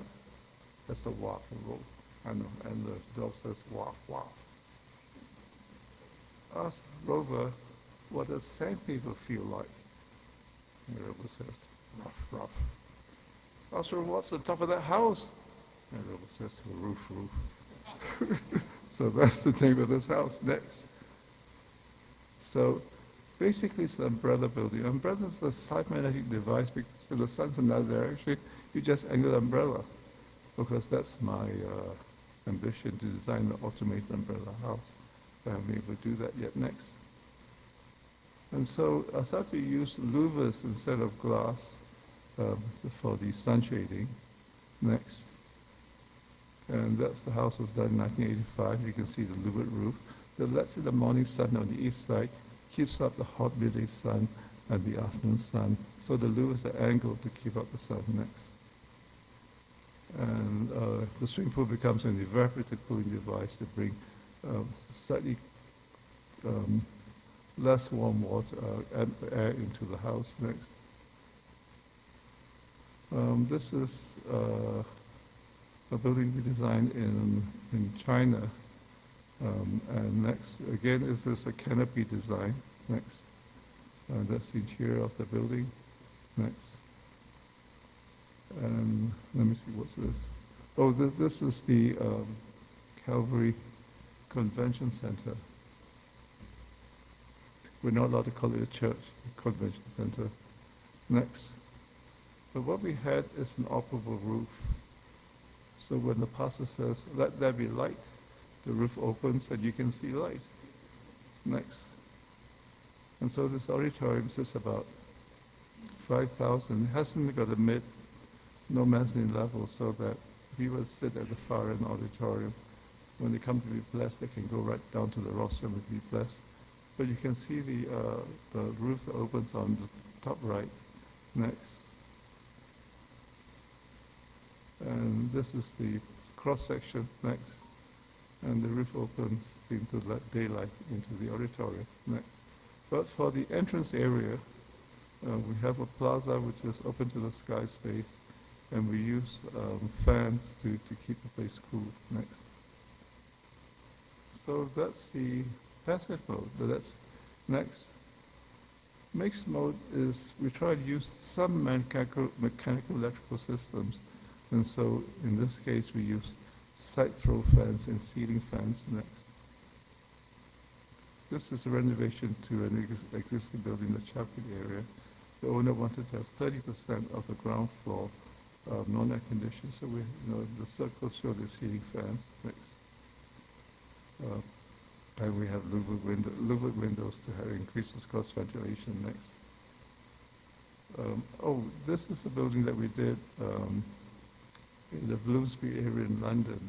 "That's a waf and roll." I know, and the dog says, "Waf, waf." Ask Rover, "What does sandpaper feel like?" And Rover says, "Rough, rough." Ask Rover, "What's the top of that house?" And Rover says, "Roof, roof." So that's the name of this house. Next. So basically it's an umbrella building. Umbrella is a side magnetic device because if the sun's in that direction, you just angle the umbrella. Because that's my ambition to design an automated umbrella house. I haven't been able to do that yet. Next. And so I started to use louvers instead of glass for the sun shading. Next. And that's the house was done in 1985. You can see the louvered roof that lets in the morning sun on the east side, keeps up the hot midday sun and the afternoon sun. So the louvers are angled to keep up the sun. Next. And the swimming pool becomes an evaporative cooling device to bring slightly less warm water, air into the house. Next. This is a building we designed in China. And next, again, is this a canopy design. Next. That's the interior of the building. Next. And let me see, what's this? Oh, this is the Calvary Convention Center. We're not allowed to call it a church, a convention center. Next. But what we had is an operable roof. So when the pastor says, "Let there be light," the roof opens and you can see light. Next. And so this auditorium sits about 5,000. It hasn't got a no mezzanine level, so that people sit at the far end auditorium. When they come to be blessed, they can go right down to the rostrum and be blessed. But you can see the roof that opens on the top right. Next. And this is the cross section. Next. And the roof opens into let daylight into the auditorium. Next. But for the entrance area, we have a plaza which is open to the sky space, and we use fans to keep the place cool. Next. So that's the passive mode. But that's next. Mixed mode is we try to use some mechanical electrical systems, and so in this case we use side throw fans and ceiling fans. Next. This is a renovation to an existing building in the Chapel area. The owner wanted to have 30% of the ground floor non-air conditioned, so the circles show the ceiling fans. Next. And we have louvered windows to increase the cross ventilation. Next. This is a building that we did in the Bloomsbury area in London.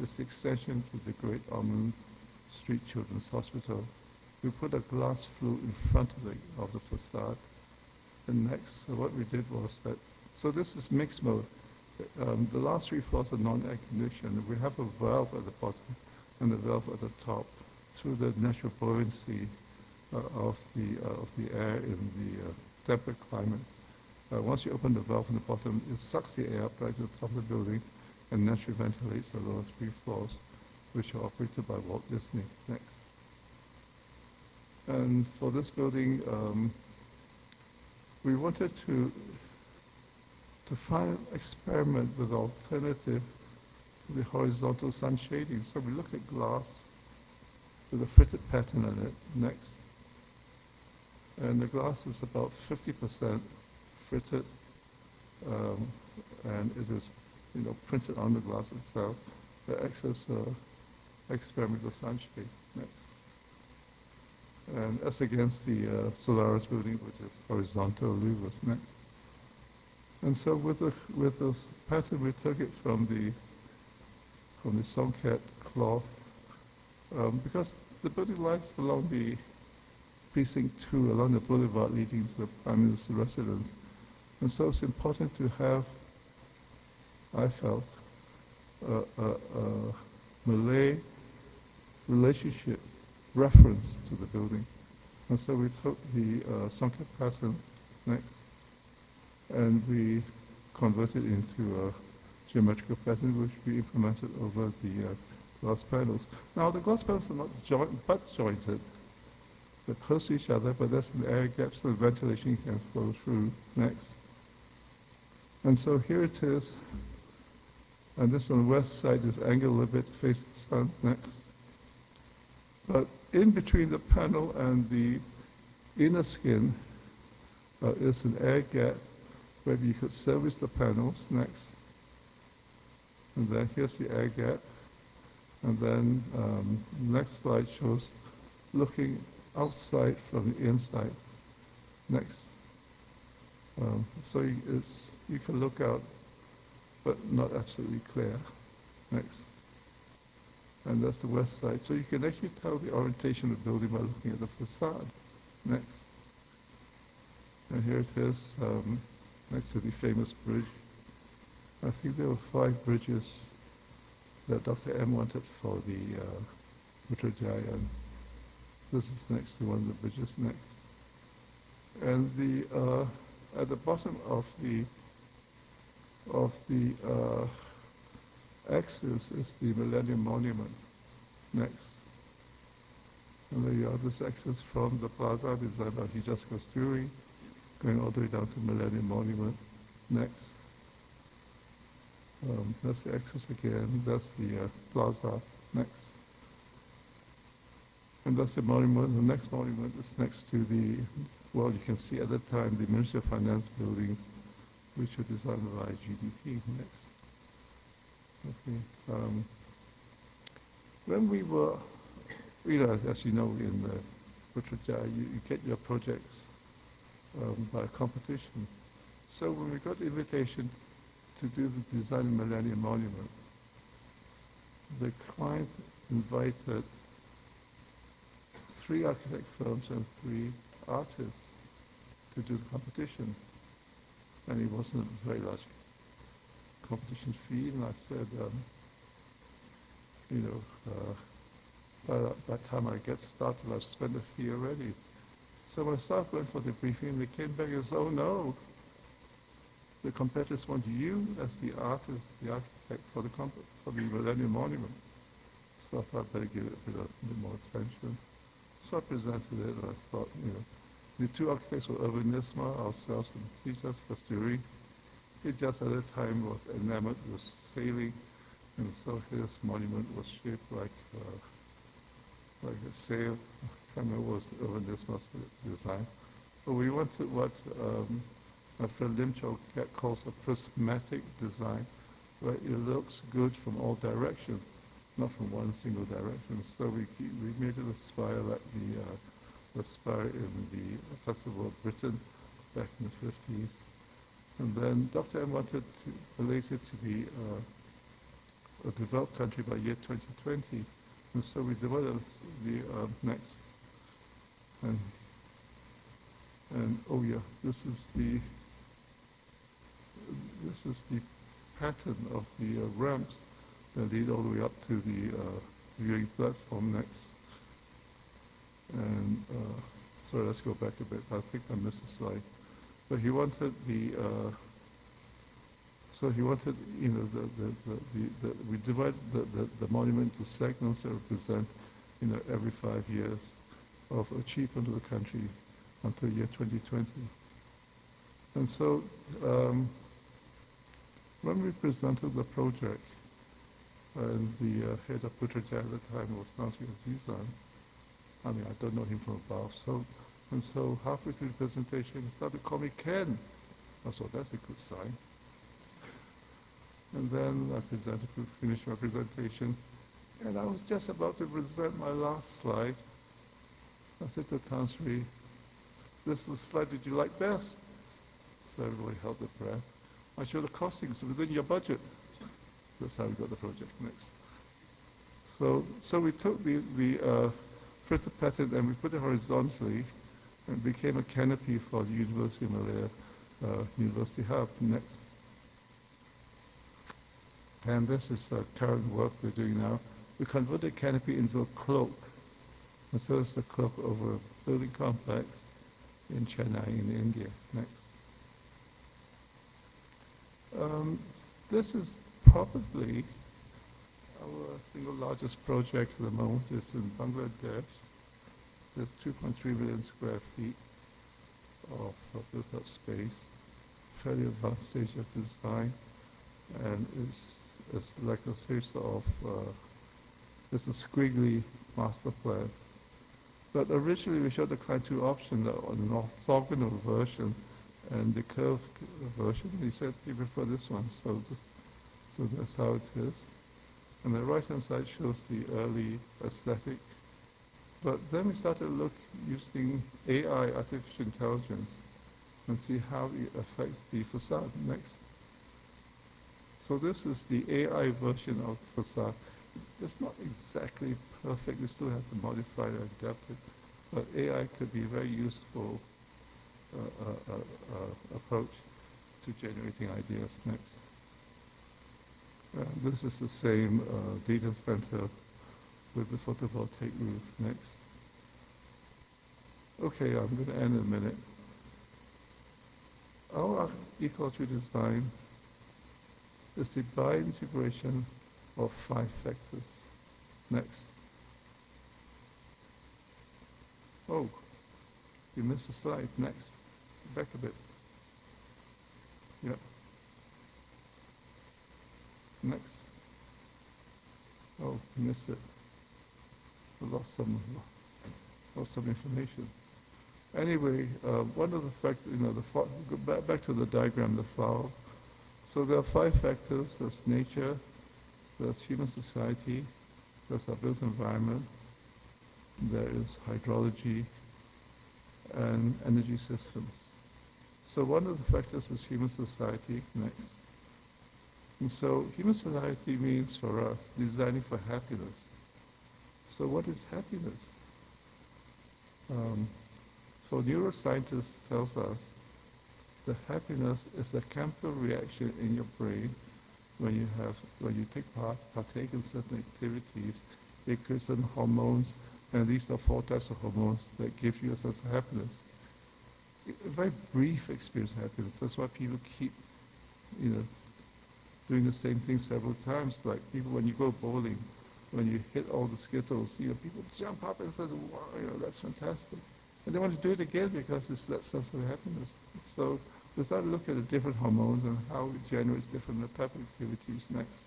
It's the extension to the Great Ormond Street Children's Hospital. We put a glass flue in front of the facade. And next, so what we did was that, so this is mixed mode. The last three floors are non-air conditioned. We have a valve at the bottom and a valve at the top through the natural buoyancy of the air in the temperate climate. Once you open the valve on the bottom, it sucks the air up right to the top of the building and naturally ventilates the lower three floors, which are operated by Walt Disney. Next. And for this building, we wanted to find experiment with alternative to the horizontal sun shading. So we looked at glass with a fritted pattern on it. Next. And the glass is about 50% fritted, and it is printed on the glass itself. The excess experimental sunshade. Next. And that's against the Solaris building, which is horizontal louvers. Next. And so with the pattern, we took it from the Songket cloth, because the building lies along the precinct 2, along the boulevard leading to the Prime Minister's residence. And so it's important to have, I felt, a Malay relationship reference to the building. And so we took the Songket pattern next, and we converted into a geometrical pattern which we implemented over the glass panels. Now the glass panels are not butt jointed. They're close to each other, but there's an air gap so the ventilation can flow through next. And so here it is, and this on the west side is angled a little bit, face the sun next. But in between the panel and the inner skin is an air gap where you could service the panels next. And then here's the air gap. And then next slide shows looking outside from the inside. Next. So you can look out, but not absolutely clear. Next. And that's the west side. So you can actually tell the orientation of the building by looking at the facade. Next. And here it is, next to the famous bridge. I think there were 5 bridges that Dr. M wanted for the Putra Design. This is next to one of the bridges next. And the at the bottom of the axis is the Millennium Monument next. And there you are, this axis from the plaza designed by Hijaz Kasturi, going all the way down to Millennium Monument next. That's the axis again, that's the plaza next. And that's the monument. The next monument is next to the, well, you can see at the time the Ministry of Finance buildings, which were designed by GDP next. Okay. When we were, as you know, in the Putra you get your projects by competition. So when we got the invitation to do the design of Millennium Monument, the client invited 3 architect firms and 3 artists to do the competition. And it wasn't a very large competition fee, and I said, by the time I get started, I've spent a fee already. So when I started going for the briefing, they came back and said, oh no, the competitors want you as the artist, the architect for the Millennium Monument. So I thought I'd better give it a bit more attention. So I presented it, and I thought, the 2 architects were Irvin Nisma, ourselves, and Hijaz Kasturi. Hijaz at the time was enamored with sailing, and so his monument was shaped like a sail. I can't remember what was Irvin Nisma's design. But we wanted what my friend Lim Cho calls a prismatic design, where it looks good from all directions, not from one single direction. So we made it aspire like the spire in the Festival of Britain back in the 50s. And then Dr. M wanted Malaysia to be a developed country by year 2020. And so we developed the next. And oh yeah, this is the pattern of the ramps that lead all the way up to the viewing platform next. And sorry, let's go back a bit. I think I missed a slide. But he wanted we divide the monument into segments that represent, every 5 years of achievement of the country until year 2020. And so when we presented the project, and the head of Putra at the time was Nasri Azizan, I don't know him from above, so halfway through the presentation, he started to call me Ken. I thought, that's a good sign. And then I finished my presentation, and I was just about to present my last slide. I said to Tansri, this is the slide that you like best. So everybody held their breath. I show the costings within your budget. That's how we got the project next. So we took the printed pattern and we put it horizontally and became a canopy for the University of Malaya University Hub next. And this is the current work we're doing now. We converted canopy into a cloak. And so it's the cloak over a building complex in Chennai in India. Next. This is probably our single largest project at the moment. It's in Bangladesh. There's 2.3 million square feet of built-up space, fairly advanced stage of design, and it's like a series of it's a squiggly master plan. But originally we showed the client two options, an orthogonal version and the curved version. He said he preferred this one, so that's how it is. And the right-hand side shows the early aesthetic. But then we started to look using AI, artificial intelligence, and see how it affects the facade next. So this is the AI version of the facade. It's not exactly perfect. We still have to modify and adapt it. But AI could be a very useful approach to generating ideas next. This is the same data center with the photovoltaic roof next. Okay, I'm going to end in a minute. Our ecology design is the bi-integration of 5 factors. Next. Oh, you missed a slide. Next. Back a bit. Yep. Next. Oh, missed it. I lost some information. Anyway, one of the factors, go back to the diagram, the flower. So there are 5 factors. There's nature, there's human society, there's our built environment, there is hydrology, and energy systems. So one of the factors is human society next. And so human society means for us designing for happiness. So what is happiness? So neuroscientists tells us that happiness is a chemical reaction in your brain when you partake in certain activities. It creates certain hormones, and these are 4 types of hormones that give you a sense of happiness. A very brief experience of happiness. That's why people keep, doing the same thing several times. Like people, when you go bowling, when you hit all the skittles, people jump up and say, "Wow, that's fantastic," and they want to do it again because it's that sense of happiness. So we started looking at the different hormones and how it generates different type of activities next.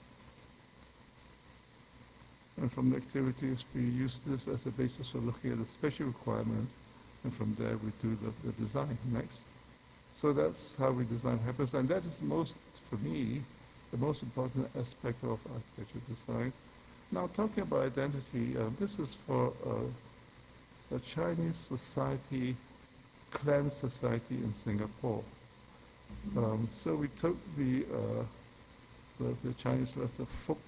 And from the activities, we use this as a basis for looking at the spatial requirements, and from there we do the design next. So that's how we design happiness, and that is for me, the most important aspect of architecture design. Now, talking about identity, this is for a Chinese society, clan society in Singapore. So we took the Chinese letter Fuk,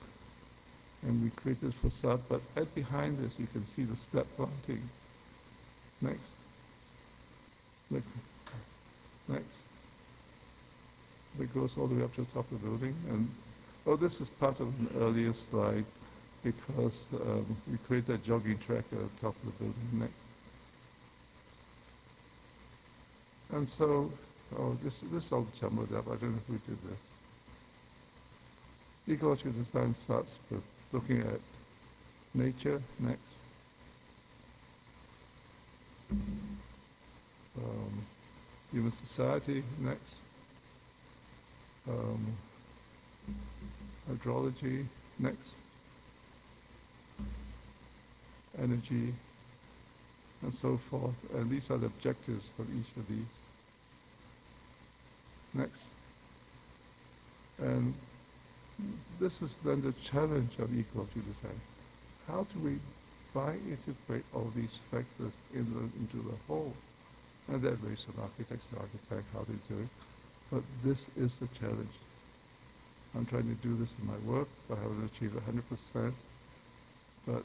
and we created facade, but behind this you can see the step planting. Next. Next. It goes all the way up to the top of the building. And this is part of an earlier slide because we created a jogging track at the top of the building. Next. And so, this all jumbled up. I don't know who did this. Ecological design starts with looking at nature. Next. Human society. Next. Hydrology. Next. Energy, and so forth. And these are the objectives for each of these. Next. And this is then the challenge of ecology design. How do we integrate all these factors into the whole? And that varies from architect to architect how they do it. But this is the challenge. I'm trying to do this in my work. I haven't achieved 100%, but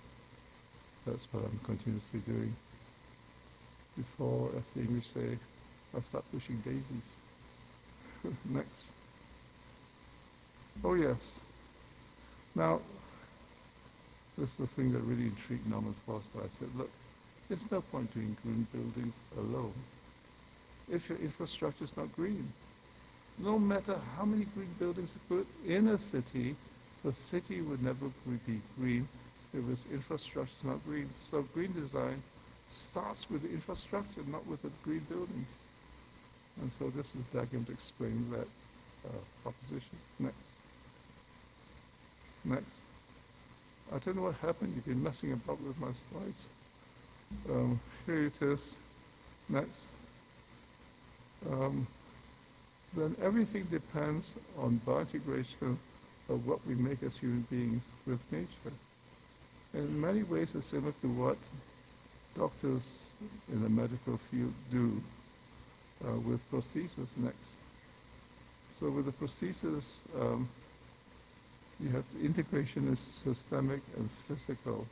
that's what I'm continuously doing. Before, as the English say, I start pushing daisies. Next. Oh yes. Now, this is the thing that really intrigued Norman Foster. I said, look, there's no point doing green buildings alone if your infrastructure is not green. No matter how many green buildings you put in a city, the city would never be green if its infrastructure is not green. So green design starts with the infrastructure, not with the green buildings. And so this is diagram to explain that proposition. Next. Next. I don't know what happened. You've been messing about with my slides. Here it is. Next. Then everything depends on biointegration of what we make as human beings with nature. In many ways, it's similar to what doctors in the medical field do with prosthesis next. So with the prosthesis, you have the integration is systemic and physical.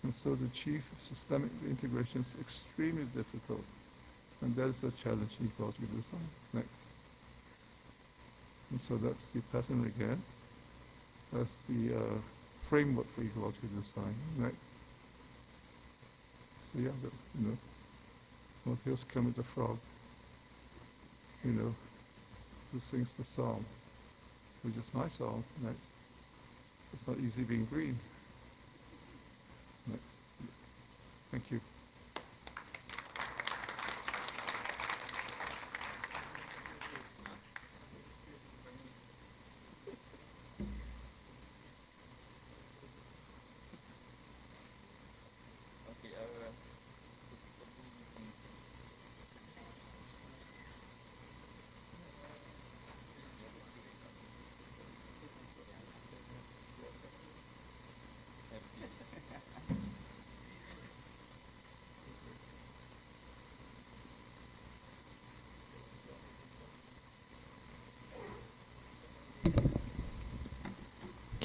And so to achieve systemic integration is extremely difficult. And that is a challenge in ecological design. Next. And so that's the pattern again. That's the framework for ecological design. Next. So yeah, well, here's Kermit the Frog, who sings the song, which is my song. Next. It's not easy being green. Next. Thank you.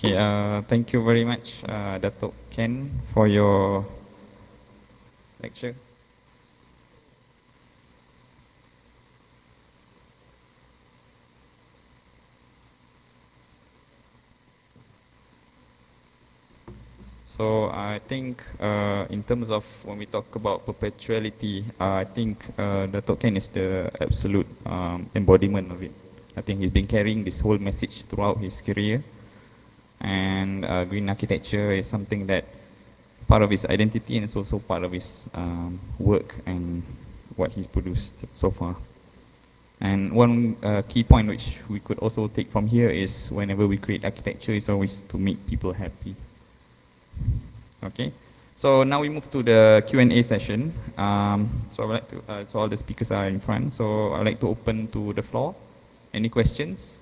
Okay, thank you very much, Dato Ken, for your lecture. So I think in terms of when we talk about perpetuality, I think Dato Ken is the absolute embodiment of it. I think he's been carrying this whole message throughout his career. And green architecture is something that part of his identity, and it's also part of his work and what he's produced so far. And one key point which we could also take from here is whenever we create architecture, it's always to make people happy. Okay, so now we move to the Q&A session. So I would like to, so all the speakers are in front, so I'd like to open to the floor. Any questions?